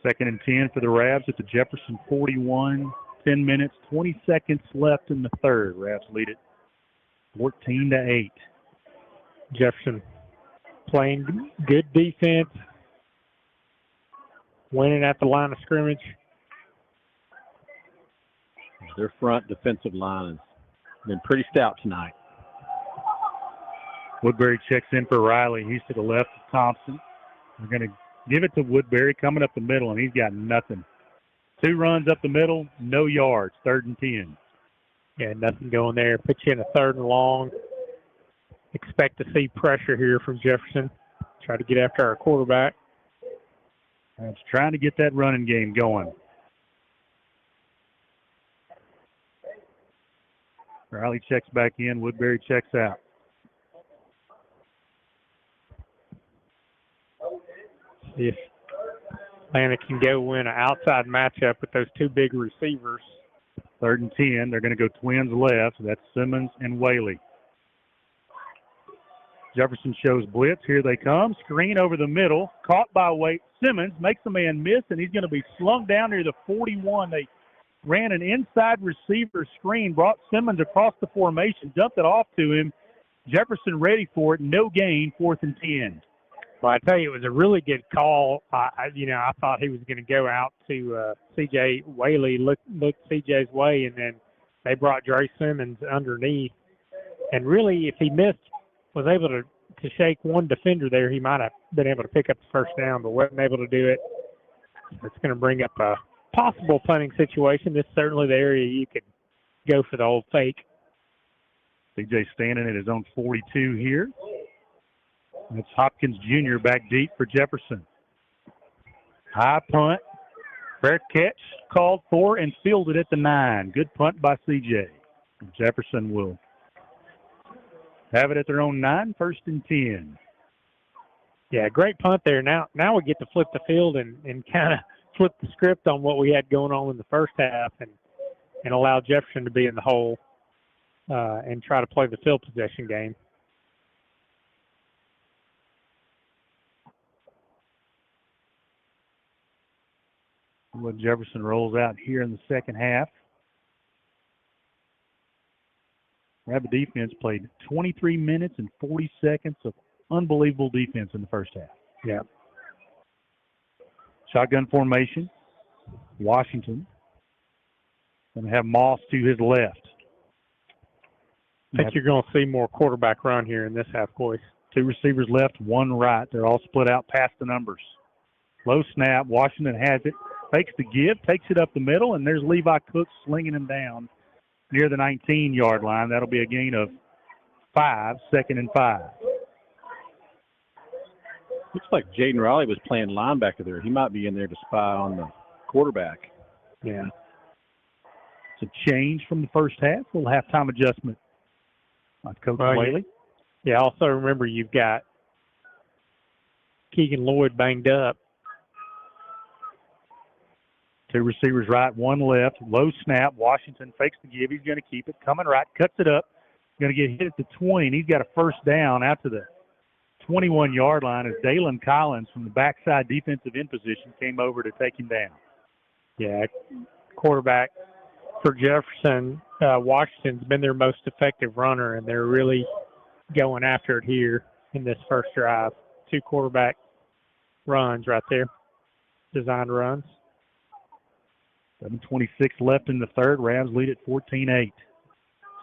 2nd and 10 for the Rabs at the Jefferson 41. 10 minutes, 20 seconds left in the 3rd. Rabs lead it 14-8. Jefferson playing good defense, winning at the line of scrimmage. Their front defensive line has been pretty stout tonight. Woodbury checks in for Riley. He's to the left of Thompson. We're going to give it to Woodbury coming up the middle, and he's got nothing. 2 runs up the middle, no yards, 3rd and 10. Yeah, nothing going there. Put you in a 3rd and long. Expect to see pressure here from Jefferson. Try to get after our quarterback. That's trying to get that running game going. Riley checks back in. Woodbury checks out. See if Atlanta can go win an outside matchup with those 2 big receivers. 3rd and 10. They're going to go twins left. That's Simmons and Whaley. Jefferson shows blitz. Here they come. Screen over the middle. Caught by Simmons. Makes the man miss, and he's going to be slung down near the 41. They ran an inside receiver screen, brought Simmons across the formation, dumped it off to him. Jefferson ready for it. No gain, 4th and 10. Well, I tell you, it was a really good call. I thought he was going to go out to C.J. Whaley, look C.J.'s way, and then they brought Dre Simmons underneath. And really, if he was able to shake one defender there, he might have been able to pick up the first down, but wasn't able to do it. It's going to bring up a possible punting situation. This is certainly the area you could go for the old fake. C.J. standing at his own 42 here. It's Hopkins Jr. back deep for Jefferson. High punt. Fair catch called for and fielded at the 9. Good punt by C.J. Jefferson will have it at their own 9, 1st and 10. Yeah, great punt there. Now we get to flip the field and kind of flip the script on what we had going on in the first half and allow Jefferson to be in the hole and try to play the field possession game. What Jefferson rolls out here in the second half. Rabbit defense played 23 minutes and 40 seconds of unbelievable defense in the first half. Yeah. Shotgun formation. Washington going to have Moss to his left. I think you're going to see more quarterback run here in this half, boys. 2 receivers left, 1 right. They're all split out past the numbers. Low snap. Washington has it. Fakes the give, takes it up the middle, and there's Levi Cook slinging him down near the 19-yard line. That'll be a gain of 5, 2nd and 5. Looks like Jaden Riley was playing linebacker there. He might be in there to spy on the quarterback. Yeah. It's a change from the first half. A little halftime adjustment on Coach Whaley. Yeah, also remember you've got Keegan Lloyd banged up. 2 receivers right, 1 left. Low snap. Washington fakes the give. He's going to keep it. Coming right, cuts it up. Going to get hit at the 20, and he's got a first down out to the 21-yard line as Dalen Collins from the backside defensive end position came over to take him down. Yeah, quarterback for Jefferson, Washington's been their most effective runner, and they're really going after it here in this first drive. 2 quarterback runs right there, designed runs. 7:26 left in the third. Ravs lead at 14-8.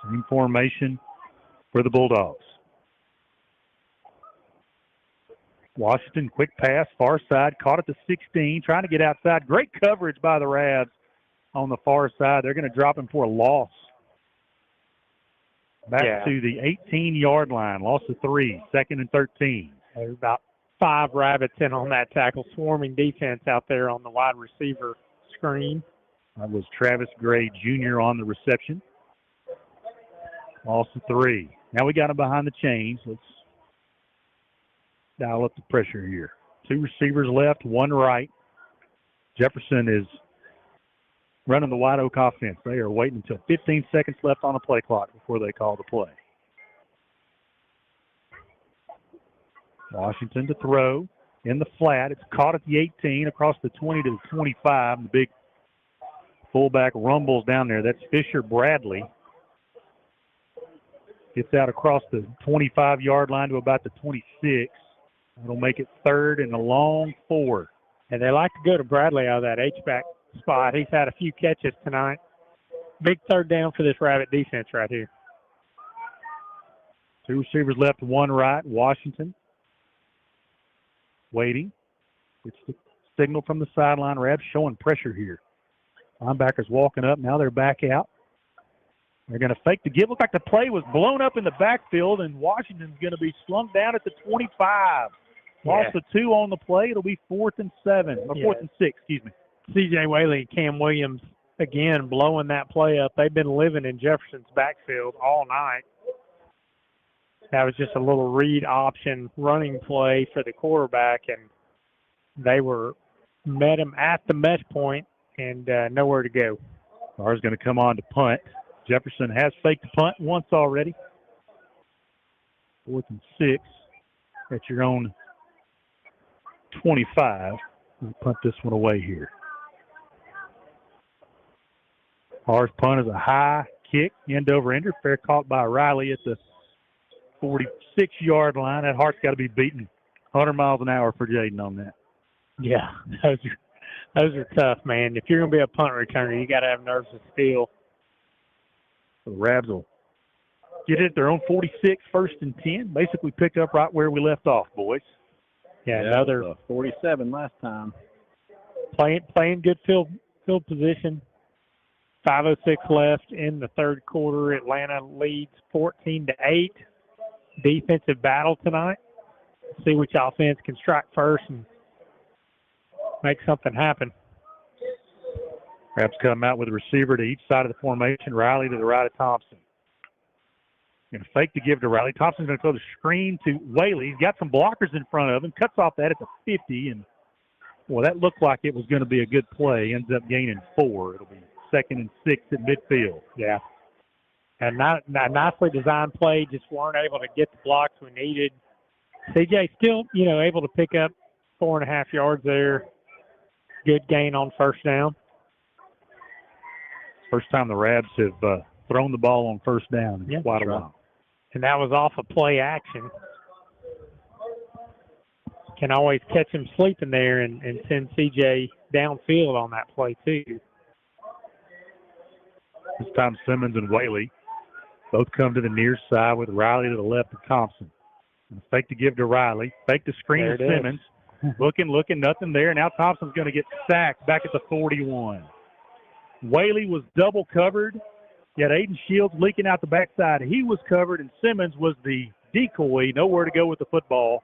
Same formation for the Bulldogs. Washington, quick pass, far side, caught at the 16, trying to get outside. Great coverage by the Ravs on the far side. They're going to drop him for a loss. Back to the 18-yard line, loss of 3, 2nd and 13. There's about 5 Rabbits in on that tackle, swarming defense out there on the wide receiver screen. That was Travis Gray Jr. on the reception. Loss of 3. Now we got him behind the chains. Let's dial up the pressure here. 2 receivers left, 1 right. Jefferson is running the White Oak offense. They are waiting until 15 seconds left on the play clock before they call the play. Washington to throw in the flat. It's caught at the 18, across the 20 to the 25. The big fullback rumbles down there. That's Fisher Bradley. Gets out across the 25-yard line to about the 26. That'll make it 3rd and a long 4. And they like to go to Bradley out of that H-back spot. He's had a few catches tonight. Big 3rd down for this Rabbit defense right here. 2 receivers left, 1 right. Washington waiting. It's the signal from the sideline. Ravs showing pressure here. Linebackers walking up. Now they're back out. They're going to fake the give. Looked like the play was blown up in the backfield, and Washington's going to be slung down at the 25. Loss of 2 on the play. It'll be 4th and 7, or 4th and 6, excuse me. C.J. Whaley and Cam Williams, again, blowing that play up. They've been living in Jefferson's backfield all night. That was just a little read option running play for the quarterback, and they met him at the mesh point and nowhere to go. Carr's going to come on to punt. Jefferson has faked the punt once already. 4th and 6 at your own 25. We'll punt this one away here. Carr's punt is a high kick, end over ender. Fair caught by Riley at the 46-yard line. That heart's got to be beating 100 miles an hour for Jaden on that. Yeah, those are tough, man. If you're going to be a punt returner, you got to have nerves of steel. So the Ravs will get it at their own 46, 1st and 10. Basically pick up right where we left off, boys. Yeah, another 47 last time. Playing good field position. 5:06 left in the 3rd quarter. Atlanta leads 14-8. Defensive battle tonight. See which offense can strike first and make something happen. Ravs come out with a receiver to each side of the formation. Riley to the right of Thompson. Going to fake to give to Riley. Thompson's going to throw the screen to Whaley. He's got some blockers in front of him. Cuts off that at the 50. And, well, that looked like it was going to be a good play. Ends up gaining 4. It'll be 2nd and 6 at midfield. Yeah. And not nicely designed play. Just weren't able to get the blocks we needed. CJ still, able to pick up 4.5 yards there. Good gain on 1st down. First time the Ravs have thrown the ball on 1st down in quite a while. And that was off of play action. Can always catch him sleeping there and send CJ downfield on that play too. This time Simmons and Whaley both come to the near side with Riley to the left of Thompson. Fake to give to Riley. Fake the screen to Simmons. looking, nothing there. Now Thompson's going to get sacked back at the 41. Whaley was double covered. You had Aiden Shields leaking out the backside. He was covered, and Simmons was the decoy. Nowhere to go with the football.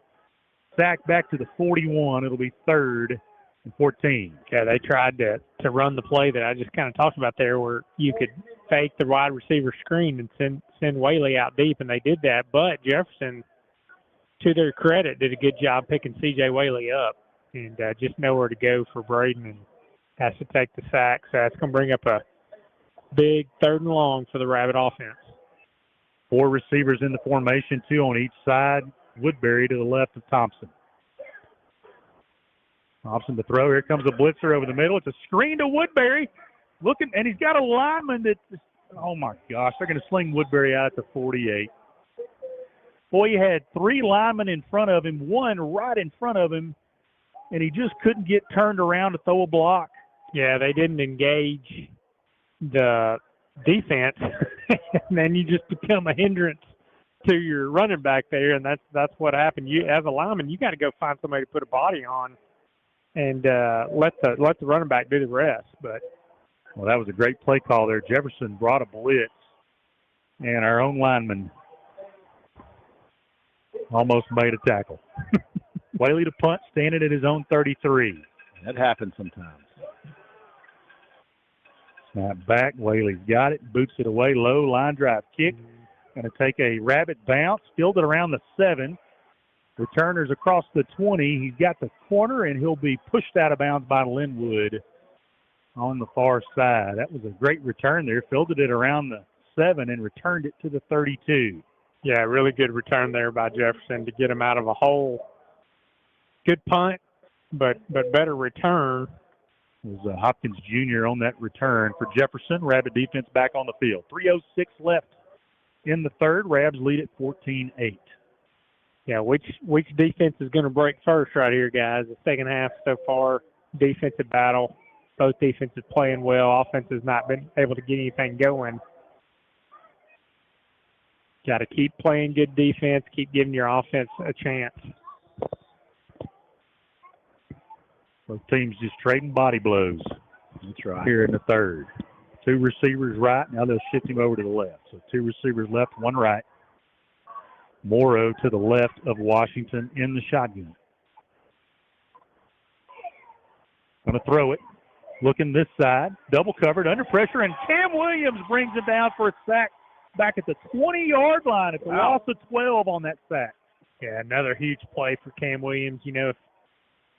Sacked back to the 41. It'll be 3rd and 14. Yeah, they tried to run the play that I just kind of talked about there where you could fake the wide receiver screen and send Whaley out deep, and they did that. But Jefferson to their credit, did a good job picking C.J. Whaley up, and just nowhere to go for Braden, and has to take the sack. So that's going to bring up a big 3rd and long for the Rabbit offense. 4 receivers in the formation, 2 on each side. Woodbury to the left of Thompson. Thompson to throw. Here comes a blitzer over the middle. It's a screen to Woodbury. Looking, and he's got a lineman that, oh my gosh, they're going to sling Woodbury out at the 48. Boy, he had 3 linemen in front of him, 1 right in front of him, and he just couldn't get turned around to throw a block. Yeah, they didn't engage the defense, and then you just become a hindrance to your running back there, and that's what happened. You, as a lineman, you got to go find somebody to put a body on and let the running back do the rest. But well, that was a great play call there. Jefferson brought a blitz, and our own lineman almost made a tackle. Whaley to punt, standing at his own 33. That happens sometimes. Snap back. Whaley's got it. Boots it away. Low line drive kick. Going to take a Rabbit bounce. Field it around the 7. Returner's across the 20. He's got the corner, and he'll be pushed out of bounds by Linwood on the far side. That was a great return there. Fielded it around the 7 and returned it to the 32. Yeah, really good return there by Jefferson to get him out of a hole. Good punt, but better return. It was Hopkins Jr. on that return for Jefferson. Rabbit defense back on the field. 3:06 left in the 3rd. Rabs lead at 14-8. Yeah, which defense is going to break first right here, guys? The second half so far, defensive battle. Both defenses playing well. Offense has not been able to get anything going. Got to keep playing good defense, keep giving your offense a chance. Both teams just trading body blows. That's right. Here in the 3rd. 2 receivers right. Now they'll shift him over to the left. So 2 receivers left, 1 right. Morrow to the left of Washington in the shotgun. Going to throw it. Looking this side. Double covered, under pressure, and Cam Williams brings it down for a sack back at the 20-yard line. It's a loss of 12 on that sack. Yeah, another huge play for Cam Williams. You know,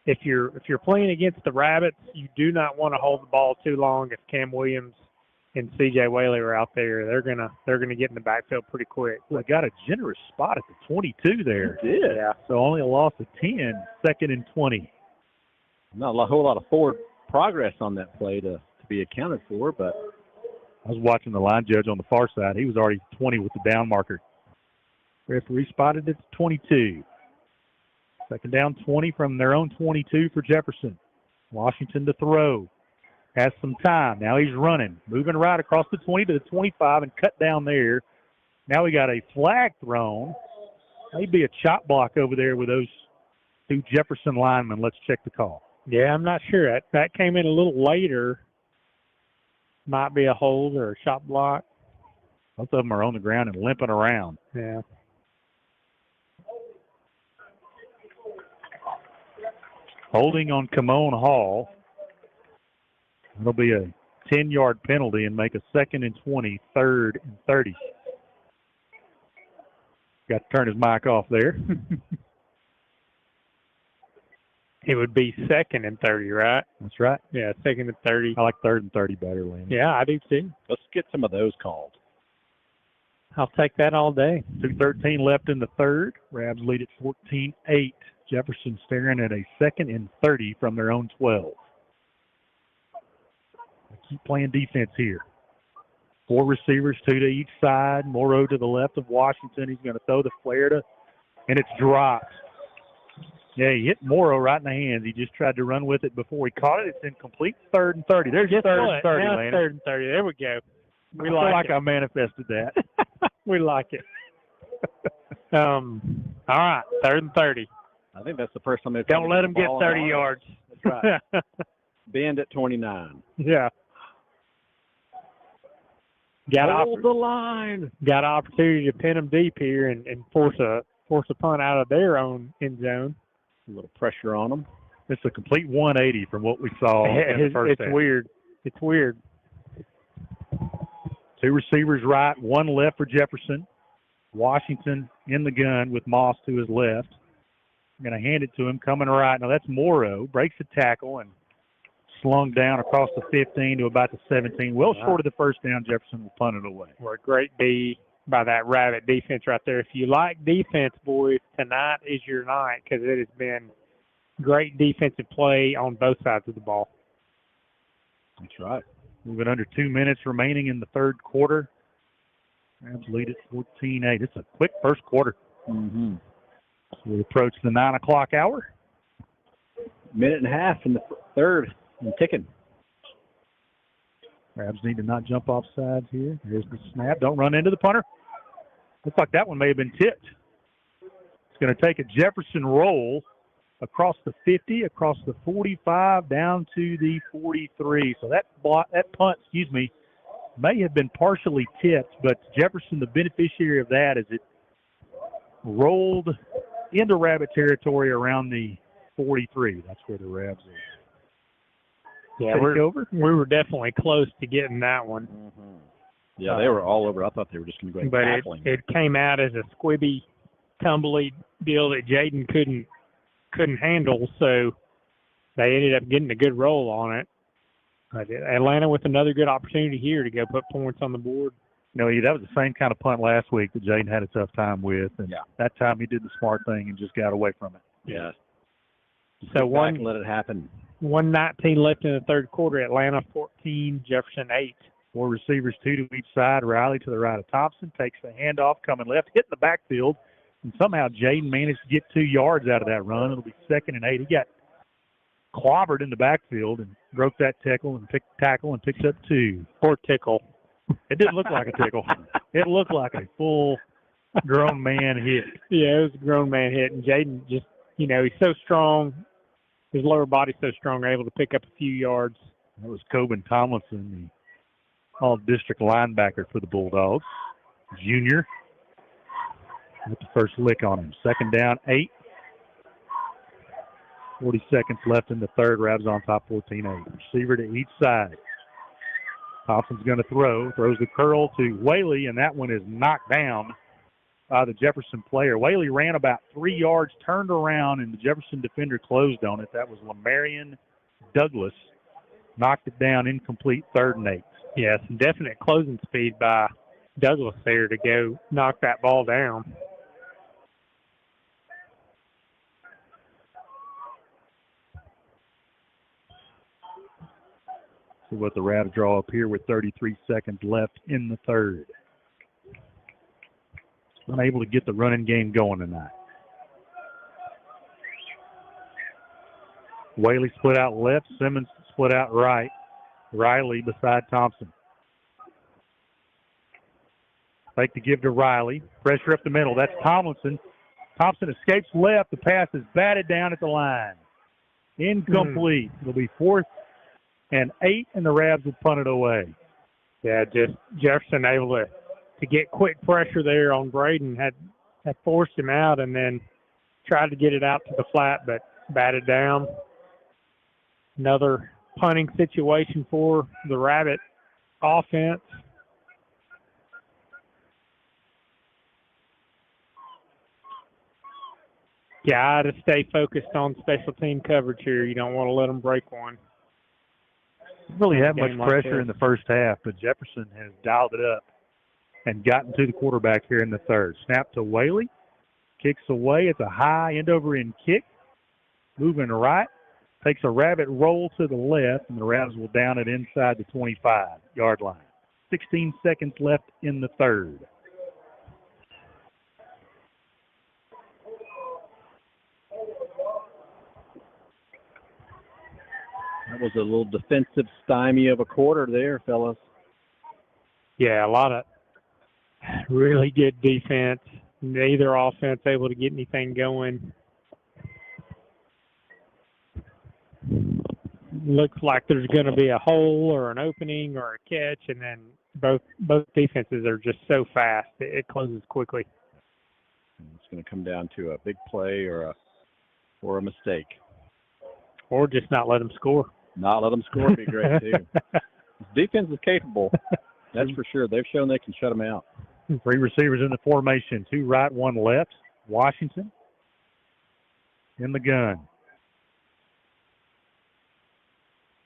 if you're playing against the Rabbits, you do not want to hold the ball too long. If Cam Williams and C.J. Whaley are out there, they're gonna get in the backfield pretty quick. Well, they got a generous spot at the 22 there. They did. Yeah. So only a loss of 10, 2nd and 20. Not a whole lot of forward progress on that play to be accounted for, but I was watching the line judge on the far side. He was already 20 with the down marker. Referee spotted it at 22. 2nd down, 20 from their own 22 for Jefferson. Washington to throw. Has some time. Now he's running. Moving right across the 20 to the 25 and cut down there. Now we got a flag thrown. Maybe a chop block over there with those 2 Jefferson linemen. Let's check the call. Yeah, I'm not sure. That came in a little later. Might be a hold or a chop block. Both of them are on the ground and limping around. Yeah. Holding on Kimon Hall. It'll be a 10-yard penalty and make a 2nd and 20, 3rd and 30. Got to turn his mic off there. It would be 2nd and 30, right? That's right. Yeah, 2nd and 30. I like 3rd and 30 better, Lynn. Yeah, I do too. Let's get some of those called. I'll take that all day. 2:13 left in the 3rd. Rabs lead at 14-8. Jefferson staring at a 2nd and 30 from their own 12. Keep playing defense here. 4 receivers, 2 to each side. Morrow to the left of Washington. He's going to throw the flare to, and it's dropped. Yeah, he hit Morrow right in the hands. He just tried to run with it before he caught it. It's incomplete. 3rd and 30. There's your 3rd and 30, Lane. 3rd and 30. There we go. We like it. I manifested that. We like it. All right, 3rd and 30. I think that's the first time they've Don't let them get 30 yards. That's right. Bend at 29. Yeah. Hold the line. Got an opportunity to pin them deep here and force a punt out of their own end zone. A little pressure on them. It's a complete 180 from what we saw in the first half. It's weird. It's weird. 2 receivers right, 1 left for Jefferson. Washington in the gun with Moss to his left. I'm going to hand it to him, coming right. Now that's Morrow. Breaks the tackle and slung down across the 15 to about the 17. Well short of the first down. Jefferson will punt it away. Well, a great D by that Rabbit defense right there. If you like defense, boys, tonight is your night because it has been great defensive play on both sides of the ball. That's right. Moving under 2 minutes remaining in the third quarter. Rams lead at 14-8. It's a quick first quarter. Mm-hmm. So we approach the 9 o'clock hour. Minute and a half in the third and ticking. Rams need to not jump off sides here. Here's the snap. Don't run into the punter. Looks like that one may have been tipped. It's going to take a Jefferson roll across the 50, across the 45, down to the 43. So that punt, may have been partially tipped, but Jefferson, the beneficiary of that, as it rolled into Rabbit territory around the 43. That's where the Rabs are. Yeah, we were definitely close to getting that one. Mm-hmm. Yeah, they were all over. I thought they were just going to go tackling. But it came out as a squibby, tumbly deal that Jaden couldn't handle, so they ended up getting a good roll on it. But Atlanta with another good opportunity here to go put points on the board. No, that was the same kind of punt last week that Jaden had a tough time with, and that time he did the smart thing and just got away from it. Yeah. So let it happen. 1:19 left in the third quarter. Atlanta 14, Jefferson 8. 4 receivers, 2 to each side. Riley to the right of Thompson, takes the handoff, coming left, hitting the backfield, and somehow Jaden managed to get 2 yards out of that run. It'll be 2nd and 8. He got clobbered in the backfield and broke that tackle and picks up 2. Poor tickle. It didn't look like a tickle. It looked like a full grown man hit. Yeah, it was a grown man hit, and Jaden just, he's so strong. His lower body's so strong, able to pick up a few yards. That was Coben Tomlinson, the all-district linebacker for the Bulldogs. Junior. With the first lick on him. 2nd down, 8. 40 seconds left in the third. Rabs on top, 14-8. Receiver to each side. Thompson's going to throws the curl to Whaley, and that one is knocked down by the Jefferson player. Whaley ran about 3 yards, turned around, and the Jefferson defender closed on it. That was Lamarian Douglas. Knocked it down, incomplete, 3rd and 8. Yeah, some definite closing speed by Douglas there to go knock that ball down. See what the Rabs draw up here with 33 seconds left in the third. Unable to get the running game going tonight. Whaley split out left. Simmons split out right. Riley beside Thompson. Fake to give to Riley. Pressure up the middle. That's Tomlinson. Thompson escapes left. The pass is batted down at the line. Incomplete. It'll be 4th and 8, and the Rabs will punt it away. Yeah, just Jefferson able to get quick pressure there on Braden, had forced him out and then tried to get it out to the flat, but batted down. Another punting situation for the Rabbit offense. Got to stay focused on special team coverage here. You don't want to let them break one. Didn't really have much pressure in the first half, but Jefferson has dialed it up and gotten to the quarterback here in the third. Snap to Whaley. Kicks away. It's a high end-over-end kick. Moving right. Takes a Rabbit roll to the left, and the Rabs will down it inside the 25-yard line. 16 seconds left in the third. That was a little defensive stymie of a quarter there, fellas. Yeah, a lot of really good defense. Neither offense able to get anything going. Looks like there's going to be a hole or an opening or a catch, and then both defenses are just so fast it closes quickly. It's going to come down to a big play or a mistake. Or just not let them score. Not let them score would be great, too. This defense is capable. That's for sure. They've shown they can shut them out. Three receivers in the formation, two right, one left. Washington in the gun.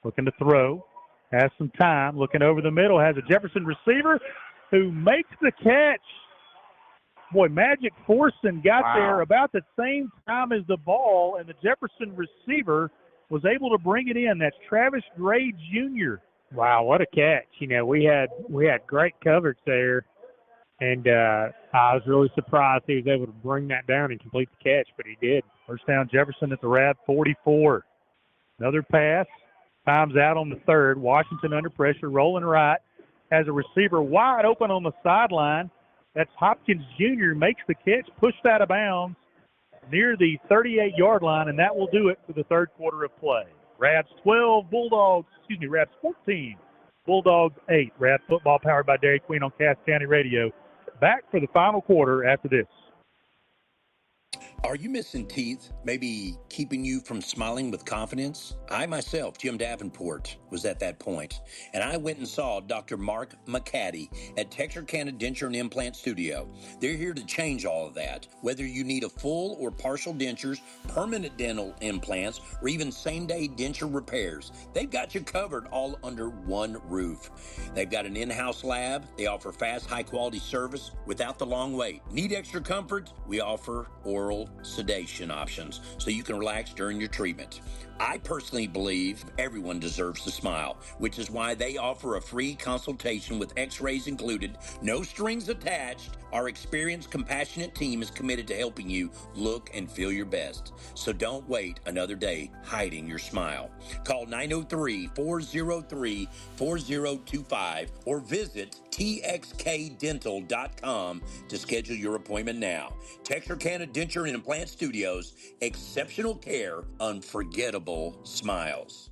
Looking to throw. Has some time. Looking over the middle. Has a Jefferson receiver who makes the catch. Boy, Magic Forson got there about the same time as the ball, and the Jefferson receiver was able to bring it in. That's Travis Gray Jr. Wow, what a catch. You know, we had great coverage there, and I was really surprised he was able to bring that down and complete the catch, but he did. First down, Jefferson at the Rab 44. Another pass. Time's out on the third. Washington under pressure, rolling right. Has a receiver wide open on the sideline. That's Hopkins Jr. makes the catch, pushed out of bounds near the 38-yard line, and that will do it for the third quarter of play. Rabs 12, Rabs 14, Bulldogs 8. Rabs football powered by Dairy Queen on Cass County Radio. Back for the final quarter after this. Are you missing teeth? Maybe keeping you from smiling with confidence? I myself, Jim Davenport, was at that point, and I went and saw Dr. Mark McCaddy at Texarkana Denture and Implant Studio. They're here to change all of that. Whether you need a full or partial dentures, permanent dental implants, or even same-day denture repairs, they've got you covered all under one roof. They've got an in-house lab. They offer fast, high-quality service without the long wait. Need extra comfort? We offer oral sedation options so you can relax during your treatment. I personally believe everyone deserves to smile, which is why they offer a free consultation with x-rays included, no strings attached. Our experienced, compassionate team is committed to helping you look and feel your best. So don't wait another day hiding your smile. Call 903-403-4025 or visit txkdental.com to schedule your appointment now. Texarkana Denture and Implant Studios, exceptional care, unforgettable smiles.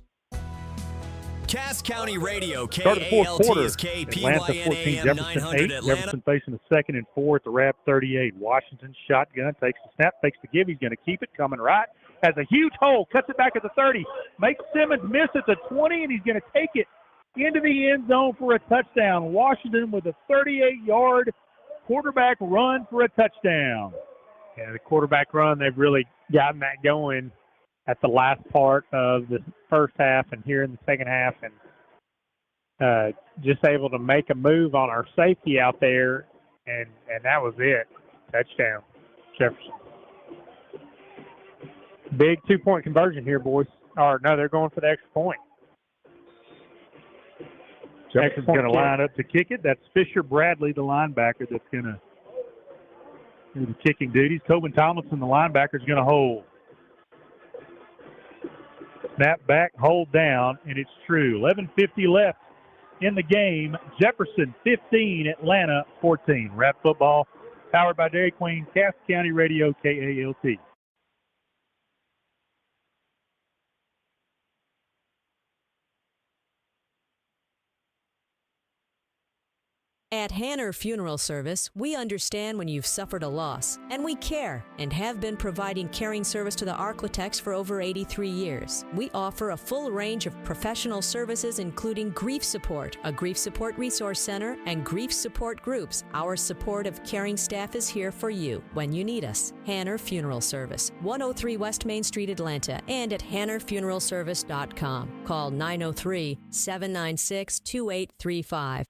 Cass County Radio, Start of the fourth KALT quarter. is Atlanta 14, KPYN Jefferson 900 8. Atlanta. Jefferson facing the second and four at the Rab 38. Washington shotgun, takes the snap, takes the give. He's going to keep it, coming right. Has a huge hole, cuts it back at the 30. Makes Simmons miss at the 20, and he's going to take it into the end zone for a touchdown. Washington with a 38-yard quarterback run for a touchdown. Yeah, the quarterback run, they've really gotten that going at the last part of the first half and here in the second half, and just able to make a move on our safety out there, and that was it. Touchdown, Jefferson. Big two-point conversion here, boys. Or, no, they're going for the extra point. Jefferson's going to line up to kick it. That's Fisher Bradley, the linebacker, that's going to do the kicking duties. Tobin Tomlinson, the linebacker, is going to hold. Snap back, hold down, and it's true. 11:50 left in the game. Jefferson 15, Atlanta 14. Rap football powered by Dairy Queen, Cass County Radio, KALT. At Hanner Funeral Service, we understand when you've suffered a loss, and we care and have been providing caring service to the Arklatex for over 83 years. We offer a full range of professional services including grief support, a grief support resource center, and grief support groups. Our supportive, caring staff is here for you when you need us. Hanner Funeral Service, 103 West Main Street, Atlanta, and at hannerfuneralservice.com. Call 903-796-2835.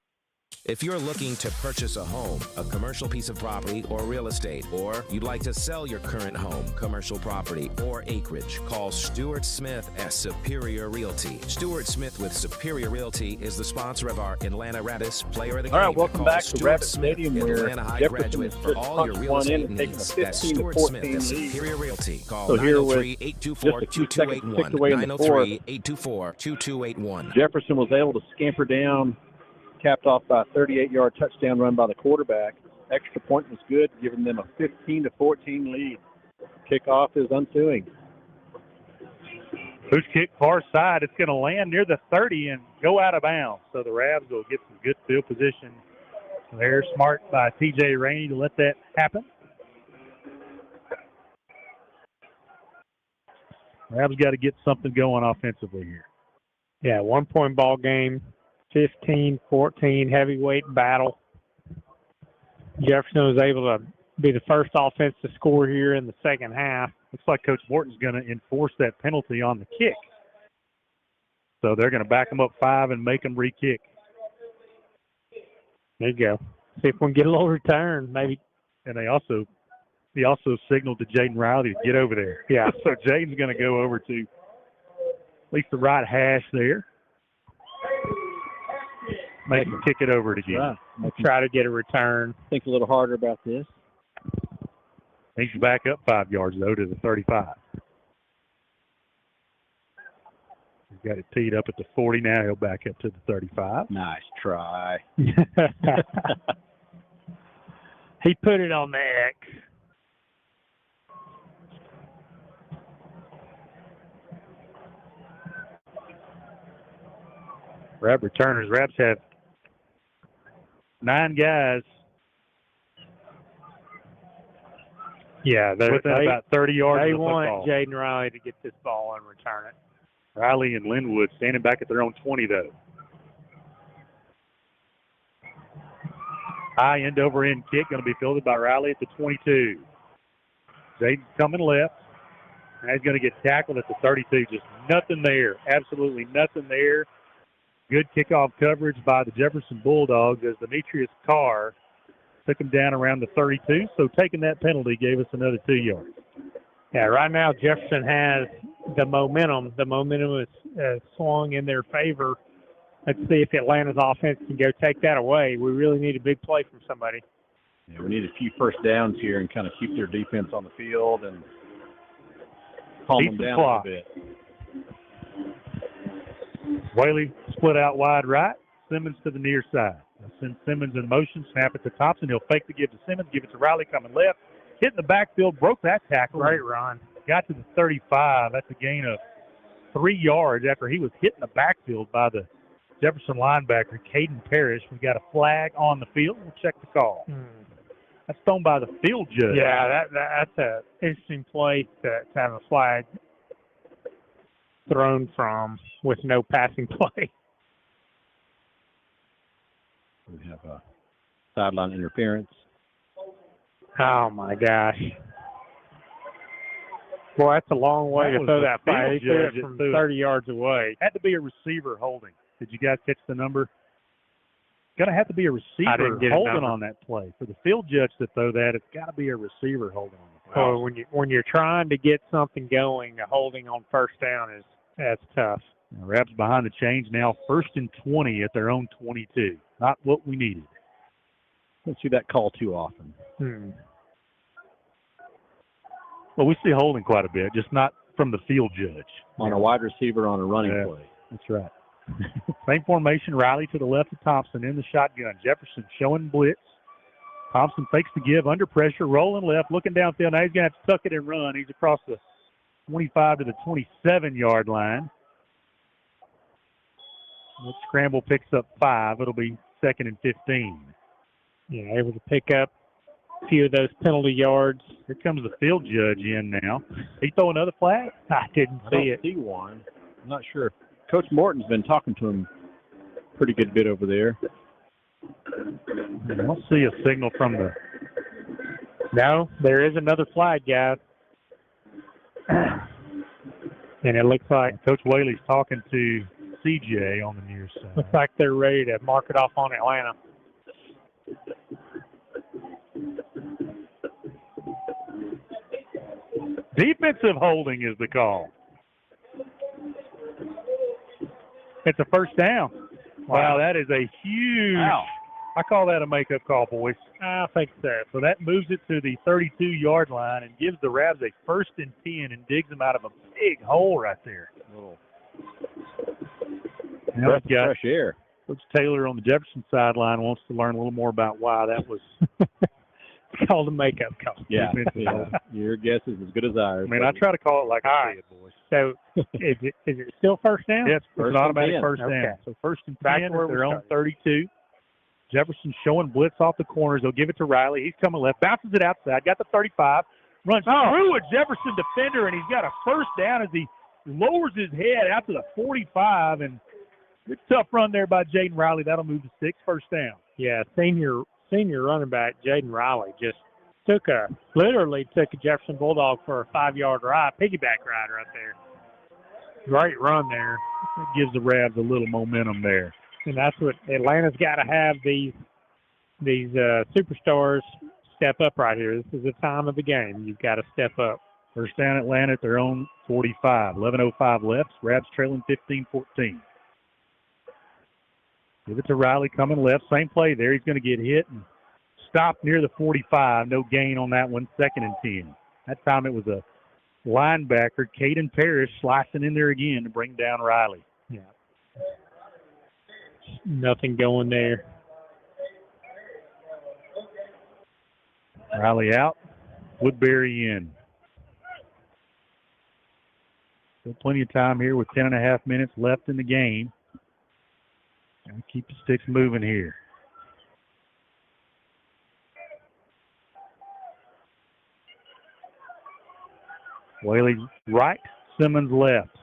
If you're looking to purchase a home, a commercial piece of property, or real estate, or you'd like to sell your current home, commercial property, or acreage, call Stuart Smith at Superior Realty. Stuart Smith with Superior Realty is the sponsor of our Atlanta Rabbits Player of the Game. All right, welcome back to Rabbit Stadium, an where Atlanta High Jefferson graduate has for just all your punched real one in estate and taken a needs. That's 15 to Stuart 14 Smith at lead. Superior Realty. Call So here with 903-824-2281. 903-824-2281. Jefferson was able to scamper down, capped off by a 38-yard touchdown run by the quarterback. Extra point was good, giving them a 15 to 14 lead. Kickoff is unsuing. Push kick far side. It's going to land near the 30 and go out of bounds. So the Rabs will get some good field position there. Smart by T.J. Rainey to let that happen. Rabs got to get something going offensively here. Yeah, 1-point ball game. 15-14 heavyweight battle. Jefferson was able to be the first offense to score here in the second half. Looks like Coach Morton's going to enforce that penalty on the kick. So they're going to back them up 5 and make them re-kick. There you go. See if we can get a little return, maybe. And he also signaled to Jaden Riley to get over there. Yeah. So Jaden's going to go over to at least the right hash there. Make him kick it over it again. Right. Try to get a return. Think a little harder about this. He's back up 5 yards, though, to the 35. He's got it teed up at the 40 now. He'll back up to the 35. Nice try. He put it on the X. Rab returners. Rabs have 9 guys. Yeah, within about 30 yards they of the football. want Jaden Riley to get this ball and return it. Riley and Linwood standing back at their own 20, though. High end-over-end kick going to be fielded by Riley at the 22. Jaden's coming left. Now he's going to get tackled at the 32. Just nothing there. Absolutely nothing there. Good kickoff coverage by the Jefferson Bulldogs as Demetrius Carr took him down around the 32. So taking that penalty gave us another 2 yards. Yeah, right now Jefferson has the momentum. The momentum is swung in their favor. Let's see if Atlanta's offense can go take that away. We really need a big play from somebody. Yeah, we need a few first downs here and kind of keep their defense on the field and calm them down a little bit. Whaley split out wide right. Simmons to the near side. They'll send Simmons in motion. Snap it to Thompson. He'll fake the give to Simmons. Give it to Riley coming left. Hit in the backfield. Broke that tackle. Great run. Got to the 35. That's a gain of 3 yards after he was hit in the backfield by the Jefferson linebacker, Caden Parrish. We got a flag on the field. We'll check the call. That's thrown by the field judge. Yeah, that's an interesting play to have a flag thrown from with no passing play. We have a sideline interference. Oh, my gosh. Boy, that's a long way to throw that flag. He threw it from 30 yards away. Had to be a receiver holding. Did you guys catch the number? Going to have to be a receiver holding on that play. For the field judge to throw that, it's got to be a receiver holding on the play. Oh, when you're trying to get something going, a holding on first down that's tough. Now, Rabs behind the chains now, 1st and 20 at their own 22. Not what we needed. Don't see that call too often. Well, we see holding quite a bit, just not from the field judge. On a wide receiver on a running play. That's right. Same formation, Riley to the left of Thompson in the shotgun. Jefferson showing blitz. Thompson fakes the give, under pressure, rolling left, looking downfield. Now he's going to have to tuck it and run. He's across the 25 to the 27-yard line. The scramble picks up 5. It'll be 2nd and 15. Yeah, able to pick up a few of those penalty yards. Here comes the field judge in now. He throw another flag? I didn't see it. See one. I'm not sure. Coach Morton's been talking to him pretty good bit over there. I don't see a signal from the... No, there is another flag, guys. And it looks like Coach Whaley's talking to CJ on the near side. Looks like they're ready to mark it off on Atlanta. Defensive holding is the call. It's a first down. Wow, that is a huge. Wow. I call that a makeup call, boys. I think so. So that moves it to the 32-yard line and gives the Rabs a 1st and 10 and digs them out of a big hole right there. Now we've got fresh air. Coach Taylor on the Jefferson sideline wants to learn a little more about why that was called a makeup call. Yeah. Your guess is as good as ours. I mean, I try to call it like I see it, boys. So is it still first down? Yes, it's an automatic 10. first down. Okay. So 1st and 10 Back at where their we own started. 32. Jefferson showing blitz off the corners. They'll give it to Riley. He's coming left. Bounces it outside. Got the 35. Runs through a Jefferson defender, and he's got a first down as he lowers his head out to the 45. And good tough run there by Jaden Riley. That'll move to 6, first down. Yeah, senior senior running back, Jaden Riley, just literally took a Jefferson Bulldog for a 5-yard ride, piggyback ride right there. Great run there. It gives the Rabs a little momentum there. And that's what Atlanta's got to have, these superstars step up right here. This is the time of the game. You've got to step up. First down Atlanta at their own 45. 11:05 left. Rabs trailing 15-14. Give it to Riley coming left. Same play there. He's going to get hit and stopped near the 45. No gain on that one. 2nd and 10. That time it was a linebacker, Caden Parrish, slicing in there again to bring down Riley. Yeah. Nothing going there. Riley out. Woodbury in. Still plenty of time here with 10.5 minutes left in the game. Gotta keep the sticks moving here. Whaley right, Simmons left.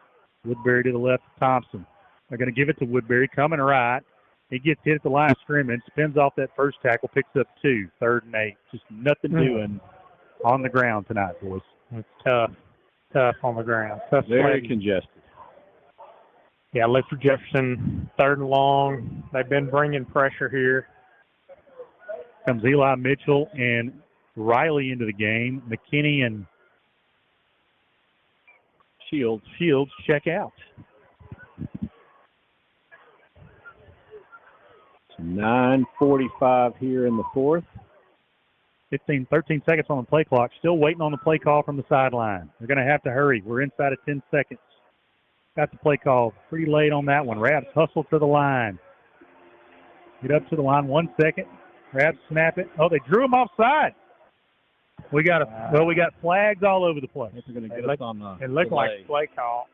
Woodbury to the left of Thompson. They're going to give it to Woodbury, coming right. He gets hit at the line of scrimmage, spins off that first tackle, picks up 2, 3rd and 8. Just nothing doing on the ground tonight, boys. It's tough on the ground. Tough Very sledding. congested. Yeah, look for Jefferson, 3rd and long. They've been bringing pressure here. Comes Eli Mitchell and Riley into the game. McKinney and Shields check out. 9:45 here in the 4th. 13 seconds on the play clock. Still waiting on the play call from the sideline. They're going to have to hurry. We're inside of 10 seconds. Got the play call pretty late on that one. Rabs hustle to the line. Get up to the line 1 second. Rabs snap it. Oh, they drew him offside. We got flags all over the place. They're going to get us on the It looked delay. like play call.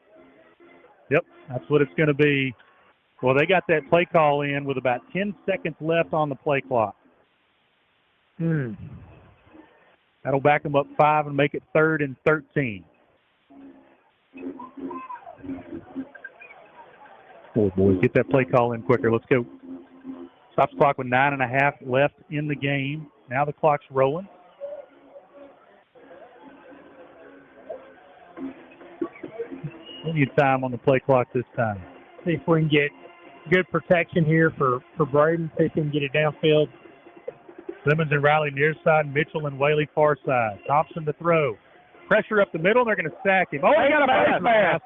Yep, that's what it's going to be. Well, they got that play call in with about 10 seconds left on the play clock. That'll back them up 5 and make it 3rd and 13. Boys, get that play call in quicker. Let's go. Stops the clock with 9.5 left in the game. Now the clock's rolling. Plenty of time on the play clock this time. See if we can get good protection here for Braden. See if we can get it downfield. Simmons and Riley near side, Mitchell and Whaley far side. Thompson to throw. Pressure up the middle, and they're going to sack him. Oh, he got a face mask.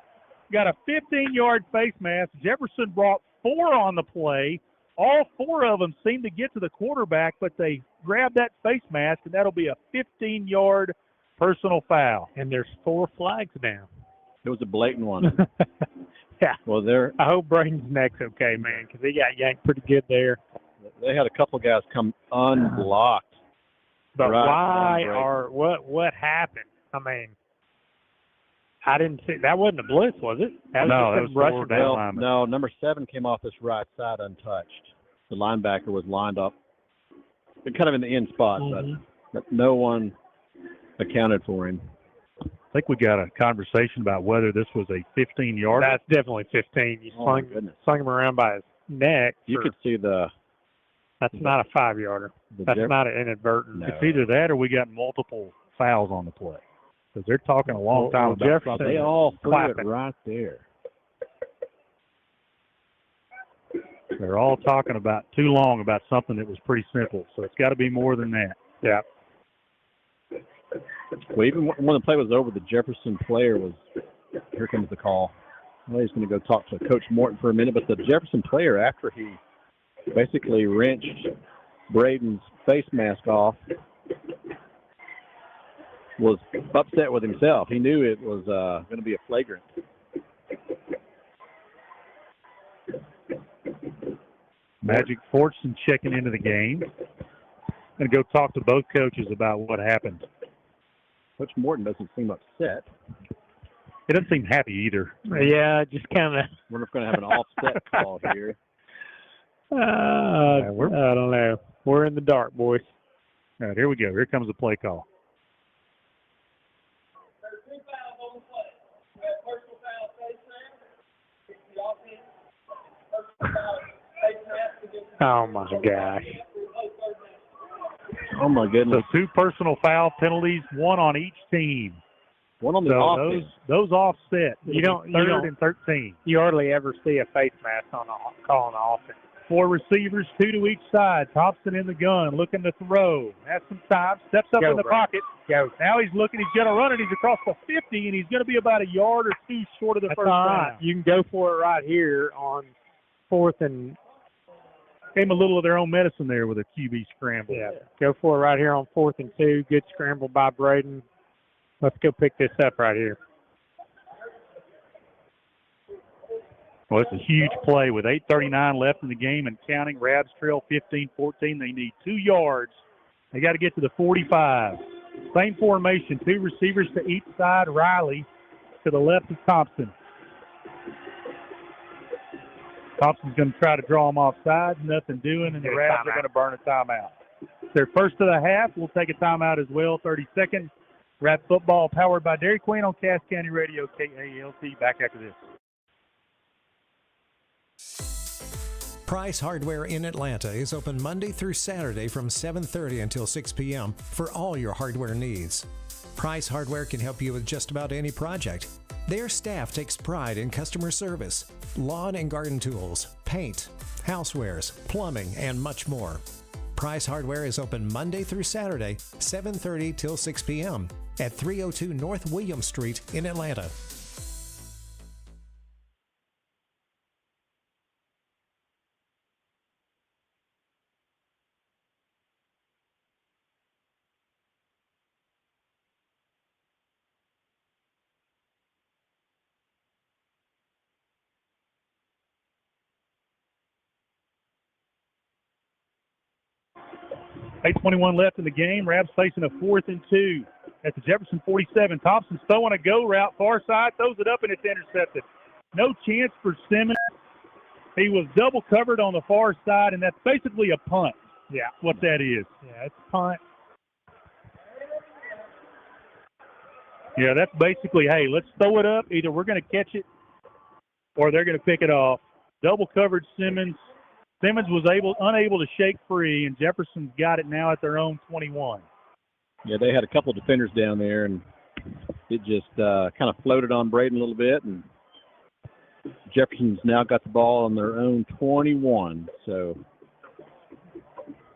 Got a 15-yard face mask. Jefferson brought 4 on the play. All 4 of them seemed to get to the quarterback, but they grabbed that face mask, and that'll be a 15-yard personal foul. And there's 4 flags now. It was a blatant one. Yeah. Well, I hope Braden's neck's okay, man, because he got yanked pretty good there. They had a couple guys come unblocked. But right what happened? I mean, I didn't see. That wasn't a blitz, was it? That was No, number 7 came off this right side untouched. The linebacker was lined up, kind of in the end spot, but no one accounted for him. I think we got a conversation about whether this was a 15-yard. That's definitely 15. You slung him around by his neck. You could see That's not a 5-yarder. That's not an inadvertent. No. It's either that or we got multiple fouls on the play. Because they're talking a long time about Jefferson. They all threw it right there. They're all talking about too long about something that was pretty simple. So it's got to be more than that. Yeah. Well, even when the play was over, the Jefferson player was, here comes the call. Well, he's going to go talk to Coach Morton for a minute, but the Jefferson player, after he basically wrenched Braden's face mask off, was upset with himself. He knew it was going to be a flagrant. Magic Fortune checking into the game. Going to go talk to both coaches about what happened. Coach Morton doesn't seem upset. He doesn't seem happy either. Yeah, just kind of. Wonder if we're going to have an offset call here. I don't know. We're in the dark, boys. All right, here we go. Here comes the play call. Oh, my gosh. Oh, my goodness. So 2 personal foul penalties, 1 on each team. One on the offense. Those offset. You don't and 13. You hardly ever see a face mask on calling the offense. 4 receivers, 2 to each side. Thompson in the gun, looking to throw. Has some time, steps up in the pocket. Go. Now he's looking, he's going to run it. He's across the 50, and he's going to be about a yard or 2 short of the first down. You can go for it right here on 4th and... Came a little of their own medicine there with a QB scramble. Yeah, go for it right here on 4th and 2. Good scramble by Braden. Let's go pick this up right here. Well, it's a huge play with 8:39 left in the game and counting. Rabs trail 15-14. They need 2 yards. They got to get to the 45. Same formation, 2 receivers to each side. Riley to the left of Thompson. Thompson's going to try to draw him offside. Nothing doing, and the Rabs are going to burn a timeout. Their first of the half. We'll take a timeout as well, 30 seconds. Rab football powered by Dairy Queen on Cass County Radio, KALT. Back after this. Price Hardware in Atlanta is open Monday through Saturday from 7:30 until 6 p.m. for all your hardware needs. Price Hardware can help you with just about any project. Their staff takes pride in customer service, lawn and garden tools, paint, housewares, plumbing, and much more. Price Hardware is open Monday through Saturday, 7:30 till 6 p.m. at 302 North William Street in Atlanta. .21 left in the game. Rabs facing a 4th and 2 at the Jefferson 47. Thompson's throwing a go route, far side, throws it up, and it's intercepted. No chance for Simmons. He was double covered on the far side, and that's basically a punt. Yeah, what that is. Yeah, it's a punt. Yeah, that's basically, hey, let's throw it up. Either we're going to catch it or they're going to pick it off. Double covered Simmons. Simmons was unable to shake free, and Jefferson's got it now at their own 21. Yeah, they had a couple of defenders down there, and it just kind of floated on Braden a little bit, and Jefferson's now got the ball on their own 21. So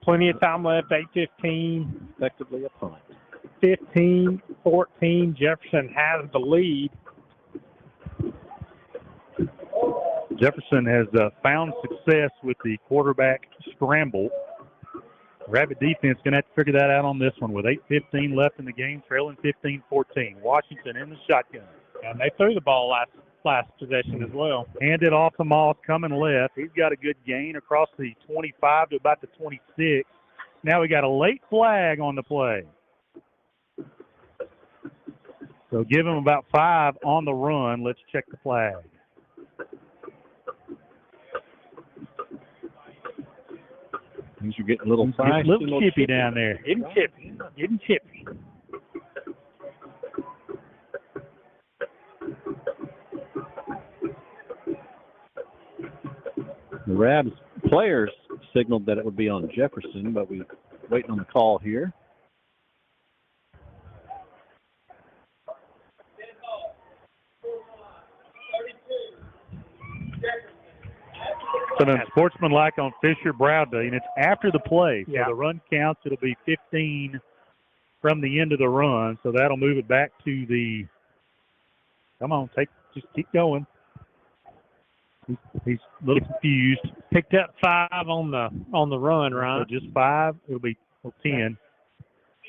plenty of time left, 8:15. Effectively a punt. 15-14. Jefferson has the lead. Jefferson has found success with the quarterback scramble. Rabbit defense going to have to figure that out on this one with 8:15 left in the game, trailing 15-14. Washington in the shotgun. And they threw the ball last possession as well. Handed off to Moss, coming left. He's got a good gain across the 25 to about the 26. Now we got a late flag on the play. So give him about 5 on the run. Let's check the flag. Things are getting a little fast. A little chippy down there. Getting chippy. The Rabs players signaled that it would be on Jefferson, but we're waiting on the call here. So then sportsmanlike on Fisher Browday, and it's after the play. So Yeah. the run counts. It'll be 15 from the end of the run. So that'll move it back to the. Come on, just keep going. He's a little confused. Picked up 5 on the run, right? So just 5. It'll be 10.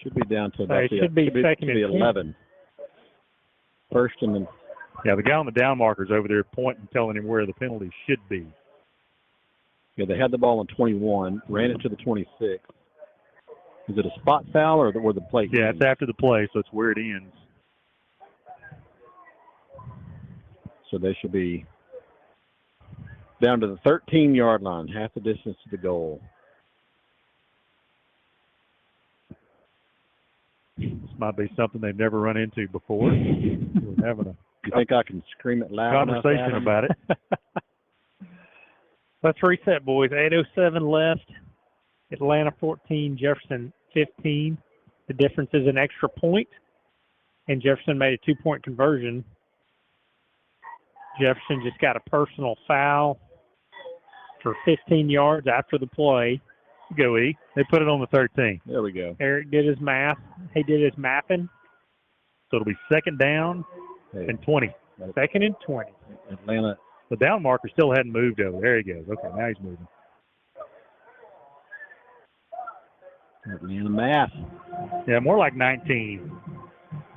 Should be down to So about it should be second and 11. First and then. Yeah, the guy on the down marker's over there pointing, telling him where the penalty should be. Yeah, they had the ball on 21, ran it to the 26. Is it a spot foul or where the play Yeah, ends? it's after the play, so it's where it ends. So they should be down to the 13-yard line, half the distance to the goal. This might be something they've never run into before. We're having a You think I can scream it loud enough conversation at 'em? about it. Let's reset, boys. 8:07 left. Atlanta 14, Jefferson 15. The difference is an extra point, and Jefferson made a 2-point conversion. Jefferson just got a personal foul for 15 yards after the play. Go, E. They put it on the 13. There we go. Eric did his math. He did his mapping. So it'll be second down and 20. Second and 20. Atlanta. The down marker still hadn't moved over. There he goes. Okay, now he's moving. Atlanta math. Yeah, more like 19.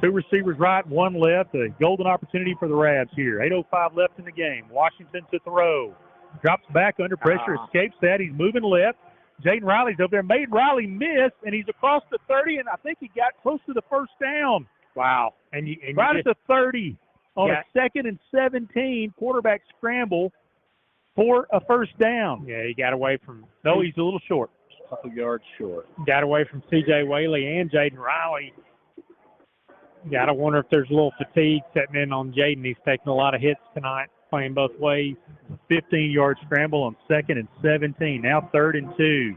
2 receivers right, 1 left. A golden opportunity for the Rabs here. 8:05 left in the game. Washington to throw. Drops back under pressure, escapes that. He's moving left. Jaden Riley's over there. Made Riley miss, and he's across the 30, and I think he got close to the first down. Wow. And right at the 30 on a 2nd and 17 quarterback scramble for a first down. Yeah, he got away from. No, he's a little short. A couple yards short. Got away from C.J. Whaley and Jaden Riley. Got to wonder if there's a little fatigue setting in on Jaden. He's taking a lot of hits tonight, playing both ways. 15-yard scramble on 2nd and 17. Now 3rd and 2.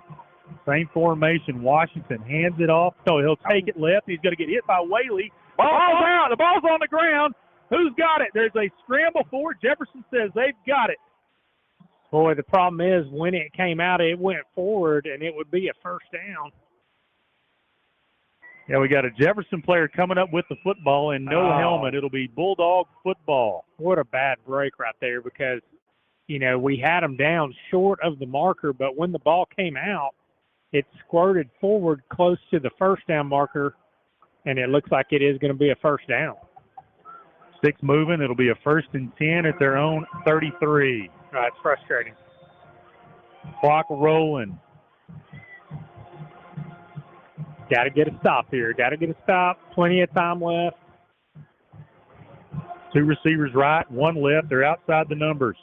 Same formation. Washington hands it off. No, he'll take it left. He's going to get hit by Whaley. Ball's out. The ball's on the ground. Who's got it? There's a scramble for it. Jefferson says they've got it. Boy, the problem is when it came out, it went forward, and it would be a first down. Yeah, we got a Jefferson player coming up with the football and no helmet. It'll be Bulldog football. What a bad break right there because, you know, we had him down short of the marker, but when the ball came out, it squirted forward close to the first down marker, and it looks like it is going to be a first down. 6 moving. It'll be a 1st and 10 at their own 33. It's frustrating. Clock rolling. Got to get a stop here. Got to get a stop. Plenty of time left. 2 receivers right, 1 left. They're outside the numbers.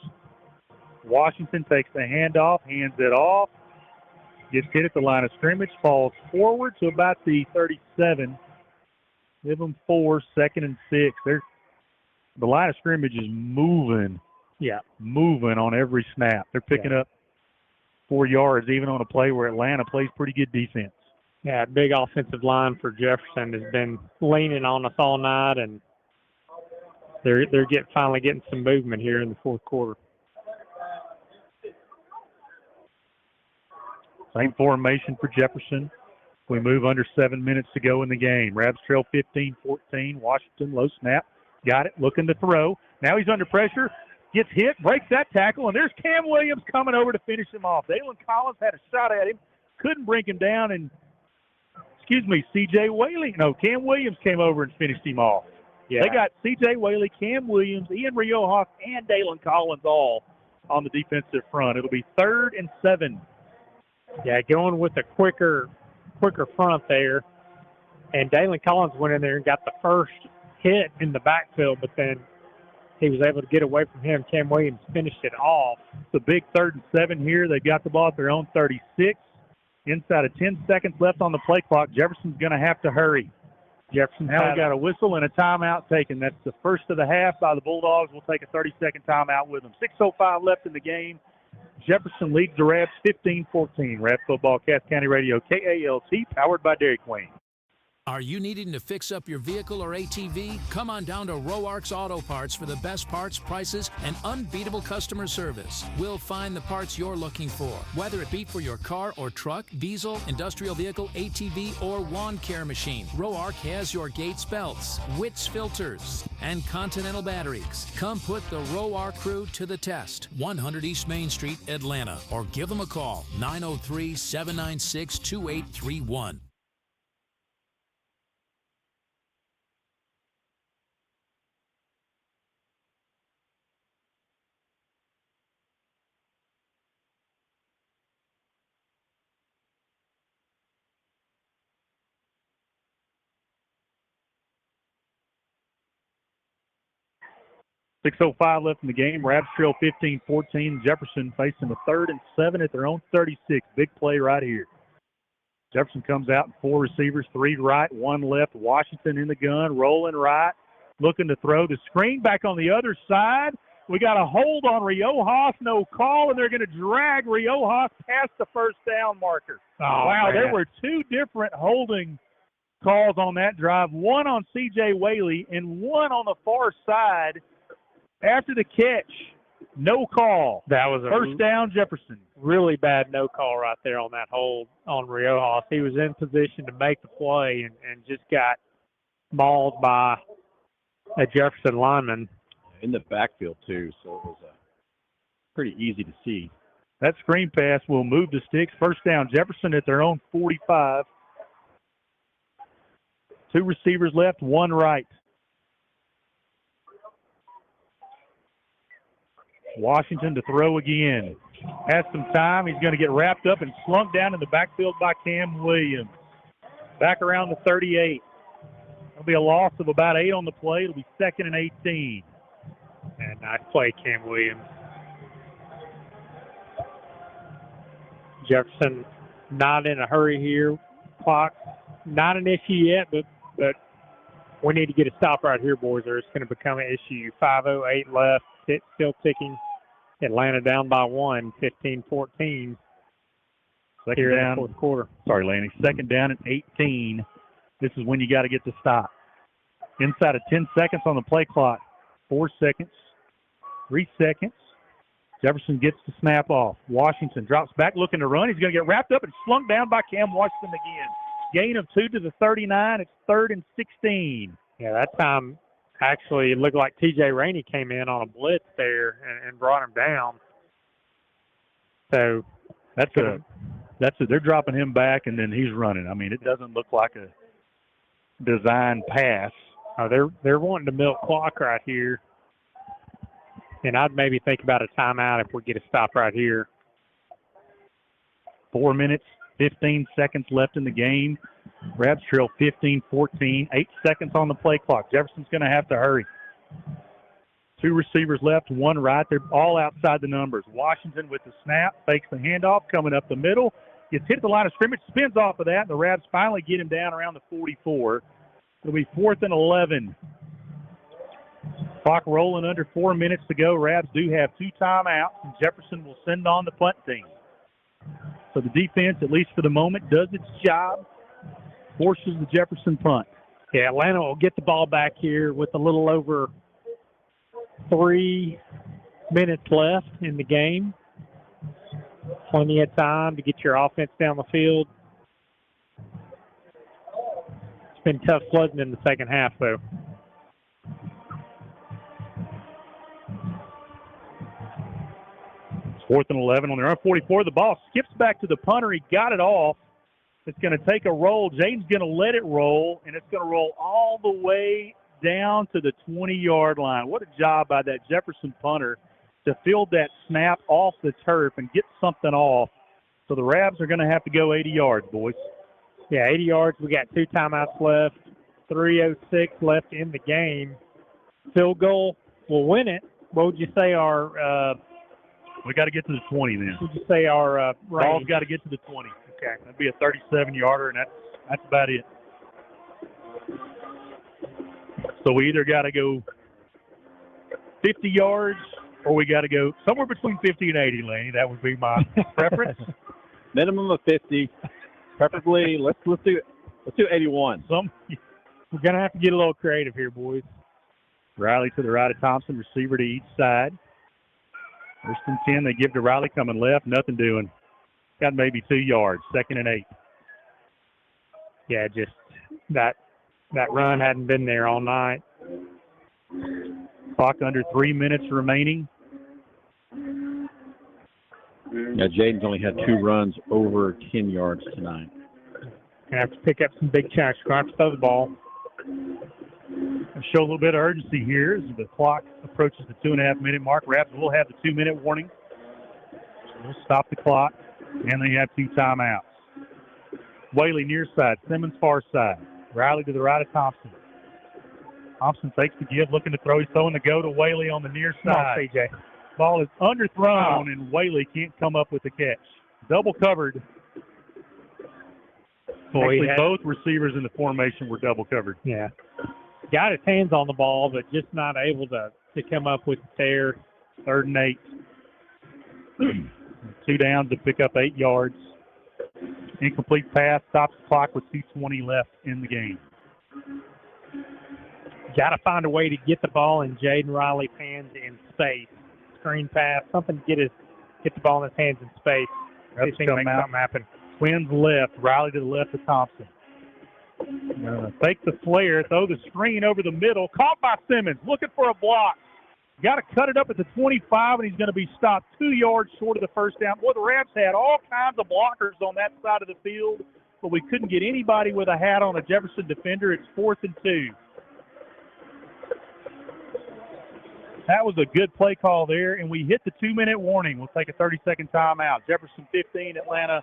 Washington takes the handoff, hands it off, gets hit at the line of scrimmage, falls forward to about the 37. Give them 4, 2nd and 6. The line of scrimmage is moving. Yeah. Moving on every snap. They're picking up 4 yards, even on a play where Atlanta plays pretty good defense. Yeah, big offensive line for Jefferson has been leaning on us all night, and they're finally getting some movement here in the fourth quarter. Same formation for Jefferson. We move under 7 minutes to go in the game. Rabs trail 15-14. Washington, low snap. Got it, looking to throw. Now he's under pressure. Gets hit, breaks that tackle, and there's Cam Williams coming over to finish him off. Dalen Collins had a shot at him, couldn't bring him down, and C.J. Whaley. No, Cam Williams came over and finished him off. Yeah. They got C.J. Whaley, Cam Williams, Ian Riojas, and Dalen Collins all on the defensive front. It'll be 3rd and 7. Yeah, going with a quicker front there. And Dalen Collins went in there and got the first hit in the backfield, but then he was able to get away from him. Cam Williams finished it off. It's a big 3rd and 7 here. They've got the ball at their own 36. Inside of 10 seconds left on the play clock. Jefferson's going to have to hurry. Jefferson now we got a whistle and a timeout taken. That's the first of the half by the Bulldogs. We'll take a 30-second timeout with them. 6:05 left in the game. Jefferson leads the Rabs 15-14. Rabs football, Cass County Radio, KALT, powered by Dairy Queen. Are you needing to fix up your vehicle or ATV? Come on down to Roark's Auto Parts for the best parts, prices, and unbeatable customer service. We'll find the parts you're looking for, whether it be for your car or truck, diesel, industrial vehicle, ATV, or lawn care machine. Roark has your Gates belts, Witz filters, and Continental batteries. Come put the Roark crew to the test. 100 East Main Street, Atlanta, or give them a call, 903-796-2831. .605 left in the game. Rabs trail 15-14. Jefferson facing a 3rd and 7 at their own 36. Big play right here. Jefferson comes out, 4 receivers, 3 right, 1 left. Washington in the gun, rolling right, looking to throw the screen back on the other side. We got a hold on Riojas, no call, and they're going to drag Riojas past the first down marker. Oh, wow, man. There were two different holding calls on that drive, one on C.J. Whaley and one on the far side after the catch. No call. That was a first down, Jefferson. Really bad no call right there on that hold on Riojas. He was in position to make the play and just got mauled by a Jefferson lineman. In the backfield, too, so it was pretty easy to see. That screen pass will move the sticks. First down, Jefferson at their own 45. Two receivers left, one right. Washington to throw again. Has some time. He's going to get wrapped up and slunk down in the backfield by Cam Williams. Back around the 38. It'll be a loss of about 8 on the play. It'll be 2nd and 18. And nice play, Cam Williams. Jefferson not in a hurry here. Clock not an issue yet, but we need to get a stop right here, boys, or it's going to become an issue. 5:08 left. It's still ticking. Atlanta down by 1, 15-14. Here in the fourth quarter. Sorry, Lanny. 2nd down and 18. This is when you got to get the stop. Inside of 10 seconds on the play clock. 4 seconds. 3 seconds. Jefferson gets the snap off. Washington drops back looking to run. He's going to get wrapped up and slung down by Cam Washington again. Gain of 2 to the 39. It's 3rd and 16. Yeah, that time actually it looked like T.J. Rainey came in on a blitz there and brought him down. So they're dropping him back and then he's running. I mean, it doesn't look like a designed pass. They're wanting to milk clock right here. And I'd maybe think about a timeout if we get a stop right here. 4 minutes, 15 seconds left in the game. Rabs trail 15-14. 8 seconds on the play clock. Jefferson's going to have to hurry. 2 receivers left, 1 right. They're all outside the numbers. Washington with the snap, fakes the handoff, coming up the middle. Gets hit at the line of scrimmage, spins off of that, and the Rabs finally get him down around the 44. It'll be 4th and 11. Clock rolling under 4 minutes to go. Rabs do have 2 timeouts, and Jefferson will send on the punt team. So the defense, at least for the moment, does its job, forces the Jefferson punt. Yeah, Atlanta will get the ball back here with a little over 3 minutes left in the game. Plenty of time to get your offense down the field. It's been tough sledding in the second half, though. It's 4th and 11 on their own 44. The ball skips back to the punter. He got it off. It's going to take a roll. Jaden's going to let it roll, and it's going to roll all the way down to the 20-yard line. What a job by that Jefferson punter to field that snap off the turf and get something off. So the Rabs are going to have to go 80 yards, boys. Yeah, 80 yards. We got 2 timeouts left. 3:06 left in the game. Field goal will win it. What would you say our we got to get to the 20 then. What would you say our ball's got to get to the 20. Okay. That'd be a 37-yarder, and that's about it. So we either got to go 50 yards or we got to go somewhere between 50 and 80, Laney. That would be my preference. Minimum of 50. Preferably, let's do 81. We're going to have to get a little creative here, boys. Riley to the right of Thompson, receiver to each side. First and 10, they give to Riley coming left, nothing doing. Got maybe 2 yards, 2nd and 8. Yeah, just that run hadn't been there all night. Clock under 3 minutes remaining. Yeah, Jaden's only had 2 runs over 10 yards tonight. Gonna have to pick up some big chunks. Gonna have to throw the ball. Show a little bit of urgency here as the clock approaches the 2.5-minute mark. Rabs will have the 2-minute warning. We'll stop the clock, and they have 2 timeouts. Whaley near side, Simmons far side. Riley to the right of Thompson. Thompson takes the give, looking to throw. He's throwing the go to Whaley on the near side. CJ. Ball is underthrown, and Whaley can't come up with the catch. Double covered. Actually, both receivers in the formation were double covered. Yeah. Got his hands on the ball, but just not able to come up with it there. 3rd and 8. 2 downs to pick up 8 yards. Incomplete pass, stops the clock with 2:20 left in the game. Got to find a way to get the ball in Jaden Riley's hands in space. Screen pass, something to get the ball in his hands in space. Reps Make come something out. happen. Twins left, Riley to the left of Thompson. Fake the flare, throw the screen over the middle. Caught by Simmons, looking for a block. Got to cut it up at the 25, and he's going to be stopped 2 yards short of the first down. Boy, the Rams had all kinds of blockers on that side of the field, but we couldn't get anybody with a hat on a Jefferson defender. It's 4th and 2. That was a good play call there, and we hit the 2-minute warning. We'll take a 30-second timeout. Jefferson 15, Atlanta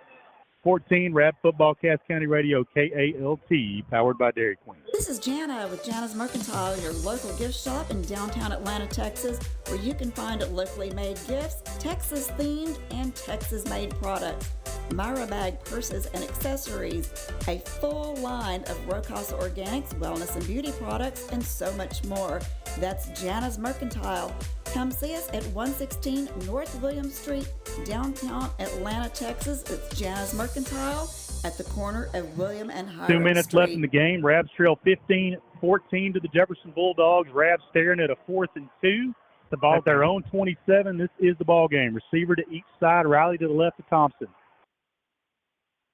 14. Rab Football, Cass County Radio, KALT, powered by Dairy Queen. This is Jana with Jana's Mercantile, your local gift shop in downtown Atlanta, Texas, where you can find locally made gifts, Texas-themed, and Texas-made products. Myra bag purses and accessories, a full line of Rocasa Organics, wellness and beauty products, and so much more. That's Jana's Mercantile. Come see us at 116 North William Street, downtown Atlanta, Texas. It's Jana's Mercantile at the corner of William and Hiram 2 minutes Street. left in the game. Rabs trail 15-14 to the Jefferson Bulldogs. Rabs staring at a 4th and 2. The ball at their own 27. This is the ball game. Receiver to each side. Riley to the left of Thompson.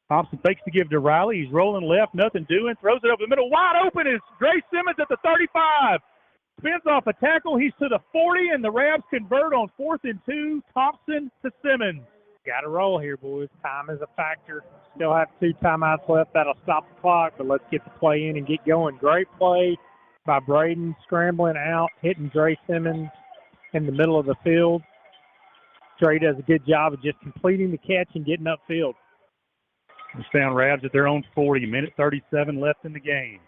Thompson fakes to give to Riley. He's rolling left, nothing doing. Throws it over the middle. Wide open is Dre Simmons at the 35. Spins off a tackle. He's to the 40, and the Rabs convert on 4th and 2. Thompson to Simmons. Got to roll here, boys. Time is a factor. Still have 2 timeouts left. That'll stop the clock, but let's get the play in and get going. Great play by Braden, scrambling out, hitting Dre Simmons in the middle of the field. Dre does a good job of just completing the catch and getting upfield. Touchdown Rabs at their own 40. Minute 37 left in the game.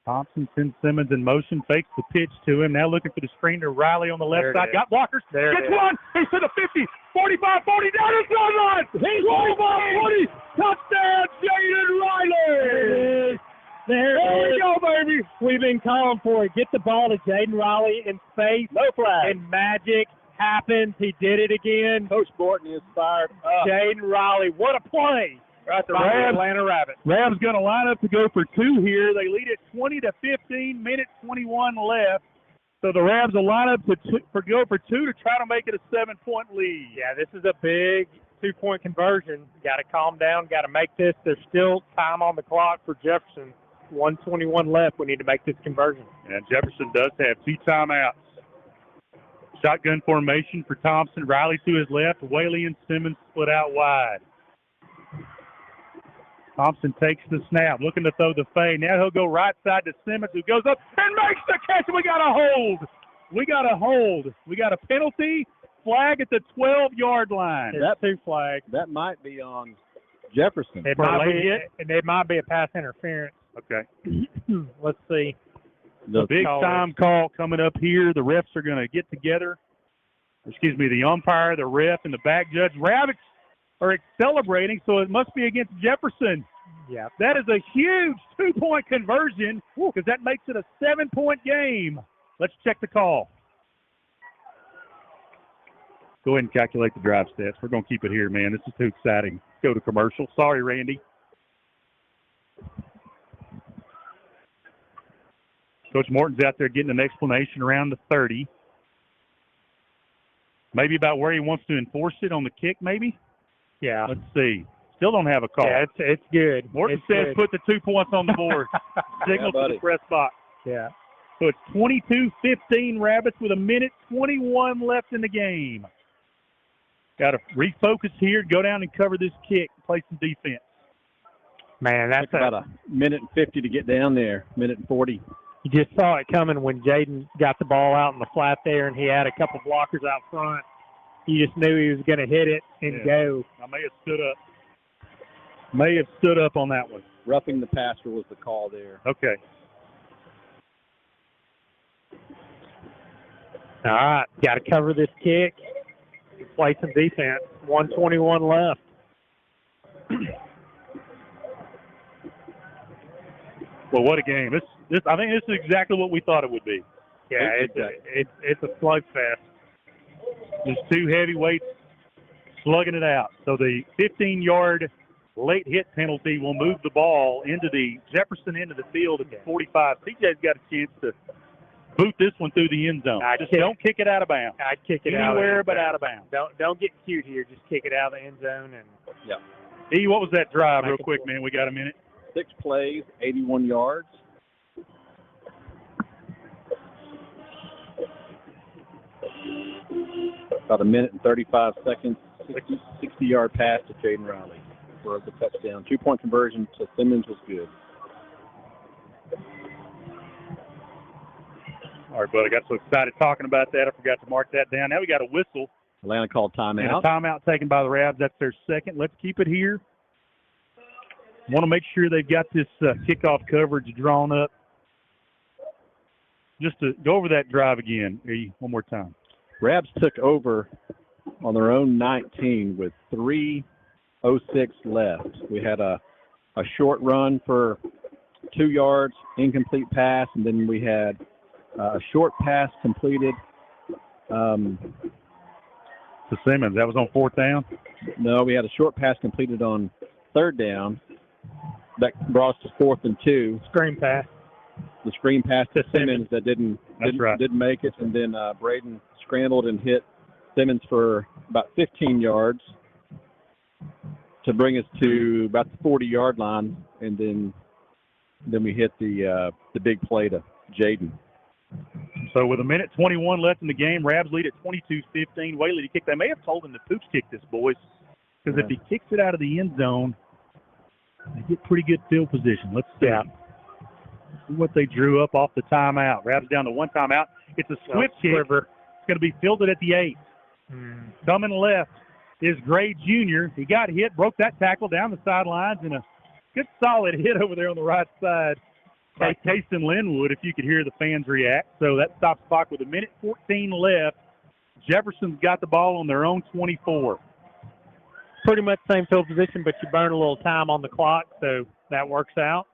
Thompson sends Simmons in motion, fakes the pitch to him. Now looking for the screen to Riley on the left side. Got blockers. Gets one. He's to the 50, 45, 40, down the sideline. He's 45, 40. Touchdown, Jaden Riley. There we go, baby. We've been calling for it. Get the ball to Jaden Riley in space. No flag. And magic happens. He did it again. Coach Borton is fired up. Jaden Riley, what a play. Right, the Atlanta Rabbits. Rabs going to line up to go for 2 here. They lead it 20-15, minute 21 left. So the Rabs will line up to go for 2 to try to make it a 7-point lead. Yeah, this is a big 2-point conversion. Got to calm down, got to make this. There's still time on the clock for Jefferson. 1:21 left. We need to make this conversion. And Jefferson does have 2 timeouts. Shotgun formation for Thompson. Riley to his left. Whaley and Simmons split out wide. Thompson takes the snap, looking to throw the fade. Now he'll go right side to Simmons, who goes up and makes the catch. We got a hold. We got a penalty. Flag at the 12-yard line. That's 2 flags. That might be on Jefferson. It might be a pass interference. Okay. Let's see. The big time call coming up here. The refs are going to get together. The umpire, the ref, and the back judge. Rabbits are celebrating, so it must be against Jefferson. Yeah. That is a huge 2-point conversion because that makes it a 7-point game. Let's check the call. Go ahead and calculate the drive stats. We're going to keep it here, man. This is too exciting. Go to commercial. Sorry, Randy. Coach Morton's out there getting an explanation around the 30. Maybe about where he wants to enforce it on the kick, maybe? Yeah. Let's see. Still don't have a call. Yeah, it's good. Morton says put the 2 points on the board. Signal to the press box. Yeah. So it's 22-15 Rabbits with a minute 21 left in the game. Got to refocus here, go down and cover this kick, play some defense. Man, that's about a minute and 50 to get down there, minute and 40. You just saw it coming when Jaden got the ball out in the flat there, and he had a couple blockers out front. You just knew he was going to hit it and go. I may have stood up on that one. Roughing the passer was the call there. Okay. All right, got to cover this kick. Play some defense. 1:21 left. Well, what a game! This I think this is exactly what we thought it would be. Yeah, it's a slugfest. Just two heavyweights slugging it out. So the 15-yard late hit penalty will move the ball into the Jefferson end of the field at the 45. CJ's got a chance to boot this one through the end zone. Don't kick it out of bounds. I'd kick it out anywhere but out of bounds. Don't get cute here. Just kick it out of the end zone. And E, what was that drive, real quick, man? We got a minute. 6 plays, 81 yards. About a minute and 35 seconds. 60-yard pass to Jaden Riley for the touchdown. 2-point conversion to Simmons was good. All right, bud, I got so excited talking about that, I forgot to mark that down. Now we got a whistle. Atlanta called timeout. And a timeout taken by the Rabs. That's their second. Let's keep it here. Want to make sure they've got this kickoff coverage drawn up. Just to go over that drive again, one more time. Rabs took over on their own 19 with 3:06 left. We had a short run for 2 yards, incomplete pass, and then we had a short pass completed. To Simmons. That was on 4th down? No, we had a short pass completed on 3rd down. That brought us to 4th and 2. Screen pass. The screen pass to Simmons that didn't make it, and then Braden scrambled and hit Simmons for about 15 yards to bring us to about the 40-yard line, and then we hit the big play to Jaden. So with a minute 21 left in the game, Rabs lead at 22-15. Whaley to kick. They may have told him to pooch kick this, boys, because if he kicks it out of the end zone, they get pretty good field position. Let's see what they drew up off the timeout. Rabs down to 1 timeout. It's a swift kick. It's going to be fielded at the 8. Coming left is Gray Jr. He got hit, broke that tackle down the sidelines, and a good solid hit over there on the right side by Kason Linwood, if you could hear the fans react. So that stops clock with a minute 14 left. Jefferson's got the ball on their own 24. Pretty much same field position, but you burn a little time on the clock, so that works out.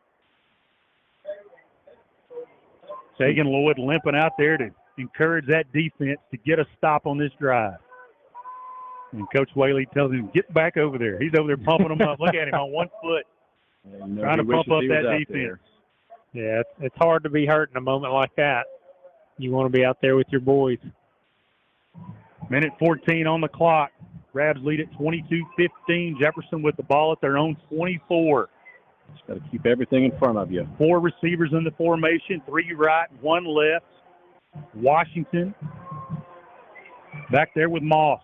Tegan Lloyd limping out there to encourage that defense to get a stop on this drive. And Coach Whaley tells him, get back over there. He's over there pumping them up. Look at him on one foot, trying to pump up that defense. Yeah, it's hard to be hurt in a moment like that. You want to be out there with your boys. Minute 14 on the clock. Rabs lead at 22-15. Jefferson with the ball at their own 24. Just got to keep everything in front of you. 4 receivers in the formation, 3 right, 1 left. Washington back there with Moss.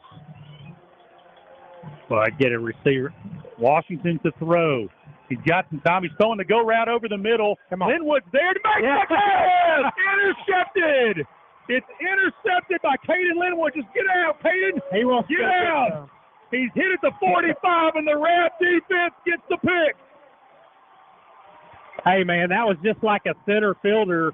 Well, I'd get a receiver. Washington to throw. He's got some time. He's throwing the go route over the middle. Linwood's there to make the pass. Intercepted. It's intercepted by Caden Linwood. Just get out, Caden. He won't get out. He's hit at the 45, and the Rab defense gets the pick. Hey, man, that was just like a center fielder.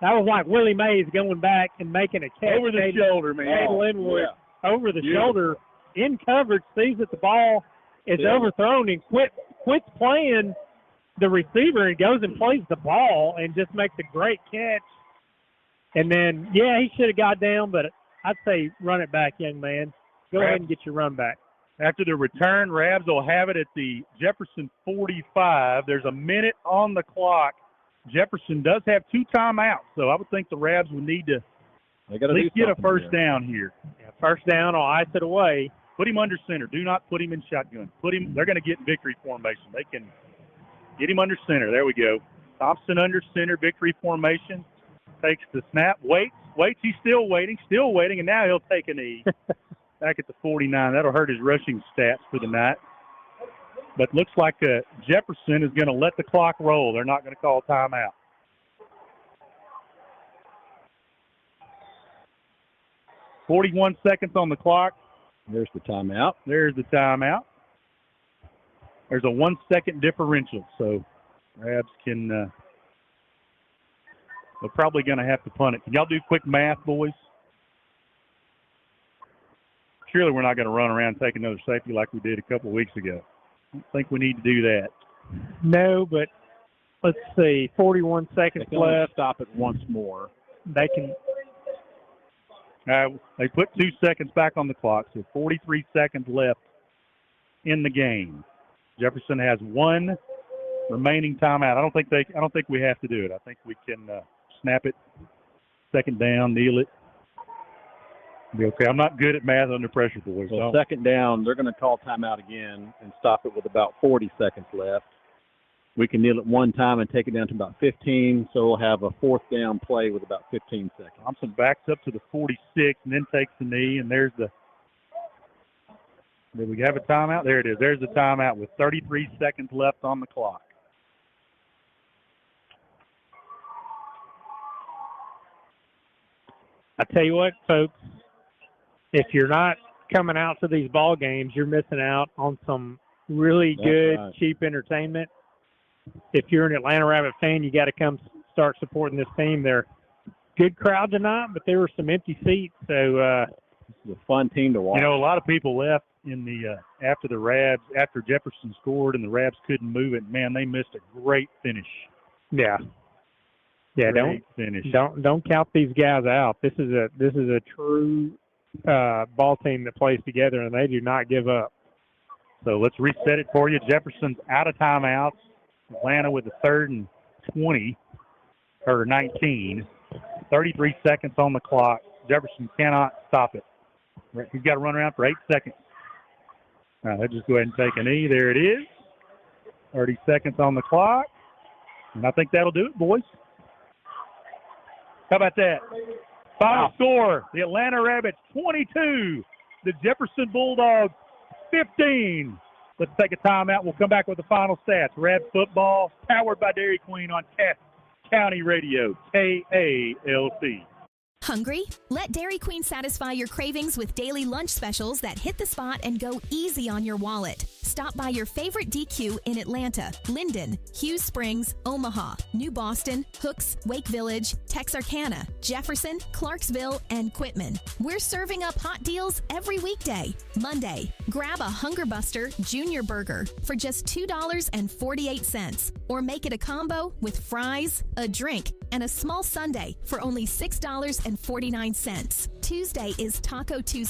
That was like Willie Mays going back and making a catch. Over the shoulder, man. Caden Linwood over the shoulder, in coverage, sees that the ball is overthrown and quits playing the receiver and goes and plays the ball and just makes a great catch. And then, he should have got down, but I'd say run it back, young man. Go ahead and get your run back. After the return, Rabs will have it at the Jefferson 45. There's a minute on the clock. Jefferson does have 2 timeouts, so I would think the Rabs would need to at least get a first down here. Yeah, first down or ice it away. Put him under center. Do not put him in shotgun. They're going to get in victory formation. They can get him under center. There we go. Thompson under center, victory formation. Takes the snap, waits. He's still waiting, and now he'll take a knee. Back at the 49. That'll hurt his rushing stats for the night. But looks like Jefferson is going to let the clock roll. They're not going to call timeout. .41 seconds on the clock. There's the timeout. There's a 1 second differential, so Rabs can they're probably going to have to punt it. Can y'all do quick math, boys? Surely we're not going to run around and take another safety like we did a couple of weeks ago. I don't think we need to do that. No, but let's see, 41 seconds left. Stop it once more. they can. They put 2 seconds back on the clock, so 43 seconds left in the game. Jefferson has one remaining timeout. I don't think we have to do it. I think we can snap it, second down, kneel it. Be okay. I'm not good at math under pressure, boys. Well, second down, they're going to call timeout again and stop it with about 40 seconds left. We can kneel it one time and take it down to about 15, so we'll have a fourth down play with about 15 seconds. Thompson backs up to the 46 and then takes the knee, and there's the – did we have a timeout? There it is. There's the timeout with 33 seconds left on the clock. I tell you what, folks, if you're not coming out to these ball games, you're missing out on some really good, cheap entertainment. If you're an Atlanta Rabbit fan, you got to come start supporting this team. They're good crowd tonight, but there were some empty seats. So it's a fun team to watch. You know, a lot of people left in the after Jefferson scored and the Rabs couldn't move it. Man, they missed a great finish. Yeah. Don't count these guys out. This is a true ball team that plays together, and they do not give up. So let's reset it for you. Jefferson's out of timeouts. Atlanta with the 3rd and 20, or 19. 33 seconds on the clock. Jefferson cannot stop it. He's got to run around for 8 seconds. All right, let's just go ahead and take a knee. There it is. 30 seconds on the clock. And I think that'll do it, boys. How about that? Final score, the Atlanta Rabbits 22, the Jefferson Bulldogs 15. Let's take a timeout. We'll come back with the final stats. Rab football, powered by Dairy Queen on Cass County Radio, KALT. Hungry? Let Dairy Queen satisfy your cravings with daily lunch specials that hit the spot and go easy on your wallet. Stop by your favorite DQ in Atlanta, Linden, Hughes Springs, Omaha, New Boston, Hooks, Wake Village, Texarkana, Jefferson, Clarksville, and Quitman. We're serving up hot deals every weekday. Monday, grab a Hunger Buster Junior Burger for just $2.48, or make it a combo with fries, a drink, and a small sundae for only $6.49. Tuesday is Taco Tuesday.